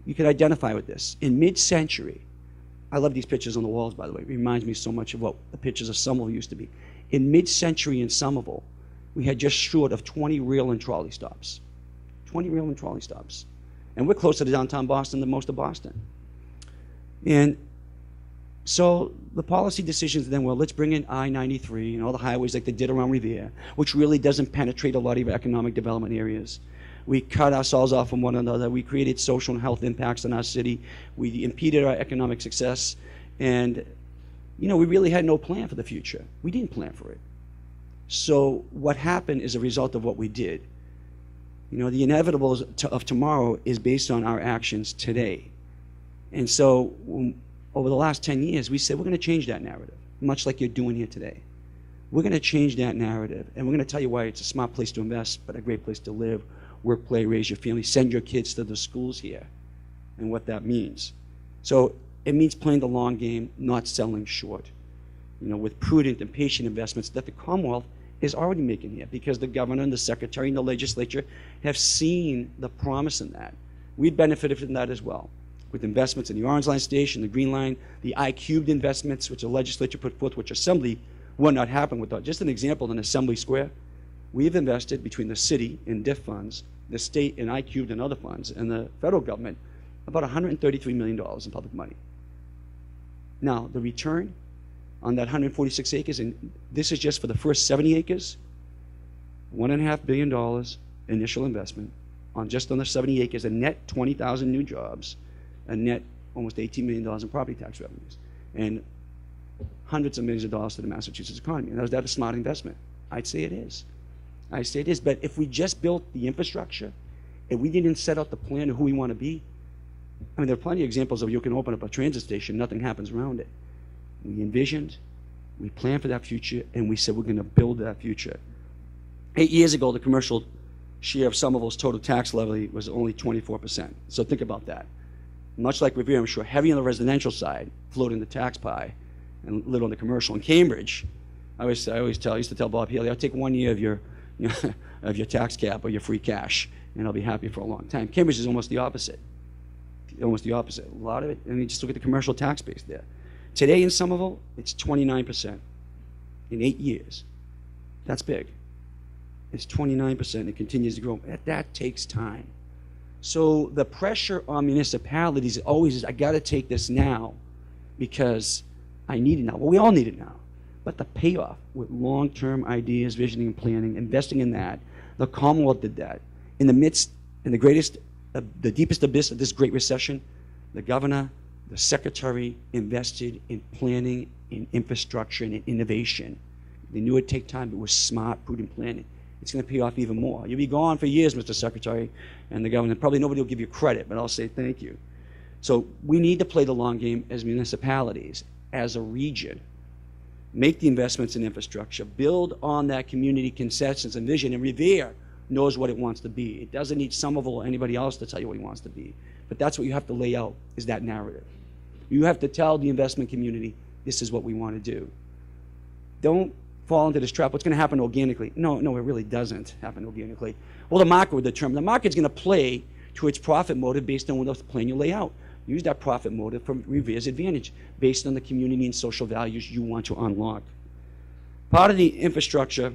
you could identify with this. In mid-century, I love these pictures on the walls, by the way. It reminds me so much of what the pictures of Somerville used to be. In mid-century in Somerville, we had just short of 20 rail and trolley stops. 20 rail and trolley stops. And we're closer to downtown Boston than most of Boston. And So the policy decisions then were, let's bring in I-93 and all the highways like they did around Revere, which really doesn't penetrate a lot of economic development areas. We cut ourselves off from one another. We created social and health impacts in our city. We impeded our economic success. And, you know, we really had no plan for the future. We didn't plan for it. So what happened is a result of what we did. You know, the inevitable of tomorrow is based on our actions today. And so over the last 10 years, we said we're going to change that narrative, much like you're doing here today. We're going to change that narrative, and we're going to tell you why it's a smart place to invest, but a great place to live, work, play, raise your family, send your kids to the schools here, and what that means. So it means playing the long game, not selling short. You know, with prudent and patient investments that the Commonwealth is already making here, because the governor and the secretary and the legislature have seen the promise in that. We've benefited from that as well, with investments in the Orange Line station, the Green Line, the I-cubed investments, which the legislature put forth, which Assembly would not happen without. Just an example, in Assembly Square, we've invested between the city in DIF funds, the state in I-cubed and other funds, and the federal government, about $133 million in public money. Now, the return on that 146 acres, and this is just for the first 70 acres, $1.5 billion initial investment on just under 70 acres, a net 20,000 new jobs, a net almost $18 million in property tax revenues, and hundreds of millions of dollars to the Massachusetts economy. And is that a smart investment? I'd say it is. I'd say it is. But if we just built the infrastructure and we didn't set out the plan of who we want to be, I mean, there are plenty of examples of you can open up a transit station, nothing happens around it. We envisioned, we planned for that future, and we said we're going to build that future. 8 years ago, the commercial share of Somerville's total tax levy was only 24%. So think about that. Much like Revere, I'm sure, heavy on the residential side, floating the tax pie, and little on the commercial. In Cambridge, I used to tell Bob Healy, I'll take 1 year of your, of your tax cap or your free cash, and I'll be happy for a long time. Cambridge is almost the opposite. Almost the opposite. A lot of it, I mean, just look at the commercial tax base there. Today in Somerville, it's 29% in 8 years. That's big. It's 29%. It continues to grow. That takes time. So the pressure on municipalities always is, I got to take this now because I need it now. Well, we all need it now. But the payoff with long-term ideas, visioning, and planning, investing in that, the Commonwealth did that. In the greatest, the deepest abyss of this Great Recession, the governor, the secretary invested in planning, in infrastructure, and in innovation. They knew it'd take time, but it was smart, prudent planning. It's going to pay off even more. You'll be gone for years, Mr. Secretary, and the governor. Probably nobody will give you credit, but I'll say thank you. So we need to play the long game as municipalities, as a region. Make the investments in infrastructure. Build on that community consensus and vision. And Revere knows what it wants to be. It doesn't need Somerville or anybody else to tell you what he wants to be. But that's what you have to lay out, is that narrative. You have to tell the investment community, this is what we want to do. Don't fall into this trap. What's going to happen organically? No, it really doesn't happen organically. Well, the market will determine. The market's going to play to its profit motive based on what the plan you lay out. Use that profit motive for Revere's advantage based on the community and social values you want to unlock. Part of the infrastructure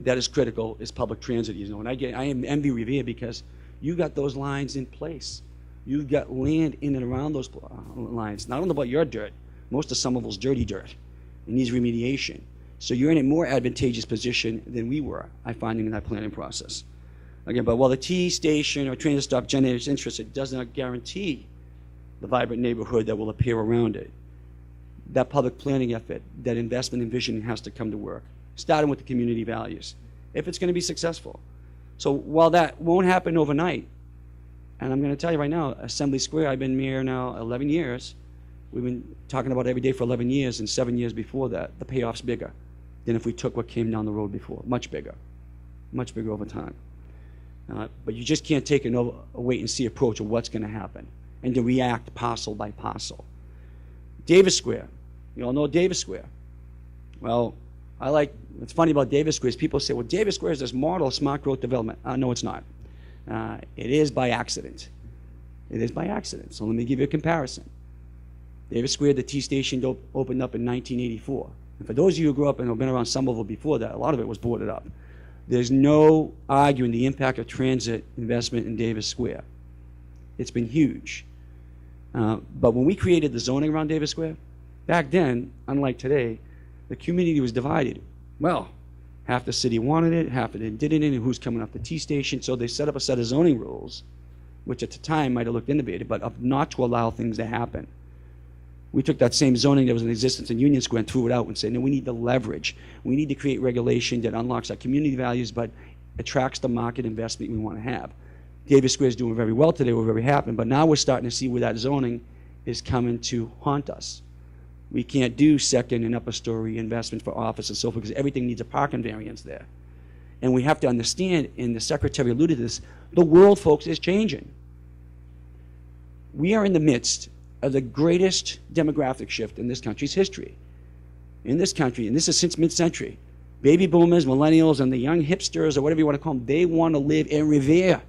that is critical is public transit. You know, and I envy Revere because you got those lines in place. You've got land in and around those lines. Not only about your dirt, most of Somerville's dirty dirt. It needs remediation. So you're in a more advantageous position than we were, I find, in that planning process. Again, but while the T station or transit stop generates interest, it does not guarantee the vibrant neighborhood that will appear around it. That public planning effort, that investment and vision has to come to work, starting with the community values, if it's going to be successful. So while that won't happen overnight, and I'm going to tell you right now, Assembly Square, I've been mayor now 11 years. We've been talking about it every day for 11 years, and 7 years before that, the payoff's bigger than if we took what came down the road before. Much bigger over time. But you just can't take a wait-and-see approach of what's going to happen and to react parcel by parcel. Davis Square. You all know Davis Square. Well, what's funny about Davis Square is people say, well, Davis Square is this model of smart growth development. No, it's not. It is by accident. It is by accident. So let me give you a comparison. Davis Square, the T station opened up in 1984. And for those of you who grew up and have been around Somerville before that, a lot of it was boarded up. There's no arguing the impact of transit investment in Davis Square. It's been huge. But when we created the zoning around Davis Square, Back then, unlike today, the community was divided. Well, half the city wanted it, half of it didn't, and who's coming off the T station. So they set up a set of zoning rules, which at the time might have looked innovative, but of not to allow things to happen. We took that same zoning that was in existence in Union Square and threw it out and said, no, we need the leverage. We need to create regulation that unlocks our community values but attracts the market investment we want to have. Davis Square is doing very well today. We're very happy, but now we're starting to see where that zoning is coming to haunt us. We can't do second and upper story investment for office and so forth because everything needs a parking variance there. And we have to understand, and the Secretary alluded to this, the world, folks, is changing. We are in the midst of the greatest demographic shift in this country's history. In this country, and this is since mid-century, baby boomers, millennials, and the young hipsters, or whatever you want to call them, they want to live in Revere.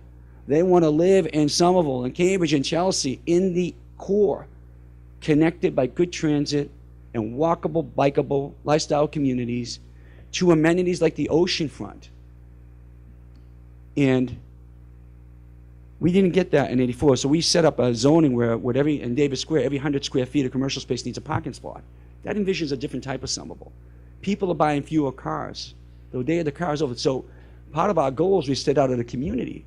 They want to live in Somerville and Cambridge and Chelsea in the core, connected by good transit and walkable, bikeable lifestyle communities to amenities like the ocean front. And we didn't get that in '84, so we set up a zoning where in Davis Square, every 100 square feet of commercial space needs a parking spot. That envisions a different type of Somerville. People are buying fewer cars. The day of the car is over. So part of our goals we set out of the community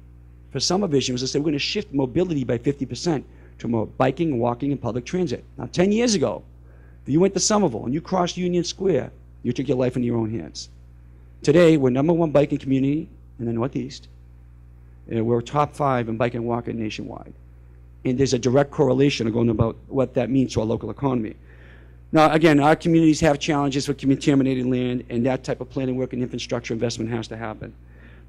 for Summer Vision was to say we're going to shift mobility by 50% to more biking, walking, and public transit. Now, 10 years ago, if you went to Somerville and you crossed Union Square, you took your life into your own hands. Today, we're #1 biking community in the Northeast. We're top 5 in biking and walking nationwide. And there's a direct correlation going about what that means to our local economy. Now, again, our communities have challenges with contaminated land, and that type of planning work and infrastructure investment has to happen.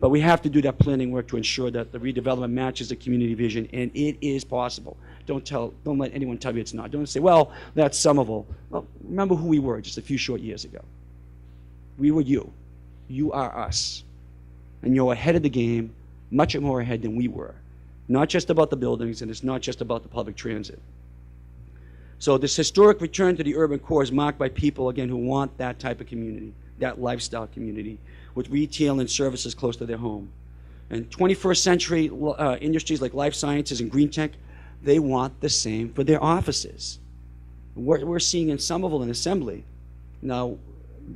But we have to do that planning work to ensure that the redevelopment matches the community vision, and it is possible. Don't let anyone tell you it's not. Don't say, well, that's Somerville. Well, remember who we were just a few short years ago. We were you. You are us. And you're ahead of the game, much more ahead than we were. Not just about the buildings, and it's not just about the public transit. So this historic return to the urban core is marked by people, again, who want that type of community, that lifestyle community, with retail and services close to their home. And 21st century industries like life sciences and green tech, they want the same for their offices. We're seeing in Somerville an assembly. Now,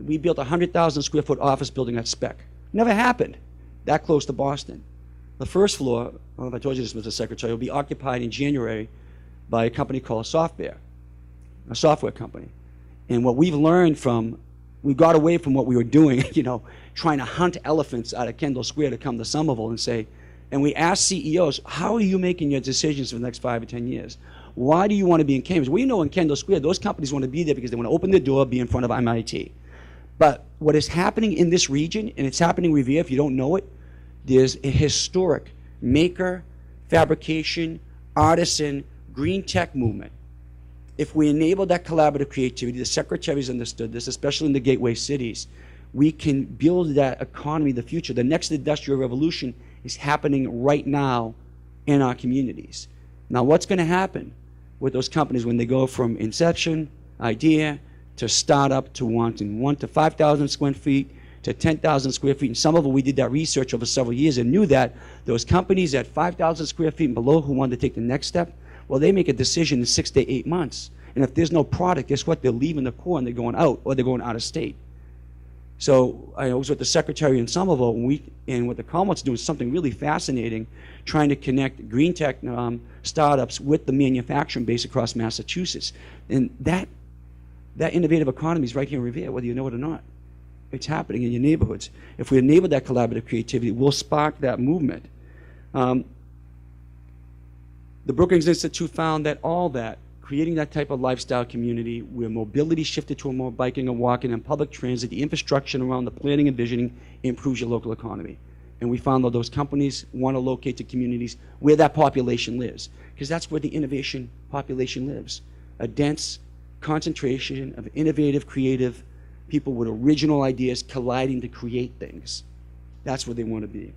we built a 100,000 square foot office building at spec. Never happened that close to Boston. The first floor, I don't know if I told you this, Mr. Secretary, will be occupied in January by a company called SoftBear, a software company. And what we've learned we got away from what we were doing, trying to hunt elephants out of Kendall Square to come to Somerville and say, and we asked CEOs, how are you making your decisions for the next 5 or 10 years? Why do you want to be in Cambridge? Well, in Kendall Square, those companies want to be there because they want to open their door, be in front of MIT. But what is happening in this region, and it's happening in Revere, if you don't know it, there's a historic maker, fabrication, artisan, green tech movement. If we enable that collaborative creativity, the secretaries understood this, especially in the gateway cities, we can build that economy of the future. The next industrial revolution is happening right now in our communities. Now, what's going to happen with those companies when they go from inception, idea, to startup, to wanting 1 to 5,000 square feet, to 10,000 square feet? In Somerville, we did that research over several years and knew that those companies at 5,000 square feet and below who wanted to take the next step, well, they make a decision in 6 to 8 months. And if there's no product, guess what? They're leaving the core and they're going out, or they're going out of state. So I was with the secretary in Somerville, and what the Commonwealth's doing is something really fascinating, trying to connect green tech startups with the manufacturing base across Massachusetts. And that innovative economy is right here in Revere, whether you know it or not. It's happening in your neighborhoods. If we enable that collaborative creativity, we'll spark that movement. The Brookings Institute found that creating that type of lifestyle community where mobility shifted to a more biking and walking and public transit, the infrastructure around the planning and visioning improves your local economy. And we found that those companies want to locate to communities where that population lives, because that's where the innovation population lives. A dense concentration of innovative, creative people with original ideas colliding to create things. That's where they want to be.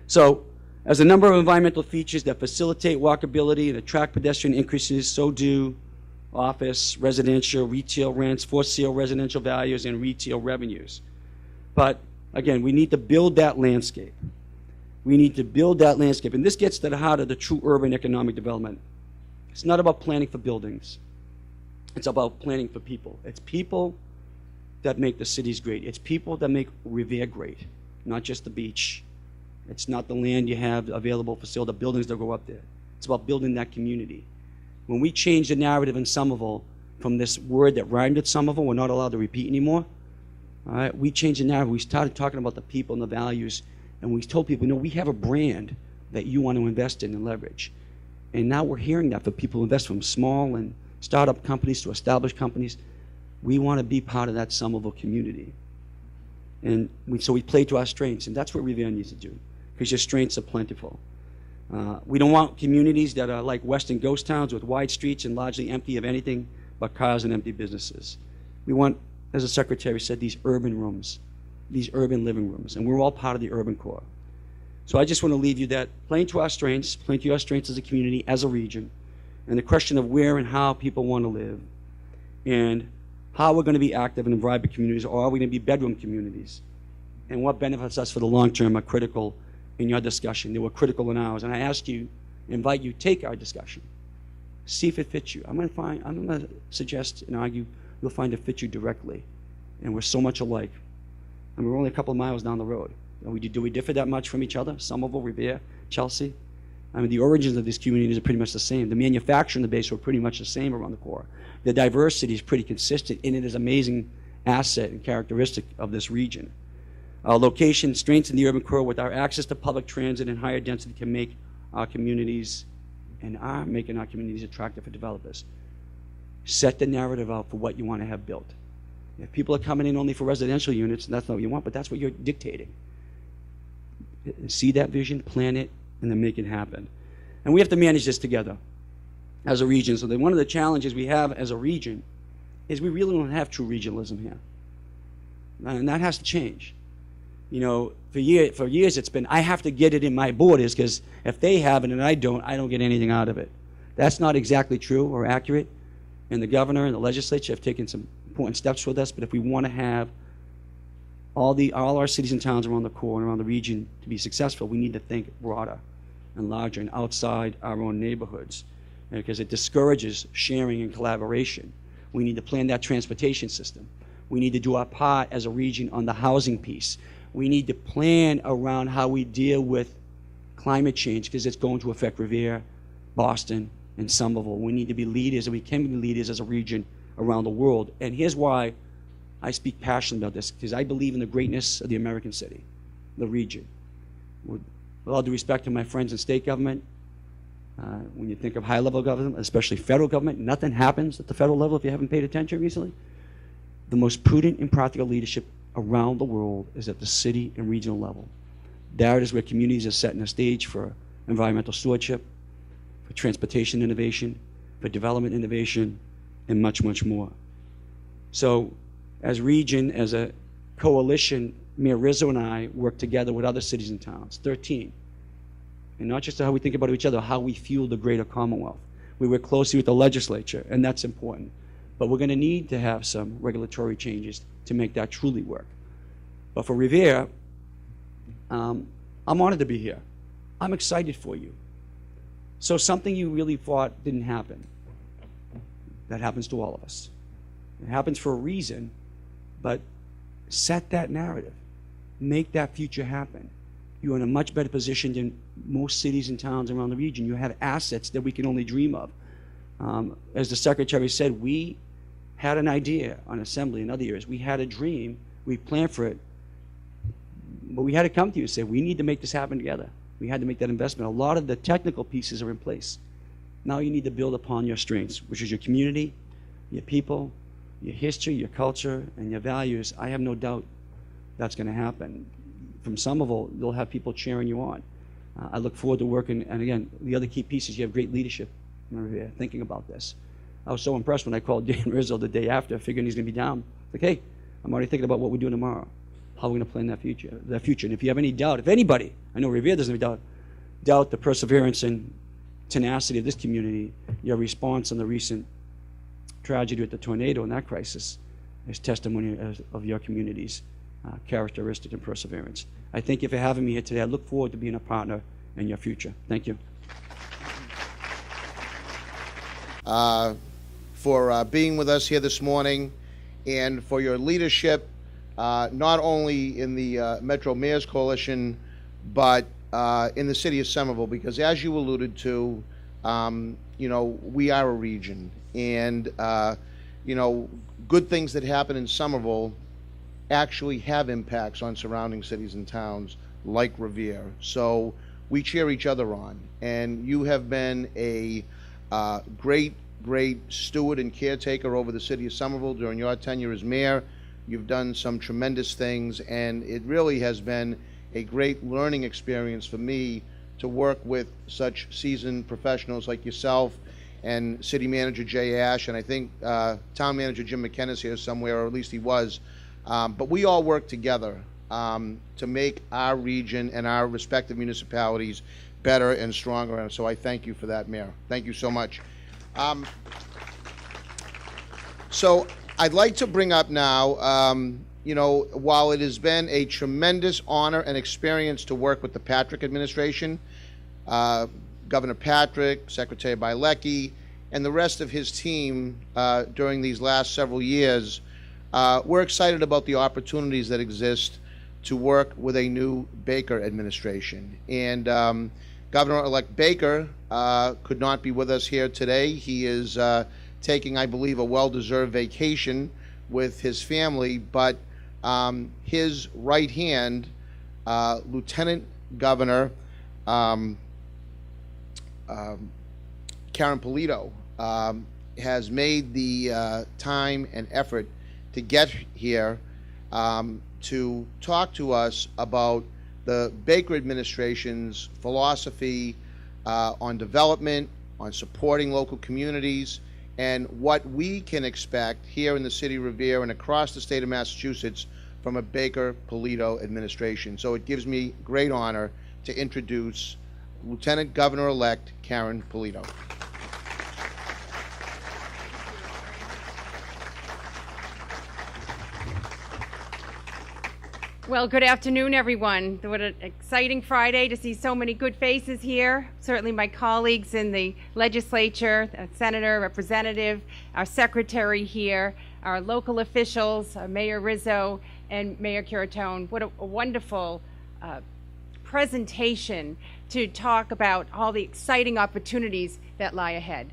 So, as the number of environmental features that facilitate walkability and attract pedestrian increases, so do office, residential, retail rents, for sale residential values, and retail revenues. But again, we need to build that landscape. We need to build that landscape. And this gets to the heart of the true urban economic development. It's not about planning for buildings. It's about planning for people. It's people that make the cities great. It's people that make Revere great, not just the beach. It's not the land you have available for sale, the buildings that go up there. It's about building that community. When we change the narrative in Somerville from this word that rhymed with Somerville, we're not allowed to repeat anymore. All right, we changed the narrative. We started talking about the people and the values, and we told people, we have a brand that you want to invest in and leverage. And now we're hearing that for people who invest from small and startup companies to established companies. We want to be part of that Somerville community. And so we play to our strengths, and that's what Revere needs to do, because your strengths are plentiful. We don't want communities that are like Western ghost towns with wide streets and largely empty of anything but cars and empty businesses. We want, as the Secretary said, these urban rooms, these urban living rooms, and we're all part of the urban core. So I just want to leave you that playing to our strengths, playing to our strengths as a community, as a region, and the question of where and how people want to live, and how we're going to be active in vibrant communities, or are we going to be bedroom communities, and what benefits us for the long term are critical in your discussion. They were critical in ours, and I ask you, invite you, take our discussion, see if it fits you. I'm going to suggest and argue you'll find it fits you directly, and we're so much alike, and we're only a couple of miles down the road. Do we differ that much from each other? Somerville, Revere, Chelsea? I mean, the origins of these communities are pretty much the same. The manufacturing, the base were pretty much the same around the core. The diversity is pretty consistent, and it is an amazing asset and characteristic of this region. Our location, strengths in the urban core with our access to public transit and higher density can make our communities and are making our communities attractive for developers. Set the narrative out for what you want to have built. If people are coming in only for residential units, that's not what you want, but that's what you're dictating. See that vision, plan it, and then make it happen. And we have to manage this together as a region. So one of the challenges we have as a region is we really don't have true regionalism here. And that has to change. For years it's been, I have to get it in my borders, because if they have it and I don't get anything out of it. That's not exactly true or accurate. And the governor and the legislature have taken some important steps with us, but if we want to have all our cities and towns around the core and around the region to be successful, we need to think broader and larger and outside our own neighborhoods, because it discourages sharing and collaboration. We need to plan that transportation system. We need to do our part as a region on the housing piece. We need to plan around how we deal with climate change, because it's going to affect Revere, Boston, and Somerville. We need to be leaders, and we can be leaders as a region around the world. And here's why I speak passionately about this, because I believe in the greatness of the American city, the region. With all due respect to my friends in state government, when you think of high-level government, especially federal government, nothing happens at the federal level if you haven't paid attention recently. The most prudent and practical leadership around the world is at the city and regional level. That is where communities are setting a stage for environmental stewardship, for transportation innovation, for development innovation, and much, much more. So, as region, as a coalition, Mayor Rizzo and I work together with other cities and towns, 13. And not just how we think about each other, how we fuel the greater Commonwealth. We work closely with the legislature, and that's important. But we're going to need to have some regulatory changes to make that truly work. But for Revere, I'm honored to be here. I'm excited for you. So something you really thought didn't happen, that happens to all of us. It happens for a reason, but set that narrative. Make that future happen. You're in a much better position than most cities and towns around the region. You have assets that we can only dream of. As the Secretary said, we had an idea on Assembly and other years. We had a dream. We planned for it. But we had to come to you and say, we need to make this happen together. We had to make that investment. A lot of the technical pieces are in place. Now you need to build upon your strengths, which is your community, your people, your history, your culture, and your values. I have no doubt that's going to happen. From Somerville, you'll have people cheering you on. I look forward to working, and again, the other key piece is you have great leadership thinking about this. I was so impressed when I called Dan Rizzo the day after, figuring he's going to be down. Like, hey, I'm already thinking about what we're doing tomorrow, how we're going to plan that future. And if you have any doubt, if anybody, I know Revere doesn't have doubt the perseverance and tenacity of this community, your response on the recent tragedy with the tornado and that crisis is testimony of your community's characteristic and perseverance. I thank you for having me here today. I look forward to being a partner in your future. Thank you. for being with us here this morning and for your leadership, not only in the Metro Mayor's Coalition, but in the city of Somerville, because as you alluded to, you know, we are a region, and you know, good things that happen in Somerville actually have impacts on surrounding cities and towns like Revere. So we cheer each other on, and you have been a great steward and caretaker over the city of Somerville during your tenure as mayor. You've done some tremendous things, and it really has been a great learning experience for me to work with such seasoned professionals like yourself and City Manager Jay Ash, and I think Town Manager Jim McKenna's here somewhere, or at least he was. But we all work together to make our region and our respective municipalities better and stronger, and so I thank you for that, Mayor. Thank you so much. So I'd like to bring up now, you know, while it has been a tremendous honor and experience to work with the Patrick administration, Governor Patrick, Secretary Bielecki, and the rest of his team during these last several years, we're excited about the opportunities that exist to work with a new Baker administration. And Governor-elect Baker could not be with us here today. He is taking, I believe, a well-deserved vacation with his family, but his right hand, Lieutenant Governor Karen Polito, has made the time and effort to get here to talk to us about the Baker administration's philosophy on development, on supporting local communities, and what we can expect here in the city of Revere and across the state of Massachusetts from a Baker-Polito administration. So it gives me great honor to introduce Lieutenant Governor-elect Karen Polito. Well, good afternoon, everyone. What an exciting Friday to see so many good faces here. Certainly my colleagues in the legislature, Senator, Representative, our secretary here, our local officials, Mayor Rizzo and Mayor Curatone. What a wonderful presentation to talk about all the exciting opportunities that lie ahead.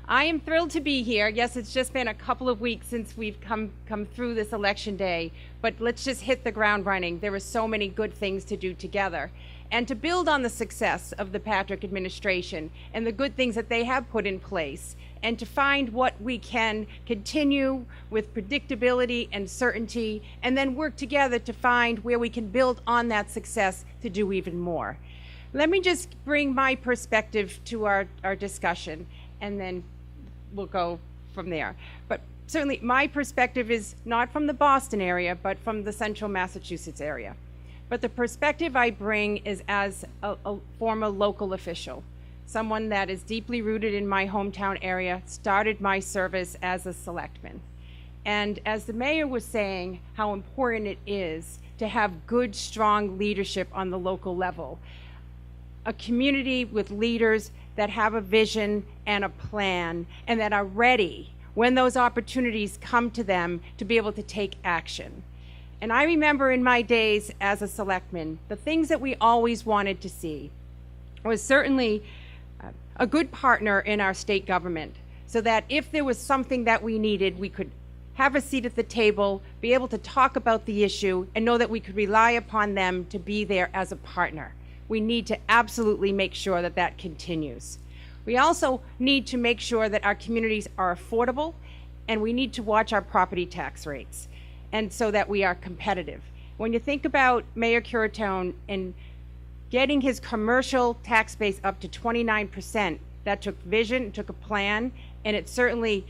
I am thrilled to be here. Yes, it's just been a couple of weeks since we've come through this election day, but let's just hit the ground running. There are so many good things to do together. And to build on the success of the Patrick administration and the good things that they have put in place, and to find what we can continue with predictability and certainty, and then work together to find where we can build on that success to do even more. Let me just bring my perspective to our discussion, and then we'll go from there. But certainly my perspective is not from the Boston area, but from the central Massachusetts area. But the perspective I bring is as a former local official, someone that is deeply rooted in my hometown area, started my service as a selectman. And as the mayor was saying, how important it is to have good, strong leadership on the local level. A community with leaders that have a vision and a plan and that are ready when those opportunities come to them to be able to take action. And I remember in my days as a selectman, the things that we always wanted to see was certainly a good partner in our state government, so that if there was something that we needed, we could have a seat at the table, be able to talk about the issue, and know that we could rely upon them to be there as a partner. We need to absolutely make sure that that continues. We also need to make sure that our communities are affordable, and we need to watch our property tax rates, and so that we are competitive. When you think about Mayor Curatone and getting his commercial tax base up to 29%, that took vision, it took a plan, and it certainly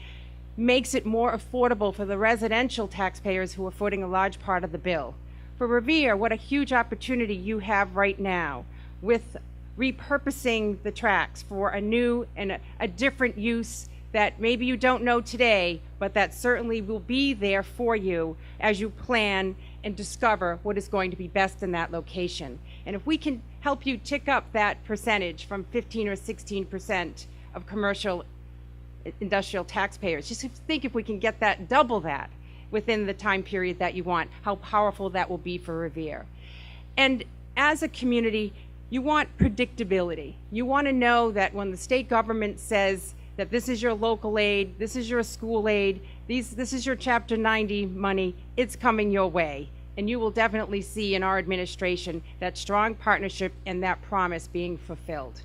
makes it more affordable for the residential taxpayers who are footing a large part of the bill. For Revere, what a huge opportunity you have right now with repurposing the tracks for a new and a different use that maybe you don't know today, but that certainly will be there for you as you plan and discover what is going to be best in that location. And if we can help you tick up that percentage from 15 or 16% of commercial industrial taxpayers. Just think if we can get that, double that within the time period that you want, how powerful that will be for Revere. And as a community, you want predictability. You want to know that when the state government says that this is your local aid, this is your school aid, this is your Chapter 90 money, it's coming your way. And you will definitely see in our administration that strong partnership and that promise being fulfilled.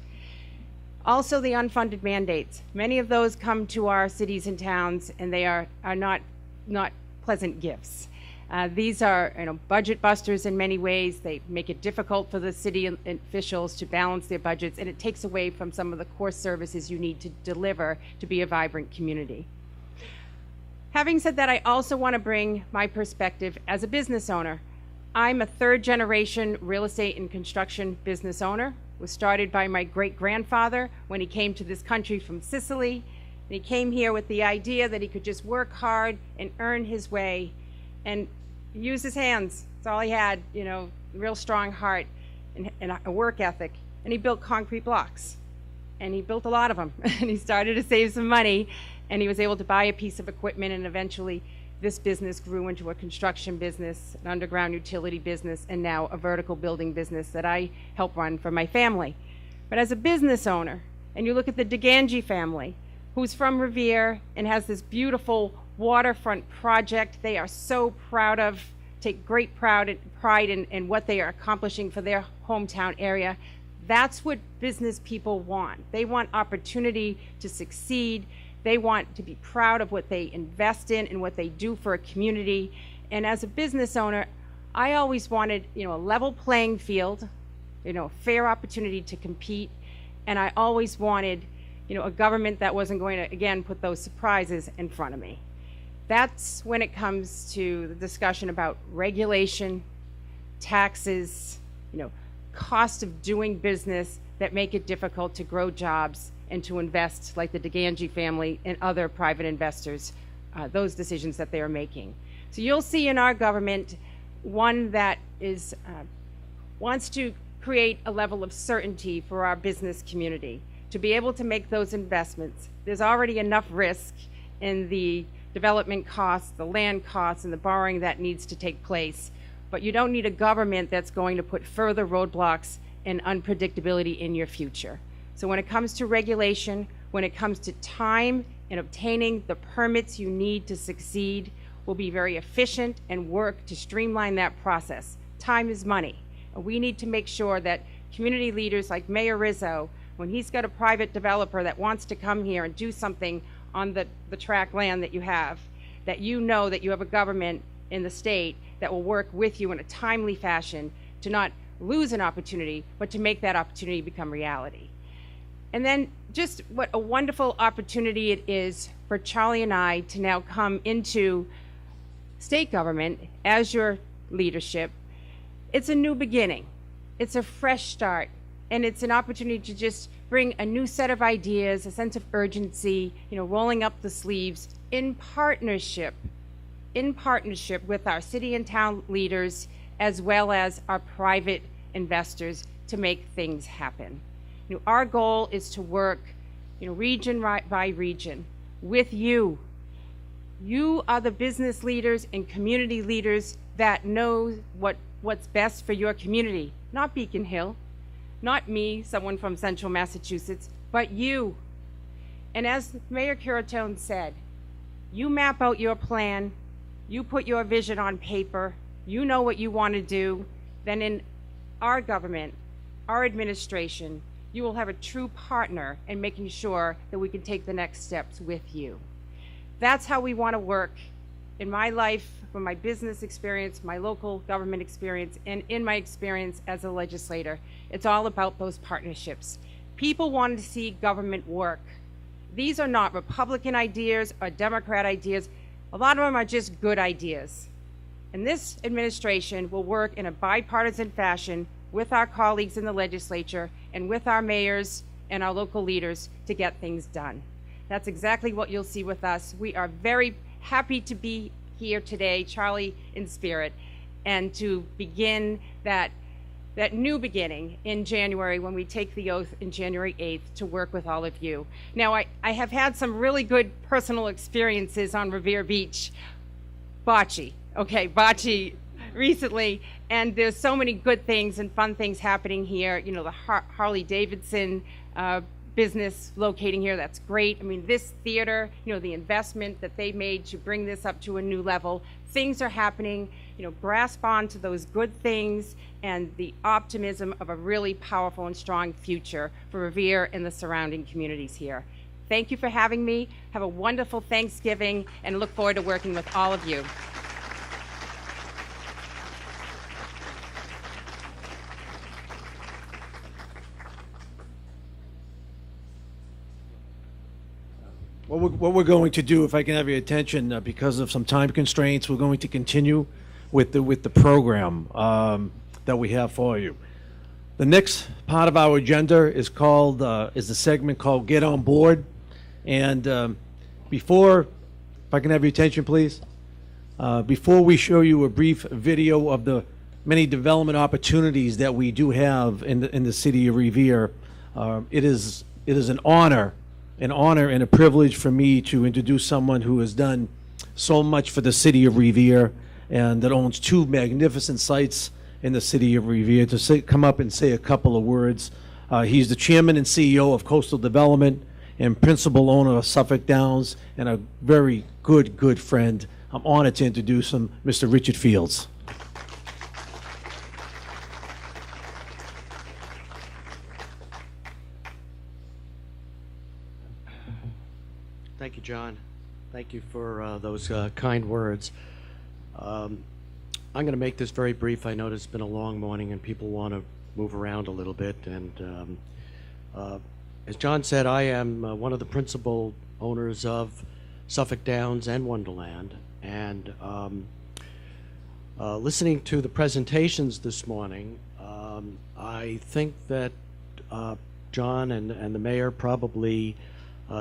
Also, the unfunded mandates. Many of those come to our cities and towns, and they are not pleasant gifts. These are budget busters in many ways. They make it difficult for the city officials to balance their budgets, and it takes away from some of the core services you need to deliver to be a vibrant community. Having said that, I also want to bring my perspective as a business owner. I'm a third-generation real estate and construction business owner. It was started by my great-grandfather when he came to this country from Sicily. And he came here with the idea that he could just work hard and earn his way and use his hands. That's all he had, a real strong heart and a work ethic. And he built concrete blocks. And he built a lot of them. And he started to save some money. And he was able to buy a piece of equipment, and eventually this business grew into a construction business, an underground utility business, and now a vertical building business that I help run for my family. But as a business owner, and you look at the DeGangi family, who's from Revere and has this beautiful waterfront project they are so proud of, take great pride in what they are accomplishing for their hometown area. That's what business people want. They want opportunity to succeed. They want to be proud of what they invest in and what they do for a community. And as a business owner, I always wanted, a level playing field, a fair opportunity to compete. And I always wanted, a government that wasn't going to, again, put those surprises in front of me. That's when it comes to the discussion about regulation, taxes, cost of doing business that make it difficult to grow jobs and to invest, like the DeGangi family and other private investors, those decisions that they are making. So you'll see in our government one that is wants to create a level of certainty for our business community to be able to make those investments. There's already enough risk in the development costs, the land costs, and the borrowing that needs to take place. But you don't need a government that's going to put further roadblocks and unpredictability in your future. So when it comes to regulation, when it comes to time and obtaining the permits you need to succeed, we'll be very efficient and work to streamline that process. Time is money. And we need to make sure that community leaders like Mayor Rizzo, when he's got a private developer that wants to come here and do something on the tract land that you have, that you know that you have a government in the state that will work with you in a timely fashion to not lose an opportunity, but to make that opportunity become reality. And then just what a wonderful opportunity it is for Charlie and I to now come into state government as your leadership. It's a new beginning. It's a fresh start. And it's an opportunity to just bring a new set of ideas, a sense of urgency, rolling up the sleeves in partnership with our city and town leaders, as well as our private investors to make things happen. Our goal is to work, region by region with you. You are the business leaders and community leaders that know what's best for your community, not Beacon Hill, not me, someone from Central Massachusetts, but you. And as Mayor Curatone said, you map out your plan, you put your vision on paper, you know what you want to do, then in our government, our administration, you will have a true partner in making sure that we can take the next steps with you. That's how we want to work in my life, from my business experience, my local government experience, and in my experience as a legislator. It's all about those partnerships. People want to see government work. These are not Republican ideas or Democrat ideas. A lot of them are just good ideas. And this administration will work in a bipartisan fashion with our colleagues in the legislature and with our mayors and our local leaders to get things done. That's exactly what you'll see with us. We are very happy to be here today, Charlie in spirit, and to begin that that new beginning in January when we take the oath in January 8th to work with all of you. Now, I have had some really good personal experiences on Revere Beach. Bocce recently, and there's so many good things and fun things happening here. You know, the Harley Davidson business locating here, that's great. I mean, this theater, you know, the investment that they made to bring this up to a new level, things are happening. You know, grasp on to those good things and the optimism of a really powerful and strong future for Revere and the surrounding communities here. Thank you for having me. Have a wonderful Thanksgiving and look forward to working with all of you. What we're going to do, if I can have your attention, because of some time constraints, we're going to continue with the program that we have for you. The next part of our agenda is the segment called Get On Board. And before, if I can have your attention, please. Before we show you a brief video of the many development opportunities that we do have in the city of Revere, it is an honor and a privilege for me to introduce someone who has done so much for the city of Revere and that owns two magnificent sites in the city of Revere to come up and say a couple of words. He's the chairman and CEO of Coastal Development and principal owner of Suffolk Downs, and a very good friend. I'm honored to introduce him, Mr. Richard Fields. Thank you, John. Thank you for those kind words. I'm going to make this very brief. I know it's been a long morning and people want to move around a little bit. And as John said, I am one of the principal owners of Suffolk Downs and Wonderland. And listening to the presentations this morning, I think that John and the mayor probably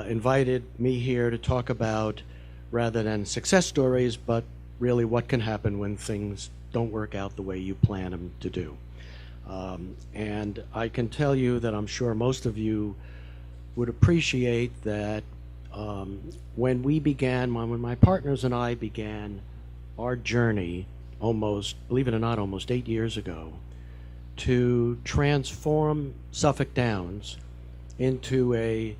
invited me here to talk about, rather than success stories, but really what can happen when things don't work out the way you plan them to do. And I can tell you that I'm sure most of you would appreciate that when my partners and I began our journey almost, believe it or not, almost 8 years ago, to transform Suffolk Downs into a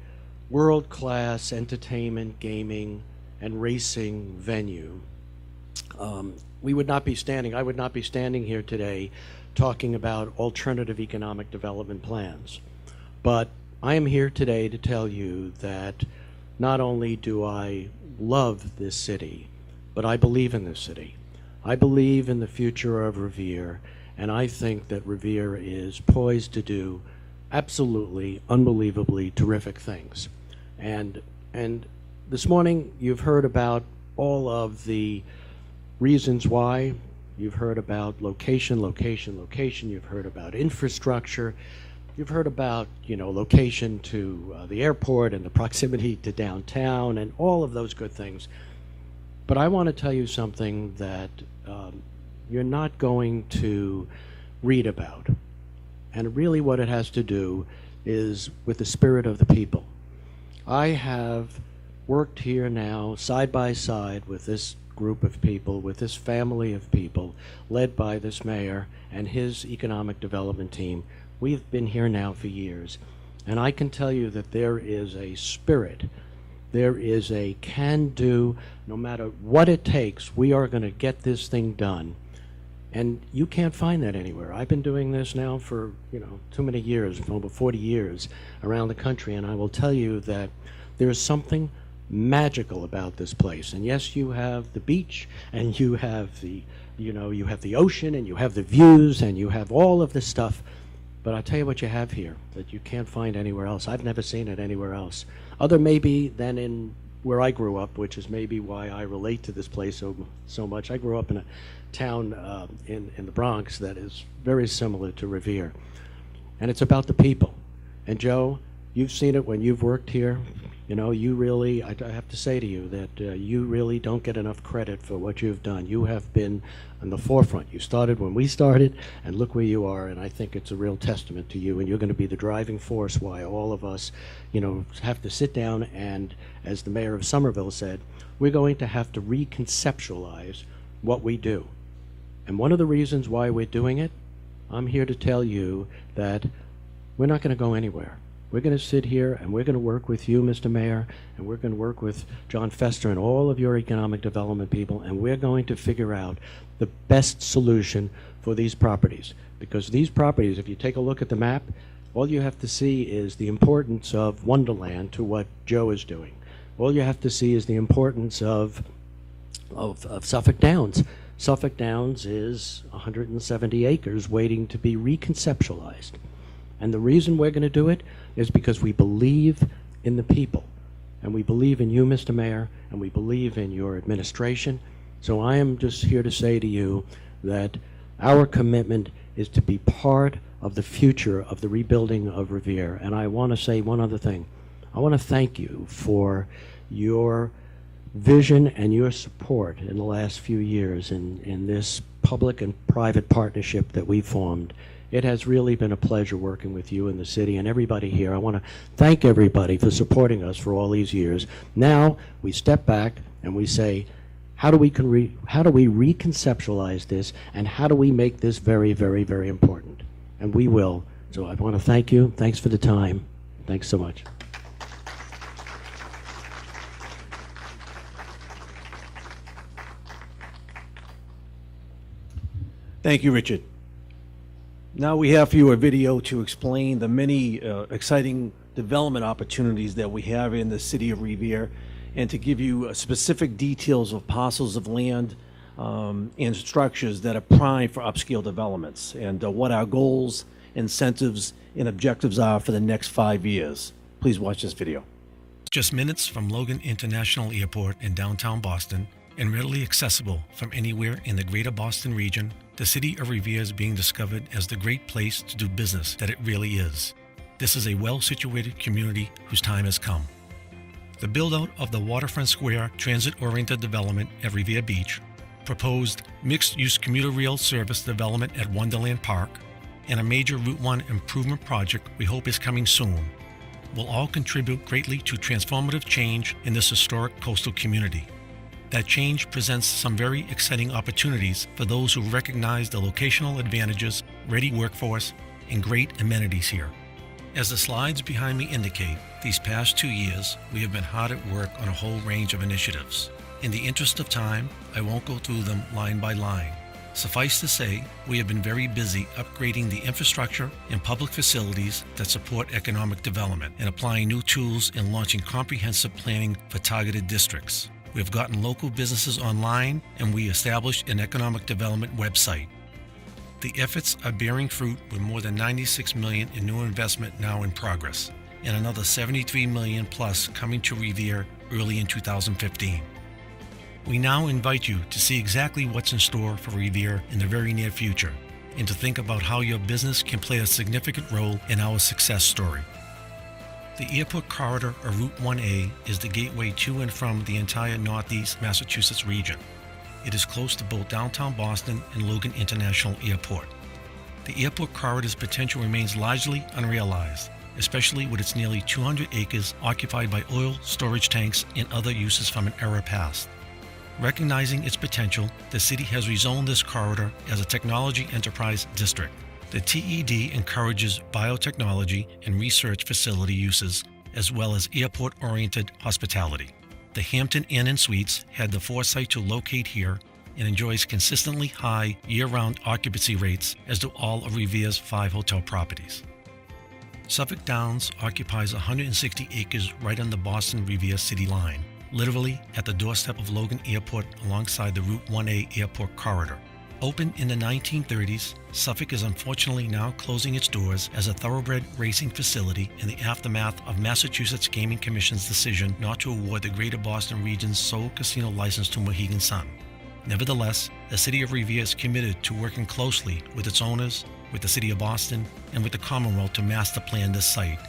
world-class entertainment, gaming, and racing venue, I would not be standing here today talking about alternative economic development plans. But I am here today to tell you that not only do I love this city, but I believe in this city. I believe in the future of Revere, and I think that Revere is poised to do absolutely, unbelievably terrific things. And this morning you've heard about all of the reasons why. You've heard about location. You've heard about infrastructure. You've heard about, location to the airport and the proximity to downtown and all of those good things. But I want to tell you something that you're not going to read about. And really what it has to do is with the spirit of the people. I have worked here now side by side with this group of people, with this family of people, led by this mayor and his economic development team. We've been here now for years, and I can tell you that there is a spirit, there is a can-do, no matter what it takes, we are going to get this thing done. And you can't find that anywhere. I've been doing this now for, too many years, over 40 years around the country, and I will tell you that there's something magical about this place. And yes, you have the beach, and you have the, you have the ocean, and you have the views, and you have all of this stuff. But I'll tell you what you have here that you can't find anywhere else. I've never seen it anywhere else. Other maybe than in where I grew up, which is maybe why I relate to this place so much. I grew up in a town in the Bronx that is very similar to Revere. And it's about the people. And Joe, you've seen it when you've worked here. You know, you really, I have to say to you that you really don't get enough credit for what you've done. You have been on the forefront. You started when we started, and look where you are, and I think it's a real testament to you, and you're going to be the driving force why all of us, you know, have to sit down and, as the mayor of Somerville said, we're going to have to reconceptualize what we do. And one of the reasons why we're doing it, I'm here to tell you that we're not going to go anywhere. We're going to sit here and we're going to work with you, Mr. Mayor, and we're going to work with John Fester and all of your economic development people, and we're going to figure out the best solution for these properties. Because these properties, if you take a look at the map, all you have to see is the importance of Wonderland to what Joe is doing. All you have to see is the importance of Suffolk Downs. Suffolk Downs is 170 acres waiting to be reconceptualized. And the reason we're going to do it is because we believe in the people. And we believe in you, Mr. Mayor, and we believe in your administration. So I am just here to say to you that our commitment is to be part of the future of the rebuilding of Revere. And I want to say one other thing. I want to thank you for your vision and your support in the last few years in this public and private partnership that we formed. It has really been a pleasure working with you in the city and everybody here. I want to thank everybody for supporting us for all these years. Now we step back and we say, how do we reconceptualize this, and how do we make this very, very, very important? And we will. So I want to thank you. Thanks for the time. Thanks so much. Thank you, Richard. Now we have for you a video to explain the many exciting development opportunities that we have in the city of Revere, and to give you specific details of parcels of land and structures that are prime for upscale developments, and what our goals, incentives, and objectives are for the next 5 years. Please watch this video. Just minutes from Logan International Airport in downtown Boston, and readily accessible from anywhere in the greater Boston region, the city of Revere is being discovered as the great place to do business that it really is. This is a well-situated community whose time has come. The build-out of the Waterfront Square transit-oriented development at Revere Beach, proposed mixed-use commuter rail service development at Wonderland Park, and a major Route 1 improvement project we hope is coming soon, will all contribute greatly to transformative change in this historic coastal community. That change presents some very exciting opportunities for those who recognize the locational advantages, ready workforce, and great amenities here. As the slides behind me indicate, these past 2 years, we have been hard at work on a whole range of initiatives. In the interest of time, I won't go through them line by line. Suffice to say, we have been very busy upgrading the infrastructure and public facilities that support economic development, and applying new tools and launching comprehensive planning for targeted districts. We have gotten local businesses online, and we established an economic development website. The efforts are bearing fruit with more than $96 million in new investment now in progress, and another $73 million plus coming to Revere early in 2015. We now invite you to see exactly what's in store for Revere in the very near future, and to think about how your business can play a significant role in our success story. The Airport Corridor, or Route 1A, is the gateway to and from the entire Northeast Massachusetts region. It is close to both downtown Boston and Logan International Airport. The airport corridor's potential remains largely unrealized, especially with its nearly 200 acres occupied by oil storage tanks and other uses from an era past. Recognizing its potential, the city has rezoned this corridor as a technology enterprise district. The TED encourages biotechnology and research facility uses, as well as airport-oriented hospitality. The Hampton Inn and Suites had the foresight to locate here and enjoys consistently high year-round occupancy rates, as do all of Revere's 5 hotel properties. Suffolk Downs occupies 160 acres right on the Boston-Revere city line, literally at the doorstep of Logan Airport alongside the Route 1A airport corridor. Opened in the 1930s, Suffolk is unfortunately now closing its doors as a thoroughbred racing facility in the aftermath of Massachusetts Gaming Commission's decision not to award the Greater Boston region's sole casino license to Mohegan Sun. Nevertheless, the City of Revere is committed to working closely with its owners, with the City of Boston, and with the Commonwealth to master plan this site,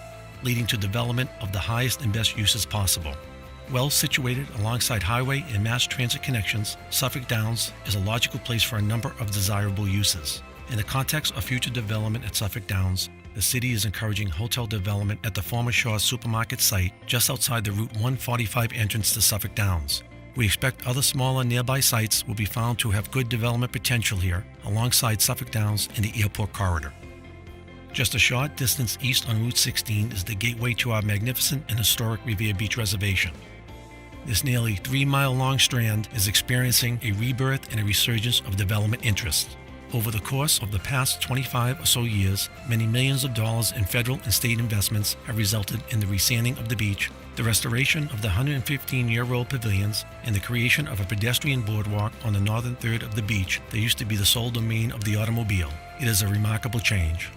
leading to development of the highest and best uses possible. Well situated alongside highway and mass transit connections, Suffolk Downs is a logical place for a number of desirable uses. In the context of future development at Suffolk Downs, the city is encouraging hotel development at the former Shaw's supermarket site just outside the Route 145 entrance to Suffolk Downs. We expect other smaller nearby sites will be found to have good development potential here, alongside Suffolk Downs and the airport corridor. Just a short distance east on Route 16 is the gateway to our magnificent and historic Revere Beach Reservation. This nearly 3-mile-long strand is experiencing a rebirth and a resurgence of development interest. Over the course of the past 25 or so years, many millions of dollars in federal and state investments have resulted in the resanding of the beach, the restoration of the 115-year-old pavilions, and the creation of a pedestrian boardwalk on the northern third of the beach that used to be the sole domain of the automobile. It is a remarkable change.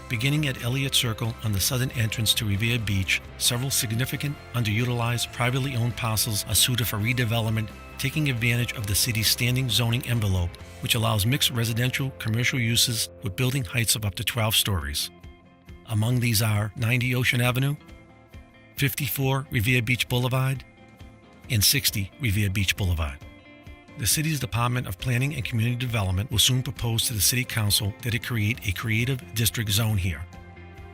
Beginning at Elliott Circle on the southern entrance to Revere Beach, several significant, underutilized, privately owned parcels are suited for redevelopment, taking advantage of the city's standing zoning envelope, which allows mixed residential, commercial uses with building heights of up to 12 stories. Among these are 90 Ocean Avenue, 54 Revere Beach Boulevard, and 60 Revere Beach Boulevard. The city's Department of Planning and Community Development will soon propose to the City Council that it create a creative district zone here.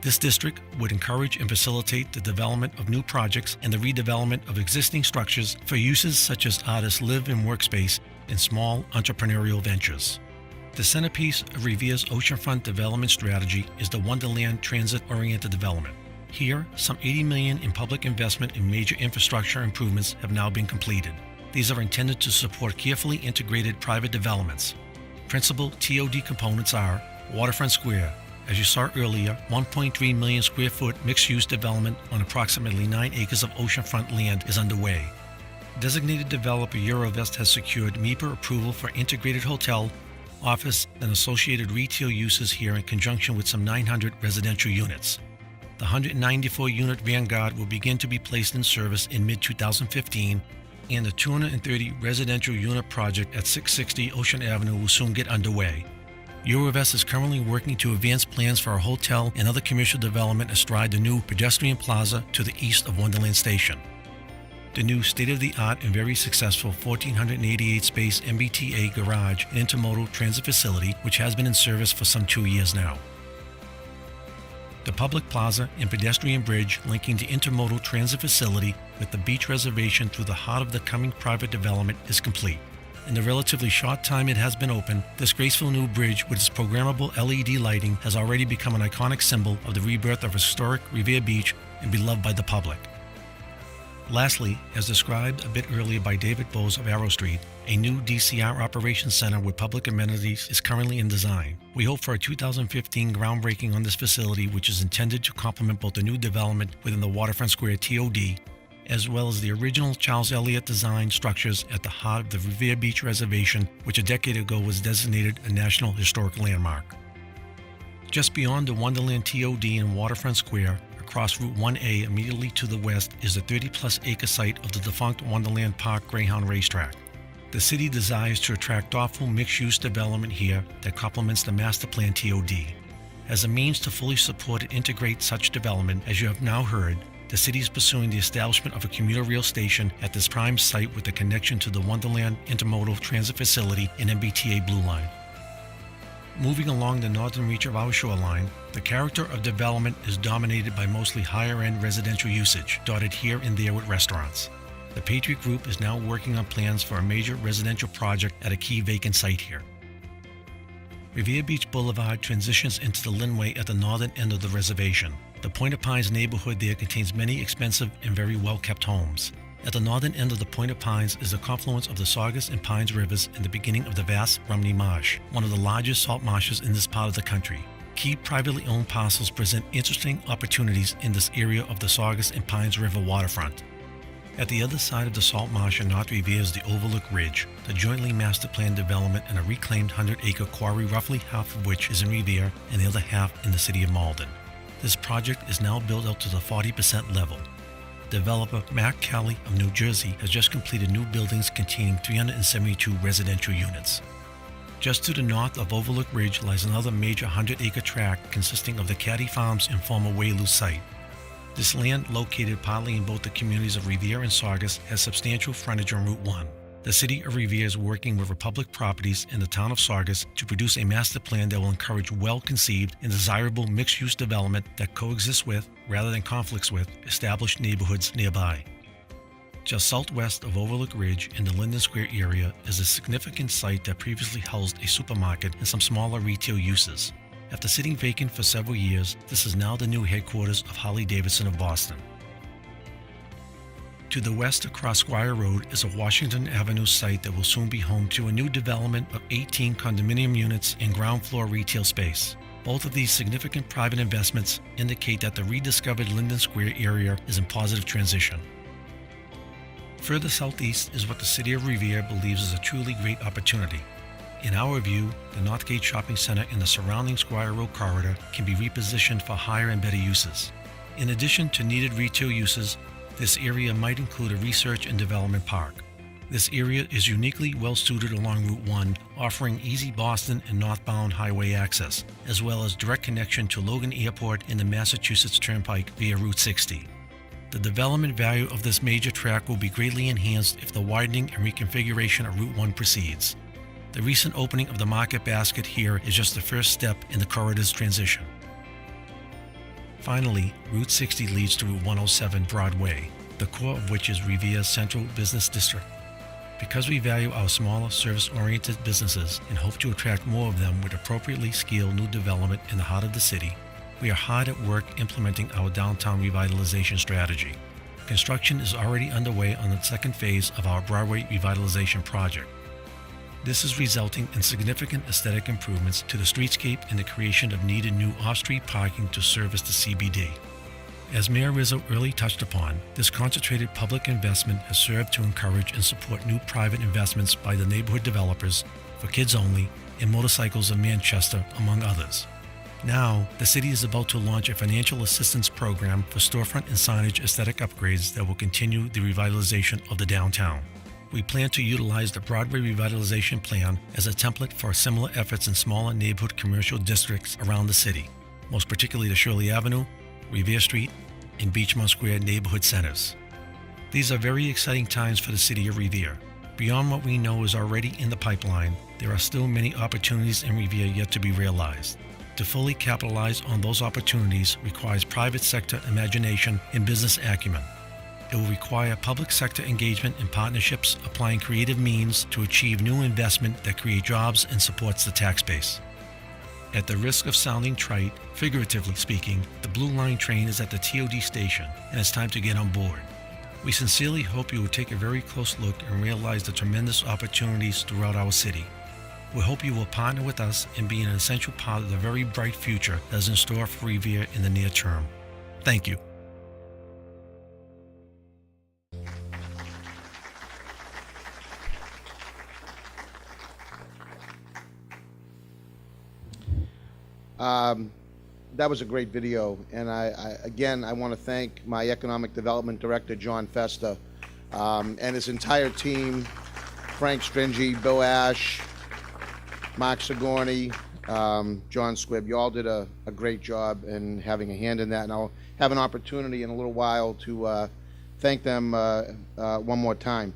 This district would encourage and facilitate the development of new projects and the redevelopment of existing structures for uses such as artists' live and workspace and small entrepreneurial ventures. The centerpiece of Revere's oceanfront development strategy is the Wonderland transit-oriented development. Here, some $80 million in public investment in major infrastructure improvements have now been completed. These are intended to support carefully integrated private developments. Principal TOD components are Waterfront Square. As you saw earlier, 1.3 million square foot mixed-use development on approximately 9 acres of oceanfront land is underway. Designated developer Eurovest has secured MEPA approval for integrated hotel, office, and associated retail uses here in conjunction with some 900 residential units. The 194-unit Vanguard will begin to be placed in service in mid-2015, and the 230 residential unit project at 660 Ocean Avenue will soon get underway. Eurovest is currently working to advance plans for a hotel and other commercial development astride the new pedestrian plaza to the east of Wonderland Station. The new state-of-the-art and very successful 1,488-space MBTA garage and intermodal transit facility, which has been in service for some 2 years now. The public plaza and pedestrian bridge linking the intermodal transit facility with the beach reservation through the heart of the coming private development is complete. In the relatively short time it has been open, this graceful new bridge with its programmable LED lighting has already become an iconic symbol of the rebirth of historic Revere Beach and beloved by the public. Lastly, as described a bit earlier by David Bowes of Arrow Street, a new DCR operations center with public amenities is currently in design. We hope for a 2015 groundbreaking on this facility, which is intended to complement both the new development within the Waterfront Square TOD, as well as the original Charles Elliott design structures at the heart of the Revere Beach Reservation, which a decade ago was designated a National Historic Landmark. Just beyond the Wonderland TOD and Waterfront Square, across Route 1A immediately to the west, is the 30-plus acre site of the defunct Wonderland Park Greyhound Racetrack. The city desires to attract thoughtful mixed-use development here that complements the Master Plan TOD. As a means to fully support and integrate such development, as you have now heard, the city is pursuing the establishment of a commuter rail station at this prime site with a connection to the Wonderland Intermodal Transit Facility and MBTA Blue Line. Moving along the northern reach of our shoreline, the character of development is dominated by mostly higher-end residential usage, dotted here and there with restaurants. The Patriot Group is now working on plans for a major residential project at a key vacant site here. Revere Beach Boulevard transitions into the Linway at the northern end of the reservation. The Point of Pines neighborhood there contains many expensive and very well-kept homes. At the northern end of the Point of Pines is the confluence of the Saugus and Pines rivers and the beginning of the vast Rumney Marsh, one of the largest salt marshes in this part of the country. Key privately owned parcels present interesting opportunities in this area of the Saugus and Pines River waterfront. At the other side of the salt marsh in North Revere is the Overlook Ridge, the jointly master planned development and a reclaimed 100-acre quarry, roughly half of which is in Revere and the other half in the city of Malden. This project is now built out to the 40% level. Developer Mac Kelly of New Jersey has just completed new buildings containing 372 residential units. Just to the north of Overlook Ridge lies another major 100-acre tract consisting of the Caddy Farms and former Waylu site. This land, located partly in both the communities of Revere and Saugus, has substantial frontage on Route 1. The City of Revere is working with Republic Properties and the Town of Saugus to produce a master plan that will encourage well-conceived and desirable mixed-use development that coexists with, rather than conflicts with, established neighborhoods nearby. Just southwest of Overlook Ridge in the Linden Square area is a significant site that previously housed a supermarket and some smaller retail uses. After sitting vacant for several years, this is now the new headquarters of Harley-Davidson of Boston. To the west across Squire Road is a Washington Avenue site that will soon be home to a new development of 18 condominium units and ground floor retail space. Both of these significant private investments indicate that the rediscovered Linden Square area is in positive transition. Further southeast is what the City of Revere believes is a truly great opportunity. In our view, the Northgate Shopping Center and the surrounding Squire Road corridor can be repositioned for higher and better uses. In addition to needed retail uses, this area might include a research and development park. This area is uniquely well suited along Route 1, offering easy Boston and northbound highway access, as well as direct connection to Logan Airport and the Massachusetts Turnpike via Route 60. The development value of this major tract will be greatly enhanced if the widening and reconfiguration of Route 1 proceeds. The recent opening of the Market Basket here is just the first step in the corridor's transition. Finally, Route 60 leads to Route 107 Broadway, the core of which is Revere's Central Business District. Because we value our smaller, service-oriented businesses and hope to attract more of them with appropriately scaled new development in the heart of the city, we are hard at work implementing our downtown revitalization strategy. Construction is already underway on the second phase of our Broadway revitalization project. This is resulting in significant aesthetic improvements to the streetscape and the creation of needed new off-street parking to service the CBD. As Mayor Rizzo early touched upon, this concentrated public investment has served to encourage and support new private investments by the neighborhood developers for Kids Only and Motorcycles of Manchester, among others. Now, the city is about to launch a financial assistance program for storefront and signage aesthetic upgrades that will continue the revitalization of the downtown. We plan to utilize the Broadway Revitalization Plan as a template for similar efforts in smaller neighborhood commercial districts around the city, most particularly the Shirley Avenue, Revere Street, and Beachmont Square neighborhood centers. These are very exciting times for the City of Revere. Beyond what we know is already in the pipeline, there are still many opportunities in Revere yet to be realized. To fully capitalize on those opportunities requires private sector imagination and business acumen. It will require public sector engagement and partnerships applying creative means to achieve new investment that create jobs and supports the tax base. At the risk of sounding trite, figuratively speaking, the Blue Line train is at the TOD station and it's time to get on board. We sincerely hope you will take a very close look and realize the tremendous opportunities throughout our city. We hope you will partner with us and be an essential part of the very bright future that is in store for Revere in the near term. Thank you. That was a great video, and I want to thank my Economic Development Director, John Festa, and his entire team, Frank Stringy, Bill Ash, Mark Sigourney, John Squibb. You all did a great job in having a hand in that, and I'll have an opportunity in a little while to thank them one more time.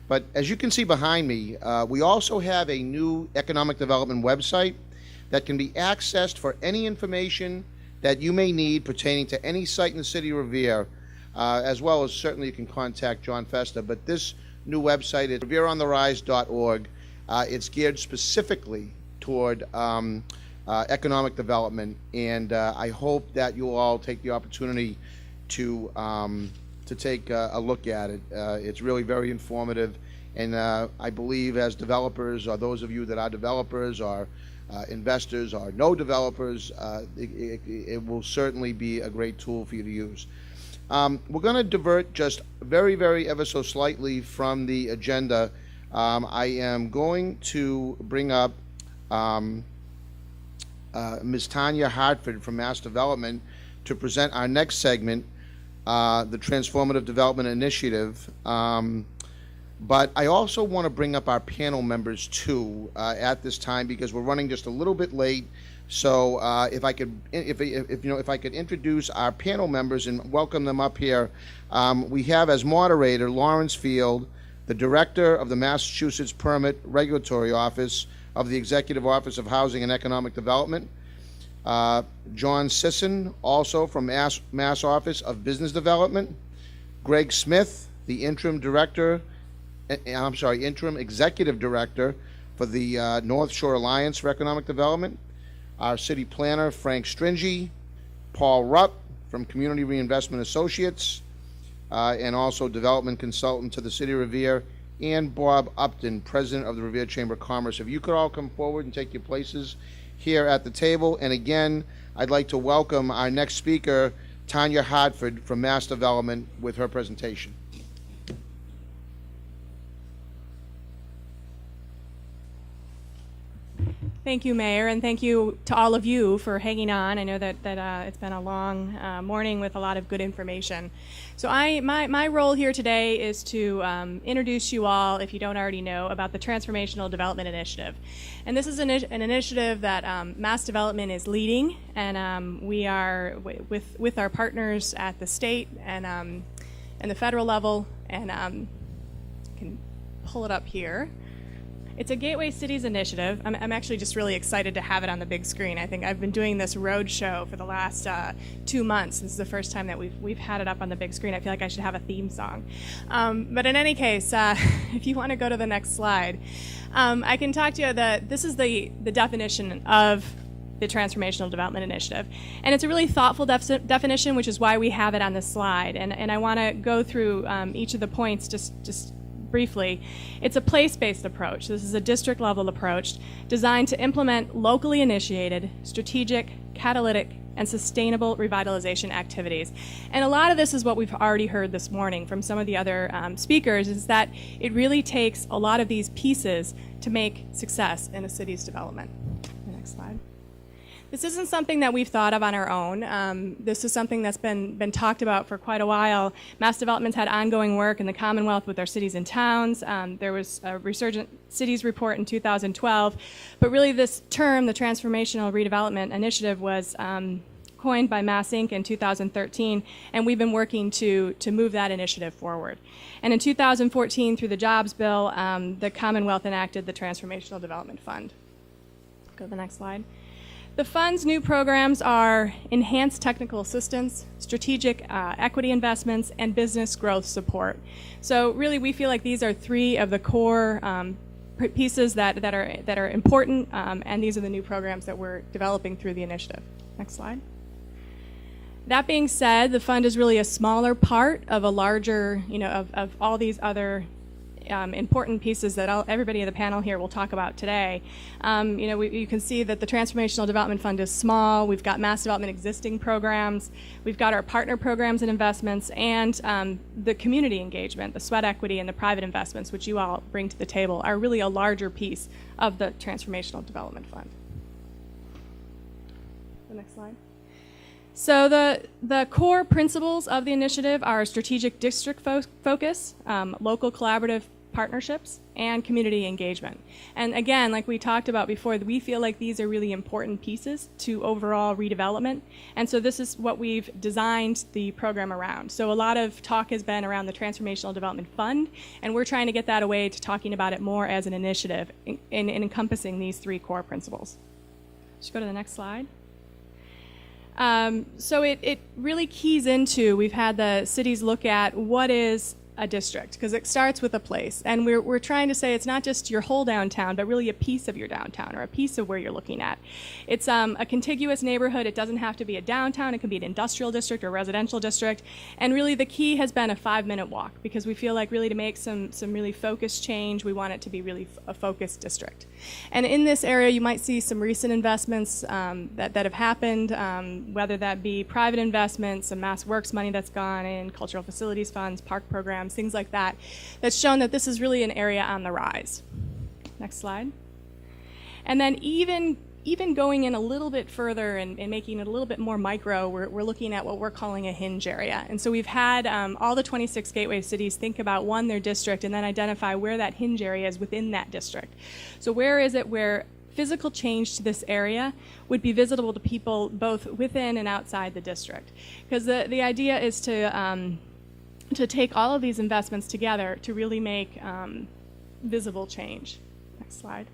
But as you can see behind me, we also have a new economic development website that can be accessed for any information that you may need pertaining to any site in the city of Revere, as well as certainly you can contact John Festa. But this new website is revereontherise.org. It's geared specifically toward economic development, and I hope that you all take the opportunity to take a look at it. It's really very informative, and I believe as developers, or those of you that are developers, or investors, or no developers, it will certainly be a great tool for you to use. We're going to divert just very, very ever so slightly from the agenda. I am going to bring up Ms. Tanya Hartford from Mass Development to present our next segment, the Transformative Development Initiative. But I also want to bring up our panel members too at this time, because we're running just a little bit late. So if I could introduce our panel members and welcome them up here. We have as moderator Lawrence Field, the director of the Massachusetts Permit Regulatory Office of the Executive Office of Housing and Economic Development. John Sisson, also from Mass Office of Business Development. Greg Smith, the interim executive director for the North Shore Alliance for Economic Development. Our city planner, Frank Stringy. Paul Rupp from Community Reinvestment Associates, and also development consultant to the city of Revere, and Bob Upton, president of the Revere Chamber of Commerce. If you could all come forward and take your places here at the table. And again, I'd like to welcome our next speaker, Tanya Hartford from Mass Development, with her presentation. Thank you, Mayor, and thank you to all of you for hanging on. I know that it's been a long morning with a lot of good information. So my role here today is to introduce you all, if you don't already know, about the Transformational Development Initiative. And this is an initiative that Mass Development is leading, and we are with our partners at the state and the federal level, and can pull it up here. It's a Gateway Cities initiative. I'm actually just really excited to have it on the big screen. I think I've been doing this road show for the last 2 months. This is the first time that we've had it up on the big screen. I feel like I should have a theme song. But in any case, if you want to go to the next slide, I can talk to you that this is the definition of the Transformational Development Initiative. And it's a really thoughtful definition, which is why we have it on this slide. And I want to go through each of the points just briefly. It's a place-based approach. This is a district-level approach designed to implement locally initiated, strategic, catalytic, and sustainable revitalization activities. And a lot of this is what we've already heard this morning from some of the other speakers, is that it really takes a lot of these pieces to make success in a city's development. The next slide. This isn't something that we've thought of on our own. This is something that's been talked about for quite a while. Mass Development's had ongoing work in the Commonwealth with our cities and towns. There was a Resurgent Cities report in 2012. But really this term, the Transformational Redevelopment Initiative, was coined by Mass Inc. in 2013, and we've been working to move that initiative forward. And in 2014, through the Jobs Bill, the Commonwealth enacted the Transformational Development Fund. Go to the next slide. The fund's new programs are enhanced technical assistance, strategic equity investments, and business growth support. So really, we feel like these are three of the core pieces that are important, and these are the new programs that we're developing through the initiative. Next slide. That being said, the fund is really a smaller part of a larger, of all these other important pieces that everybody in the panel here will talk about today. You can see that the Transformational Development Fund is small. We've got Mass Development existing programs. We've got our partner programs and investments, and the community engagement, the sweat equity, and the private investments, which you all bring to the table, are really a larger piece of the Transformational Development Fund. The next slide. So the core principles of the initiative are strategic district focus, local collaborative partnerships, and community engagement. And again, like we talked about before, we feel like these are really important pieces to overall redevelopment. And so this is what we've designed the program around. So a lot of talk has been around the Transformational Development Fund, and we're trying to get that away to talking about it more as an initiative in encompassing these three core principles. Just go to the next slide. So it really keys into, we've had the cities look at what is a district, because it starts with a place. And we're trying to say it's not just your whole downtown, but really a piece of your downtown, or a piece of where you're looking at. It's a contiguous neighborhood. It doesn't have to be a downtown. It can be an industrial district or residential district. And really the key has been a 5-minute walk, because we feel like really to make some really focused change, we want it to be really a focused district. And in this area, you might see some recent investments that have happened, whether that be private investments, some Mass Works money that's gone in, cultural facilities funds, park programs, things like that, that's shown that this is really an area on the rise. Next slide. And then even even going in a little bit further and making it a little bit more micro, we're looking at what we're calling a hinge area. And so we've had all the 26 gateway cities think about, one, their district, and then identify where that hinge area is within that district. So where is it where physical change to this area would be visible to people both within and outside the district? Because the idea is to take all of these investments together to really make visible change. Next slide.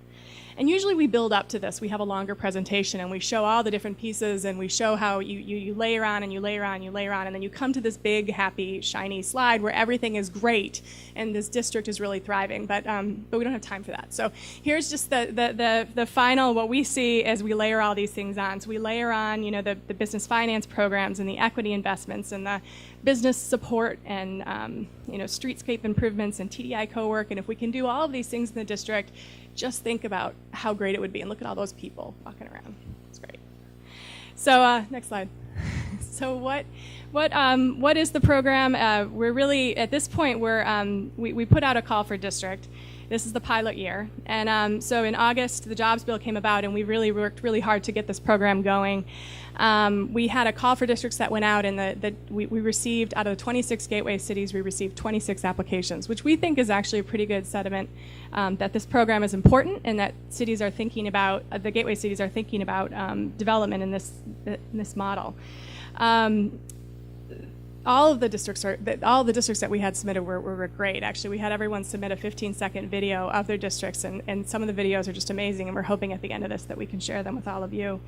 And usually we build up to this. We have a longer presentation and we show all the different pieces and we show how you layer on and you layer on and you layer on, and then you come to this big, happy, shiny slide where everything is great and this district is really thriving. But we don't have time for that. So here's just the final, what we see as we layer all these things on. So we layer on, the business finance programs and the equity investments and the business support and streetscape improvements and TDI co-work. And if we can do all of these things in the district, just think about how great it would be. And look at all those people walking around. It's great. So next slide. So what is the program? We're really, at this point, we put out a call for district. This is the pilot year. And so in August, the jobs bill came about, and we really worked really hard to get this program going. We had a call for districts that went out, and we received, out of the 26 gateway cities, we received 26 applications, which we think is actually a pretty good sentiment that this program is important and that cities are thinking about, the gateway cities are thinking about development in this model. All the districts that we had submitted were great. Actually, we had everyone submit a 15-second video of their districts, and some of the videos are just amazing, and we're hoping at the end of this that we can share them with all of you.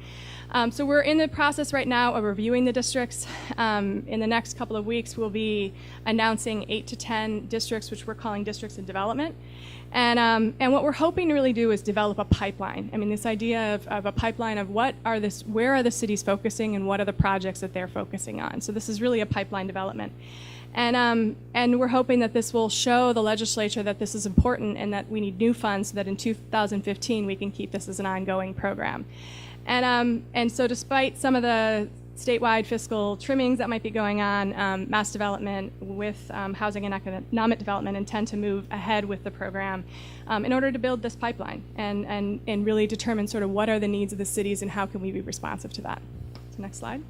So we're in the process right now of reviewing the districts. In the next couple of weeks, we'll be announcing 8 to 10 districts, which we're calling districts in development. And what we're hoping to really do is develop a pipeline. I mean, this idea of a pipeline of where are the cities focusing and what are the projects that they're focusing on. So this is really a pipeline development. And we're hoping that this will show the legislature that this is important and that we need new funds so that in 2015 we can keep this as an ongoing program. And so despite some of the statewide fiscal trimmings that might be going on, Mass Development with Housing and Economic Development intend to move ahead with the program in order to build this pipeline and really determine sort of what are the needs of the cities and how can we be responsive to that. So next slide.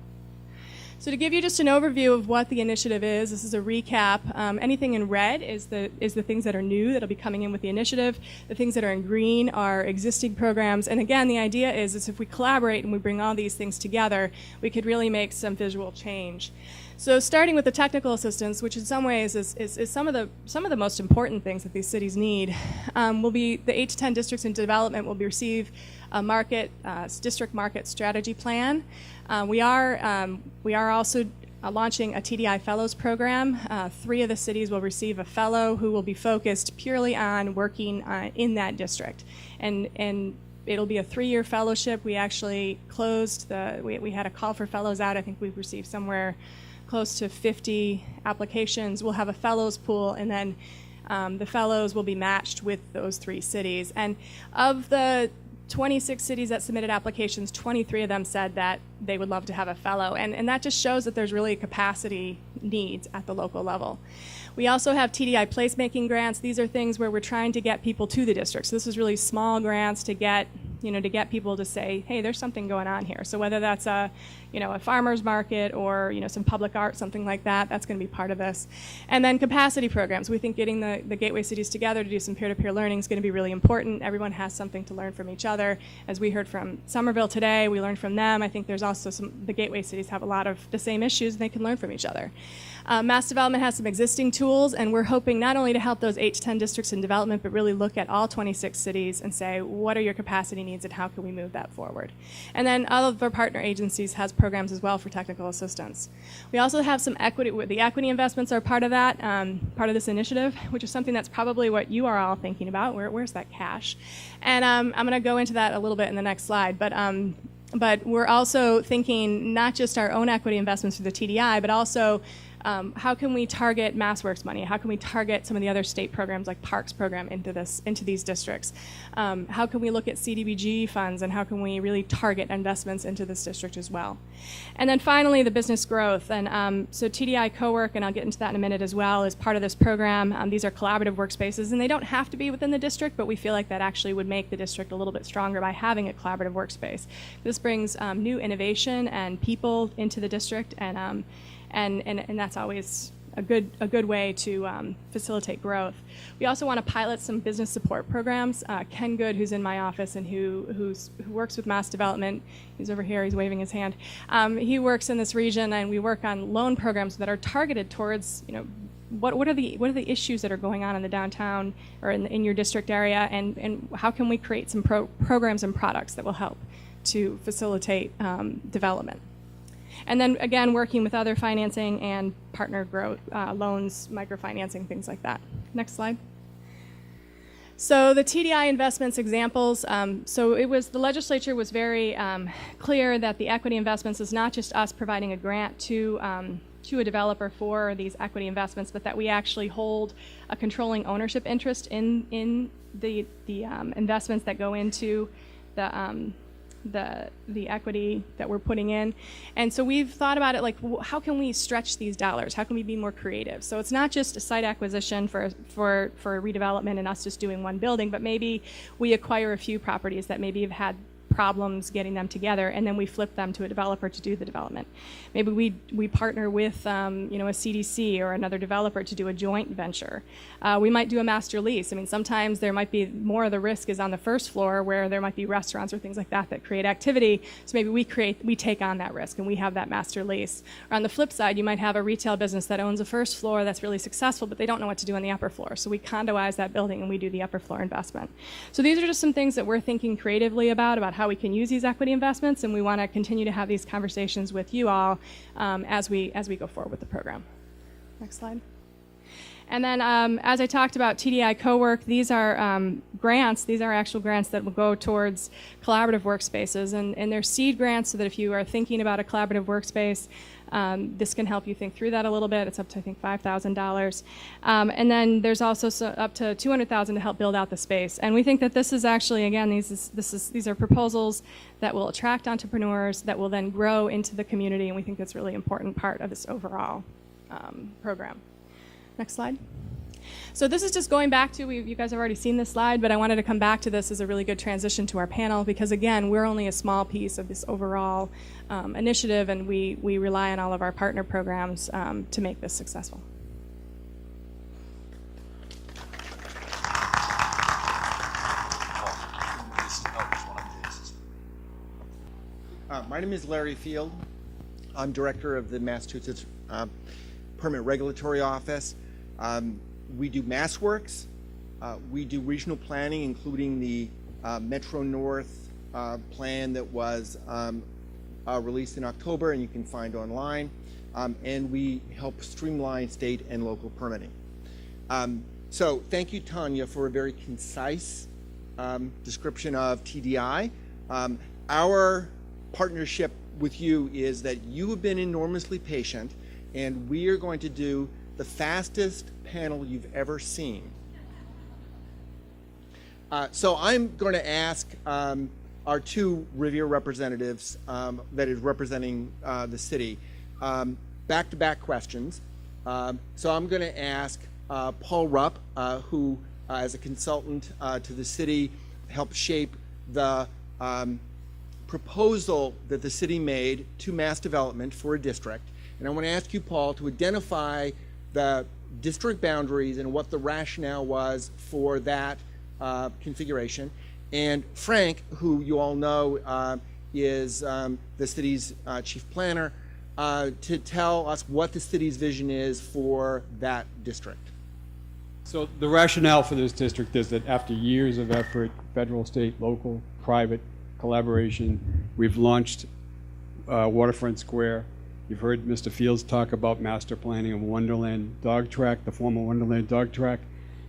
So to give you just an overview of what the initiative is, this is a recap. Anything in red is the things that are new that'll be coming in with the initiative. The things that are in green are existing programs. And again, the idea is if we collaborate and we bring all these things together, we could really make some visual change. So starting with the technical assistance, which in some ways is some of the most important things that these cities need, will be the 8 to 10 districts in development will receive a district market strategy plan. We are also launching a TDI Fellows program. 3 of the cities will receive a fellow who will be focused purely on working in that district. And it'll be a 3-year fellowship. We actually closed we had a call for fellows out. I think we've received somewhere close to 50 applications. We'll have a fellows pool, and then the fellows will be matched with those 3 cities. And of the 26 cities that submitted applications, 23 of them said that they would love to have a fellow. And that just shows that there's really capacity needs at the local level. We also have TDI placemaking grants. These are things where we're trying to get people to the district. So this is really small grants to get people to say, hey, there's something going on here. So whether that's a farmer's market or some public art, something like that, that's going to be part of this. And then capacity programs. We think getting the gateway cities together to do some peer-to-peer learning is going to be really important. Everyone has something to learn from each other. As we heard from Somerville today, we learned from them. I think there's also the gateway cities have a lot of the same issues, and they can learn from each other. Mass Development has some existing tools, and we're hoping not only to help those 8 to 10 districts in development, but really look at all 26 cities and say, what are your capacity needs and how can we move that forward? And then all of our partner agencies has programs as well for technical assistance. We also have some equity. The equity investments are part of that, part of this initiative, which is something that's probably what you are all thinking about. Where's that cash? And I'm going to go into that a little bit in the next slide. But we're also thinking not just our own equity investments through the TDI, but also How can we target MassWorks money? How can we target some of the other state programs like Parks program into these districts? How can we look at CDBG funds, and how can we really target investments into this district as well? And then finally, the business growth. And so TDI CoWork, and I'll get into that in a minute as well, is part of this program. These are collaborative workspaces, and they don't have to be within the district, but we feel like that actually would make the district a little bit stronger by having a collaborative workspace. This brings new innovation and people into the district, and that's always a good way to facilitate growth. We also want to pilot some business support programs. Ken Good, who's in my office and who works with mass development, he's over here, he's waving his hand. He works in this region, and we work on loan programs that are targeted towards, what are the issues that are going on in the downtown or in your district area, and how can we create some programs and products that will help to facilitate development. And then again, working with other financing and partner growth, loans, microfinancing, things like that. Next slide. So the TDI investments examples, the legislature was very clear that the equity investments is not just us providing a grant to a developer for these equity investments, but that we actually hold a controlling ownership interest in the investments that go into the equity that we're putting in. And so we've thought about it like, how can we stretch these dollars? How can we be more creative? So it's not just a site acquisition for redevelopment and us just doing one building, but maybe we acquire a few properties that maybe have had problems getting them together, and then we flip them to a developer to do the development. Maybe we partner with a CDC or another developer to do a joint venture. We might do a master lease. I mean, sometimes there might be more of the risk is on the first floor where there might be restaurants or things like that that create activity. So maybe we take on that risk and we have that master lease. Or on the flip side, you might have a retail business that owns a first floor that's really successful, but they don't know what to do on the upper floor. So we condoize that building and we do the upper floor investment. So these are just some things that we're thinking creatively about how we can use these equity investments, and we want to continue to have these conversations with you all as we go forward with the program. Next slide. And then as I talked about TDI CoWork, these are grants. These are actual grants that will go towards collaborative workspaces, and they're seed grants so that if you are thinking about a collaborative workspace, this can help you think through that a little bit. It's up to, I think, $5,000. And then there's also up to $200,000 to help build out the space. And we think that this is actually, again, these are proposals that will attract entrepreneurs that will then grow into the community, and we think that's a really important part of this overall program. Next slide. So this is just going back to, you guys have already seen this slide, but I wanted to come back to this as a really good transition to our panel because, again, we're only a small piece of this overall initiative, and we rely on all of our partner programs to make this successful. My name is Larry Field. I'm director of the Massachusetts Permit Regulatory Office. We do MassWorks. We do regional planning, including the Metro North plan that was released in October and you can find online. And we help streamline state and local permitting. So thank you, Tanya, for a very concise description of TDI. Our partnership with you is that you have been enormously patient, and we are going to do the fastest panel you've ever seen. So I'm going to ask our two Revere representatives that is representing the city back-to-back questions. So I'm going to ask Paul Rupp, who as a consultant to the city helped shape the proposal that the city made to mass development for a district. And I want to ask you, Paul, to identify the district boundaries and what the rationale was for that configuration. And Frank, who you all know is the city's chief planner, to tell us what the city's vision is for that district. So the rationale for this district is that after years of effort, federal, state, local, private collaboration, we've launched Waterfront Square. You've heard Mr. Fields talk about master planning of Wonderland Dog Track, the former Wonderland Dog Track.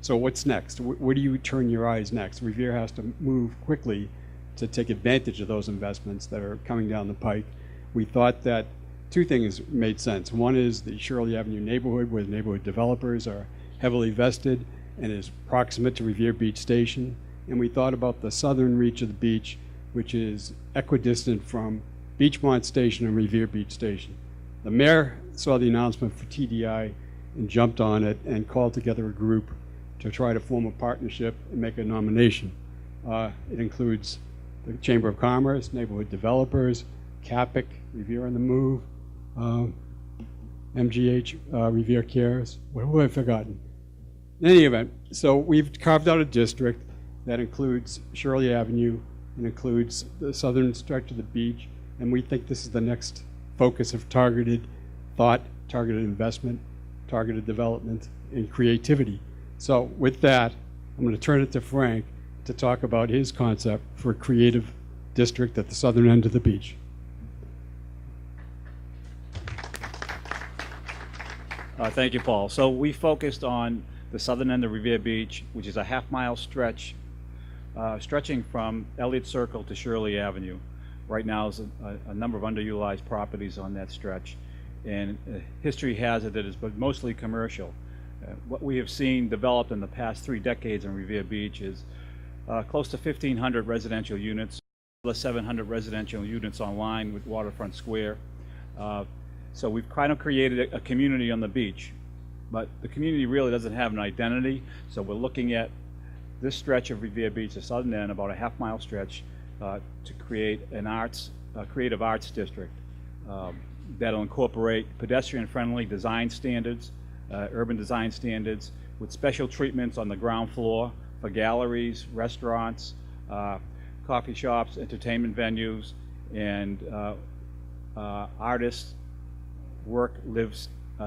So what's next? Where do you turn your eyes next? Revere has to move quickly to take advantage of those investments that are coming down the pike. We thought that two things made sense. One is the Shirley Avenue neighborhood, where the neighborhood developers are heavily vested and is proximate to Revere Beach Station. And we thought about the southern reach of the beach, which is equidistant from Beachmont Station and Revere Beach Station. The mayor saw the announcement for TDI and jumped on it and called together a group to try to form a partnership and make a nomination. It includes the Chamber of Commerce, neighborhood developers, CAPIC, Revere on the Move, MGH, Revere Cares. What have I forgotten? In any event, so we've carved out a district that includes Shirley Avenue and includes the southern stretch of the beach, and we think this is the next focus of targeted thought, targeted investment, targeted development, and creativity. So with that, I'm going to turn it to Frank to talk about his concept for a creative district at the southern end of the beach. Thank you, Paul. So we focused on the southern end of Revere Beach, which is a half-mile stretch stretching from Elliott Circle to Shirley Avenue. Right now is a number of underutilized properties on that stretch, and history has it that it's mostly commercial. What we have seen developed in the past 3 decades in Revere Beach is close to 1,500 residential units, plus 700 residential units online with Waterfront Square. So we've kind of created a community on the beach, but the community really doesn't have an identity. So we're looking at this stretch of Revere Beach, the southern end, about a half-mile stretch, to create an creative arts district that'll incorporate pedestrian-friendly design standards, urban design standards, with special treatments on the ground floor for galleries, restaurants, coffee shops, entertainment venues, and artists' work live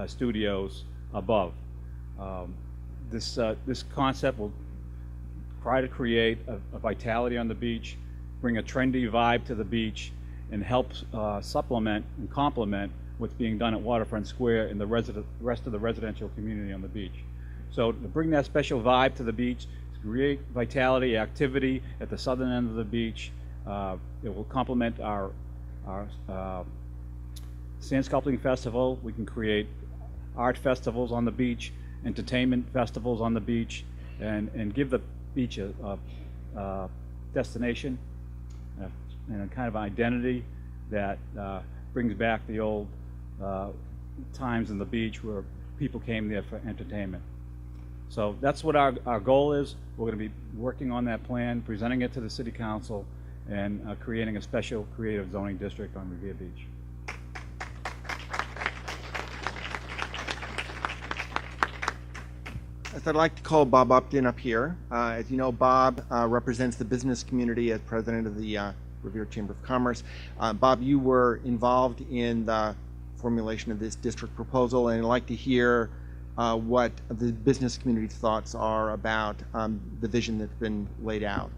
studios above. This concept will try to create a vitality on the beach, bring a trendy vibe to the beach, and help supplement and complement what's being done at Waterfront Square and the rest of the residential community on the beach. So to bring that special vibe to the beach, to create vitality, activity at the southern end of the beach, it will complement our sand sculpting festival. We can create art festivals on the beach, entertainment festivals on the beach, and give the beach a destination and a kind of identity that brings back the old times in the beach where people came there for entertainment. So that's what our goal is. We're going to be working on that plan, presenting it to the City Council, and creating a special creative zoning district on Revere Beach. I'd like to call Bob Upton up here. As you know, Bob represents the business community as president of the Revere Chamber of Commerce. Bob, you were involved in the formulation of this district proposal, and I'd like to hear what the business community's thoughts are about the vision that's been laid out.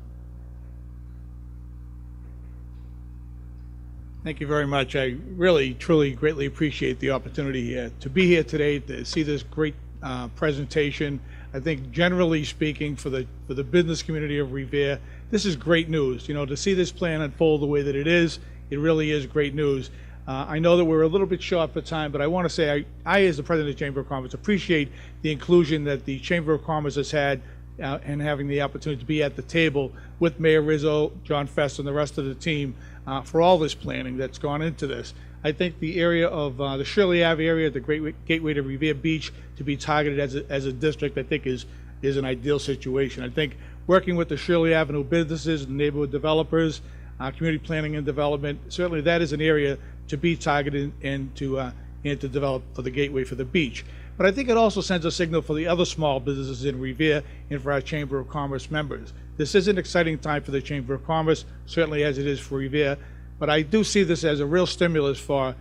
Thank you very much. I really, truly, greatly appreciate the opportunity to be here today to see this great presentation. I think, generally speaking, for the business community of Revere, this is great news. You know, to see this plan unfold the way that it really is great news. I know that we're a little bit short for time, but I want to say I, as the president of the Chamber of Commerce, appreciate the inclusion that the Chamber of Commerce has had and having the opportunity to be at the table with Mayor Rizzo, John Fest, and the rest of the team for all this planning that's gone into this. I think the area of the Shirley Ave area, the great gateway to Revere Beach, to be targeted as a district, I think is an ideal situation. I think working with the Shirley Avenue businesses and neighborhood developers, community planning and development, certainly that is an area to be targeted and to develop for the gateway for the beach. But I think it also sends a signal for the other small businesses in Revere and for our Chamber of Commerce members. This is an exciting time for the Chamber of Commerce, certainly as it is for Revere, but I do see this as a real stimulus for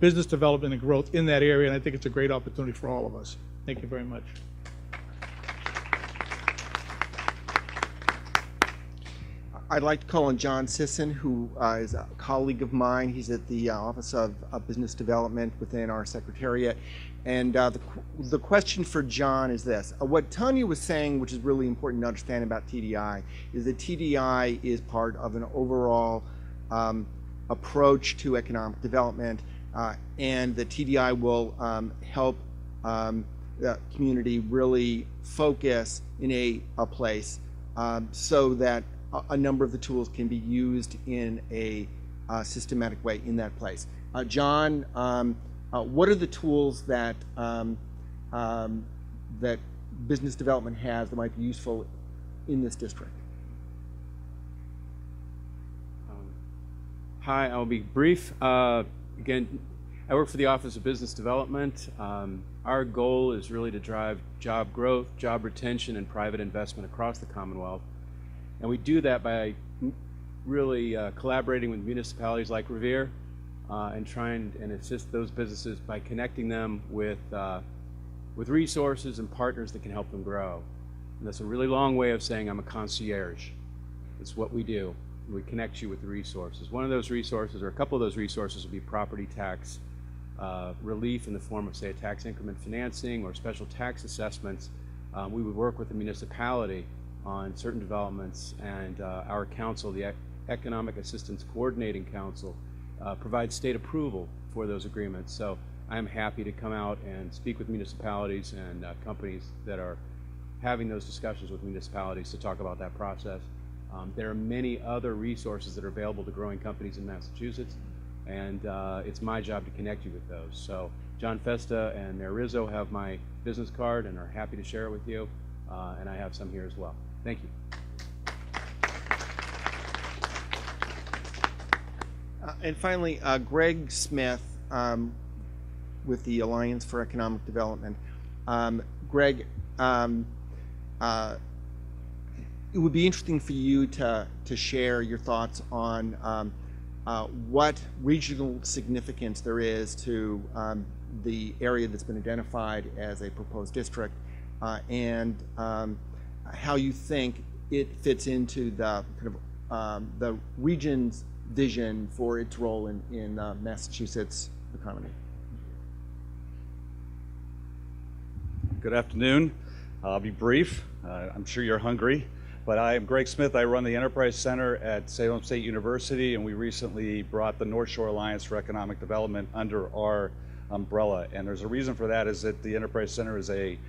business development and growth in that area, and I think it's a great opportunity for all of us. Thank you very much. I'd like to call on John Sisson, who is a colleague of mine. He's at the Office of Business Development within our Secretariat. And the question for John is this. What Tanya was saying, which is really important to understand about TDI, is that TDI is part of an overall approach to economic development and the TDI will help the community really focus in a place so that a number of the tools can be used in a systematic way in that place. John, what are the tools that that business development has that might be useful in this district? Hi, I'll be brief. Again, I work for the Office of Business Development. Our goal is really to drive job growth, job retention, and private investment across the Commonwealth. And we do that by really collaborating with municipalities like Revere and trying and assist those businesses by connecting them with resources and partners that can help them grow. And that's a really long way of saying I'm a concierge. It's what we do. We connect you with the resources. One of those resources, or a couple of those resources, will be property tax relief in the form of, say, a tax increment financing or special tax assessments. We would work with the municipality on certain developments, and our council, the Economic Assistance Coordinating Council, provides state approval for those agreements. So I'm happy to come out and speak with municipalities and companies that are having those discussions with municipalities to talk about that process. There are many other resources that are available to growing companies in Massachusetts, and it's my job to connect you with those. So John Festa and Mayor Rizzo have my business card and are happy to share it with you, and I have some here as well. Thank you. And finally, Greg Smith with the Alliance for Economic Development. Greg, it would be interesting for you to share your thoughts on what regional significance there is to the area that's been identified as a proposed district, and how you think it fits into the kind of the region's vision for its role in Massachusetts economy. Good afternoon. I'll be brief. I'm sure you're hungry. But I am Greg Smith. I run the Enterprise Center at Salem State University, and we recently brought the North Shore Alliance for Economic Development under our umbrella. And there's a reason for that, is that the Enterprise Center is a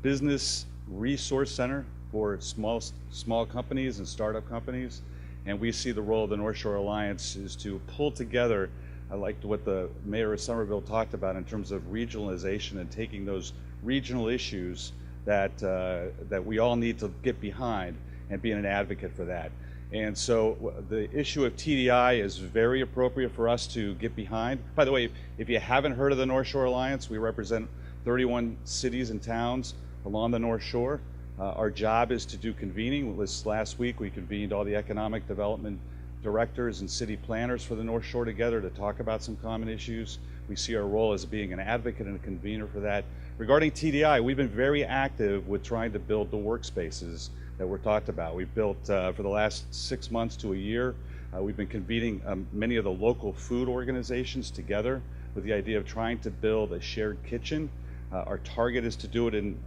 business resource center for small companies and startup companies. And we see the role of the North Shore Alliance is to pull together, I liked what the Mayor of Somerville talked about in terms of regionalization and taking those regional issues that we all need to get behind and being an advocate for that. And so the issue of TDI is very appropriate for us to get behind. By the way, if you haven't heard of the North Shore Alliance, we represent 31 cities and towns along the North Shore. Our job is to do convening. This last week we convened all the economic development directors and city planners for the North Shore together to talk about some common issues. We see our role as being an advocate and a convener for that. Regarding TDI, we've been very active with trying to build the workspaces that were talked about. We've built, for the last 6 months to a year, we've been convening many of the local food organizations together with the idea of trying to build a shared kitchen. Our target is to do it in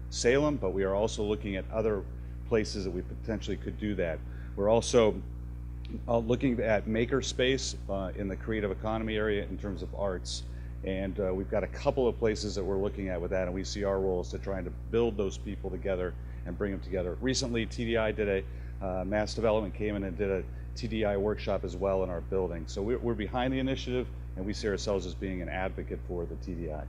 Salem, but we are also looking at other places that we potentially could do that. We're also looking at makerspace in the creative economy area in terms of arts. And we've got a couple of places that we're looking at with that, and we see our role as to trying to build those people together and bring them together. Recently, TDI did Mass Development came in and did a TDI workshop as well in our building. So we're behind the initiative, and we see ourselves as being an advocate for the TDI.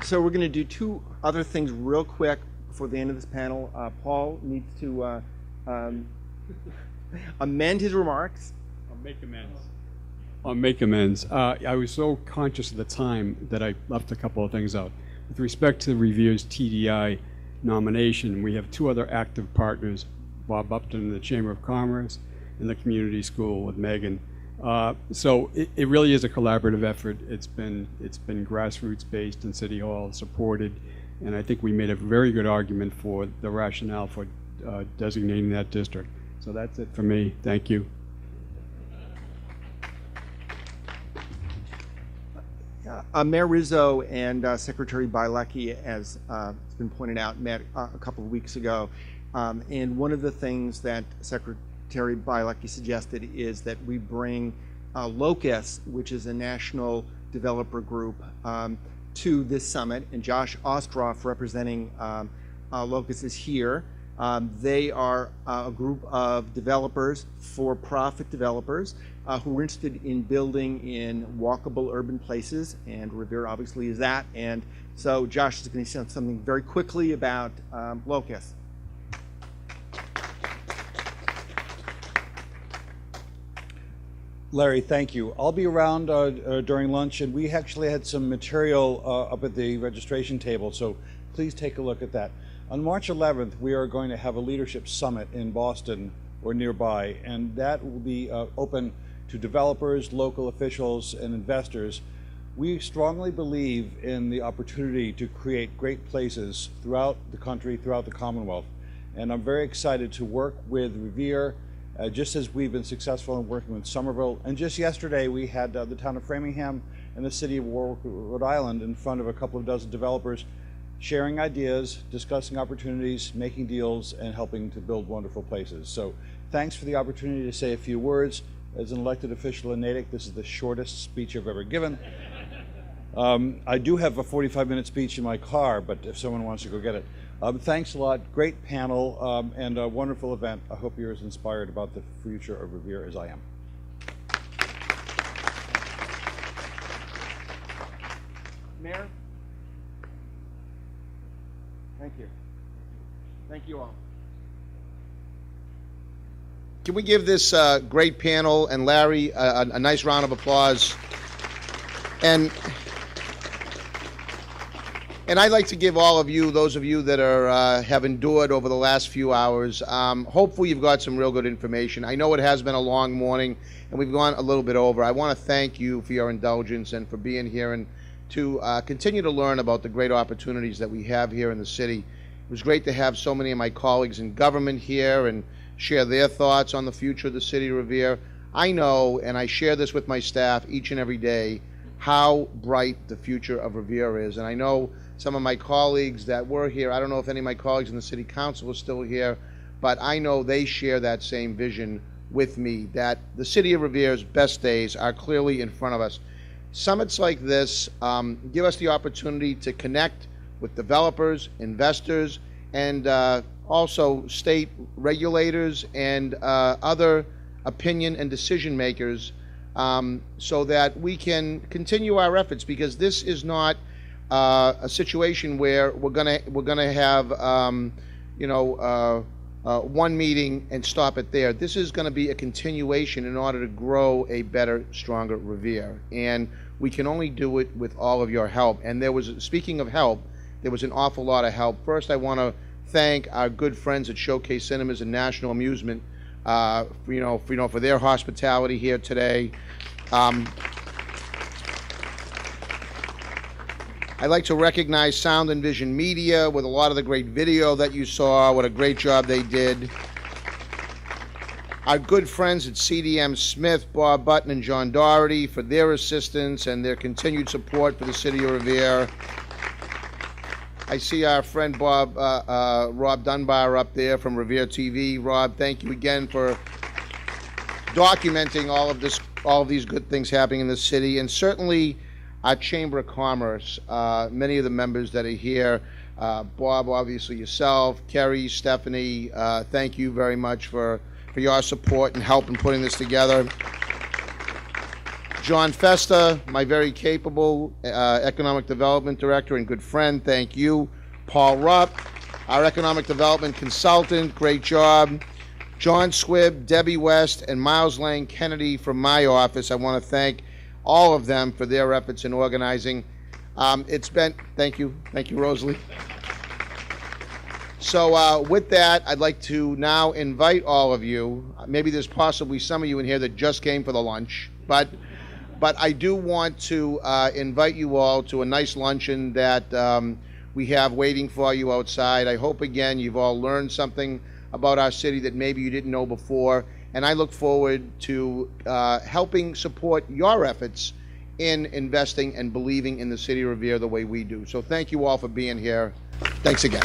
So we're going to do two other things real quick before the end of this panel. Paul needs to amend his remarks. I'll make amends. I'll make amends. I was so conscious of the time that I left a couple of things out. With respect to Revere's TDI nomination, we have two other active partners, Bob Upton in the Chamber of Commerce and the Community School with Megan. So it really is a collaborative effort. It's been grassroots based and City Hall supported, and I think we made a very good argument for the rationale for designating that district. So that's it for me. Thank you. Mayor Rizzo and Secretary Bilecki, as has been pointed out, met a couple of weeks ago. And one of the things that Secretary Bialecki suggested is that we bring Locus, which is a national developer group, to this summit. And Josh Ostroff, representing Locus, is here. They are a group of developers, for-profit developers, who are interested in building in walkable urban places, and Revere obviously is that. And so Josh is going to say something very quickly about Locus. Larry, thank you. I'll be around during lunch, and we actually had some material up at the registration table, so please take a look at that. On March 11th, we are going to have a leadership summit in Boston or nearby, and that will be open to developers, local officials, and investors. We strongly believe in the opportunity to create great places throughout the country, throughout the Commonwealth, and I'm very excited to work with Revere, just as we've been successful in working with Somerville. And just yesterday, we had the town of Framingham and the city of Warwick, Rhode Island, in front of a couple of dozen developers, sharing ideas, discussing opportunities, making deals, and helping to build wonderful places. So thanks for the opportunity to say a few words. As an elected official in Natick, this is the shortest speech I've ever given. I do have a 45-minute speech in my car, but if someone wants to go get it. Thanks a lot. Great panel and a wonderful event. I hope you're as inspired about the future of Revere as I am. Mayor? Thank you. Thank you all. Can we give this great panel and Larry a nice round of applause? And I'd like to give all of you, those of you that are have endured over the last few hours, hopefully you've got some real good information. I know it has been a long morning, and we've gone a little bit over. I want to thank you for your indulgence and for being here and to continue to learn about the great opportunities that we have here in the city. It was great to have so many of my colleagues in government here and share their thoughts on the future of the city of Revere. I know, and I share this with my staff each and every day, how bright the future of Revere is. And I know some of my colleagues that were here, I don't know if any of my colleagues in the city council are still here, but I know they share that same vision with me, that the city of Revere's best days are clearly in front of us. Summits like this give us the opportunity to connect with developers, investors, and also state regulators and other opinion and decision makers, so that we can continue our efforts, because this is not a situation where we're gonna have one meeting and stop it there. This is going to be a continuation in order to grow a better, stronger Revere, and we can only do it with all of your help. And speaking of help, there was an awful lot of help. First, I want to thank our good friends at Showcase Cinemas and National Amusement, for their hospitality here today. I'd like to recognize Sound and Vision Media with a lot of the great video that you saw. What a great job they did. Our good friends at CDM Smith, Bob Button, and John Doherty for their assistance and their continued support for the city of Revere. I see our friend Rob Dunbar up there from Revere TV. Rob, thank you again for documenting all of these good things happening in the city, and certainly our Chamber of Commerce, many of the members that are here, Bob, obviously yourself, Kerry, Stephanie, thank you very much for your support and help in putting this together. John Festa, my very capable Economic Development Director and good friend, thank you. Paul Rupp, our Economic Development Consultant, great job. John Squibb, Debbie West, and Miles Lang Kennedy from my office, I want to thank all of them for their efforts in organizing. Thank you, Rosalie. So with that, I'd like to now invite all of you, maybe there's possibly some of you in here that just came for the lunch, but I do want to invite you all to a nice luncheon that we have waiting for you outside. I hope, again, you've all learned something about our city that maybe you didn't know before, and I look forward to helping support your efforts in investing and believing in the city of Revere the way we do. So thank you all for being here. Thanks again.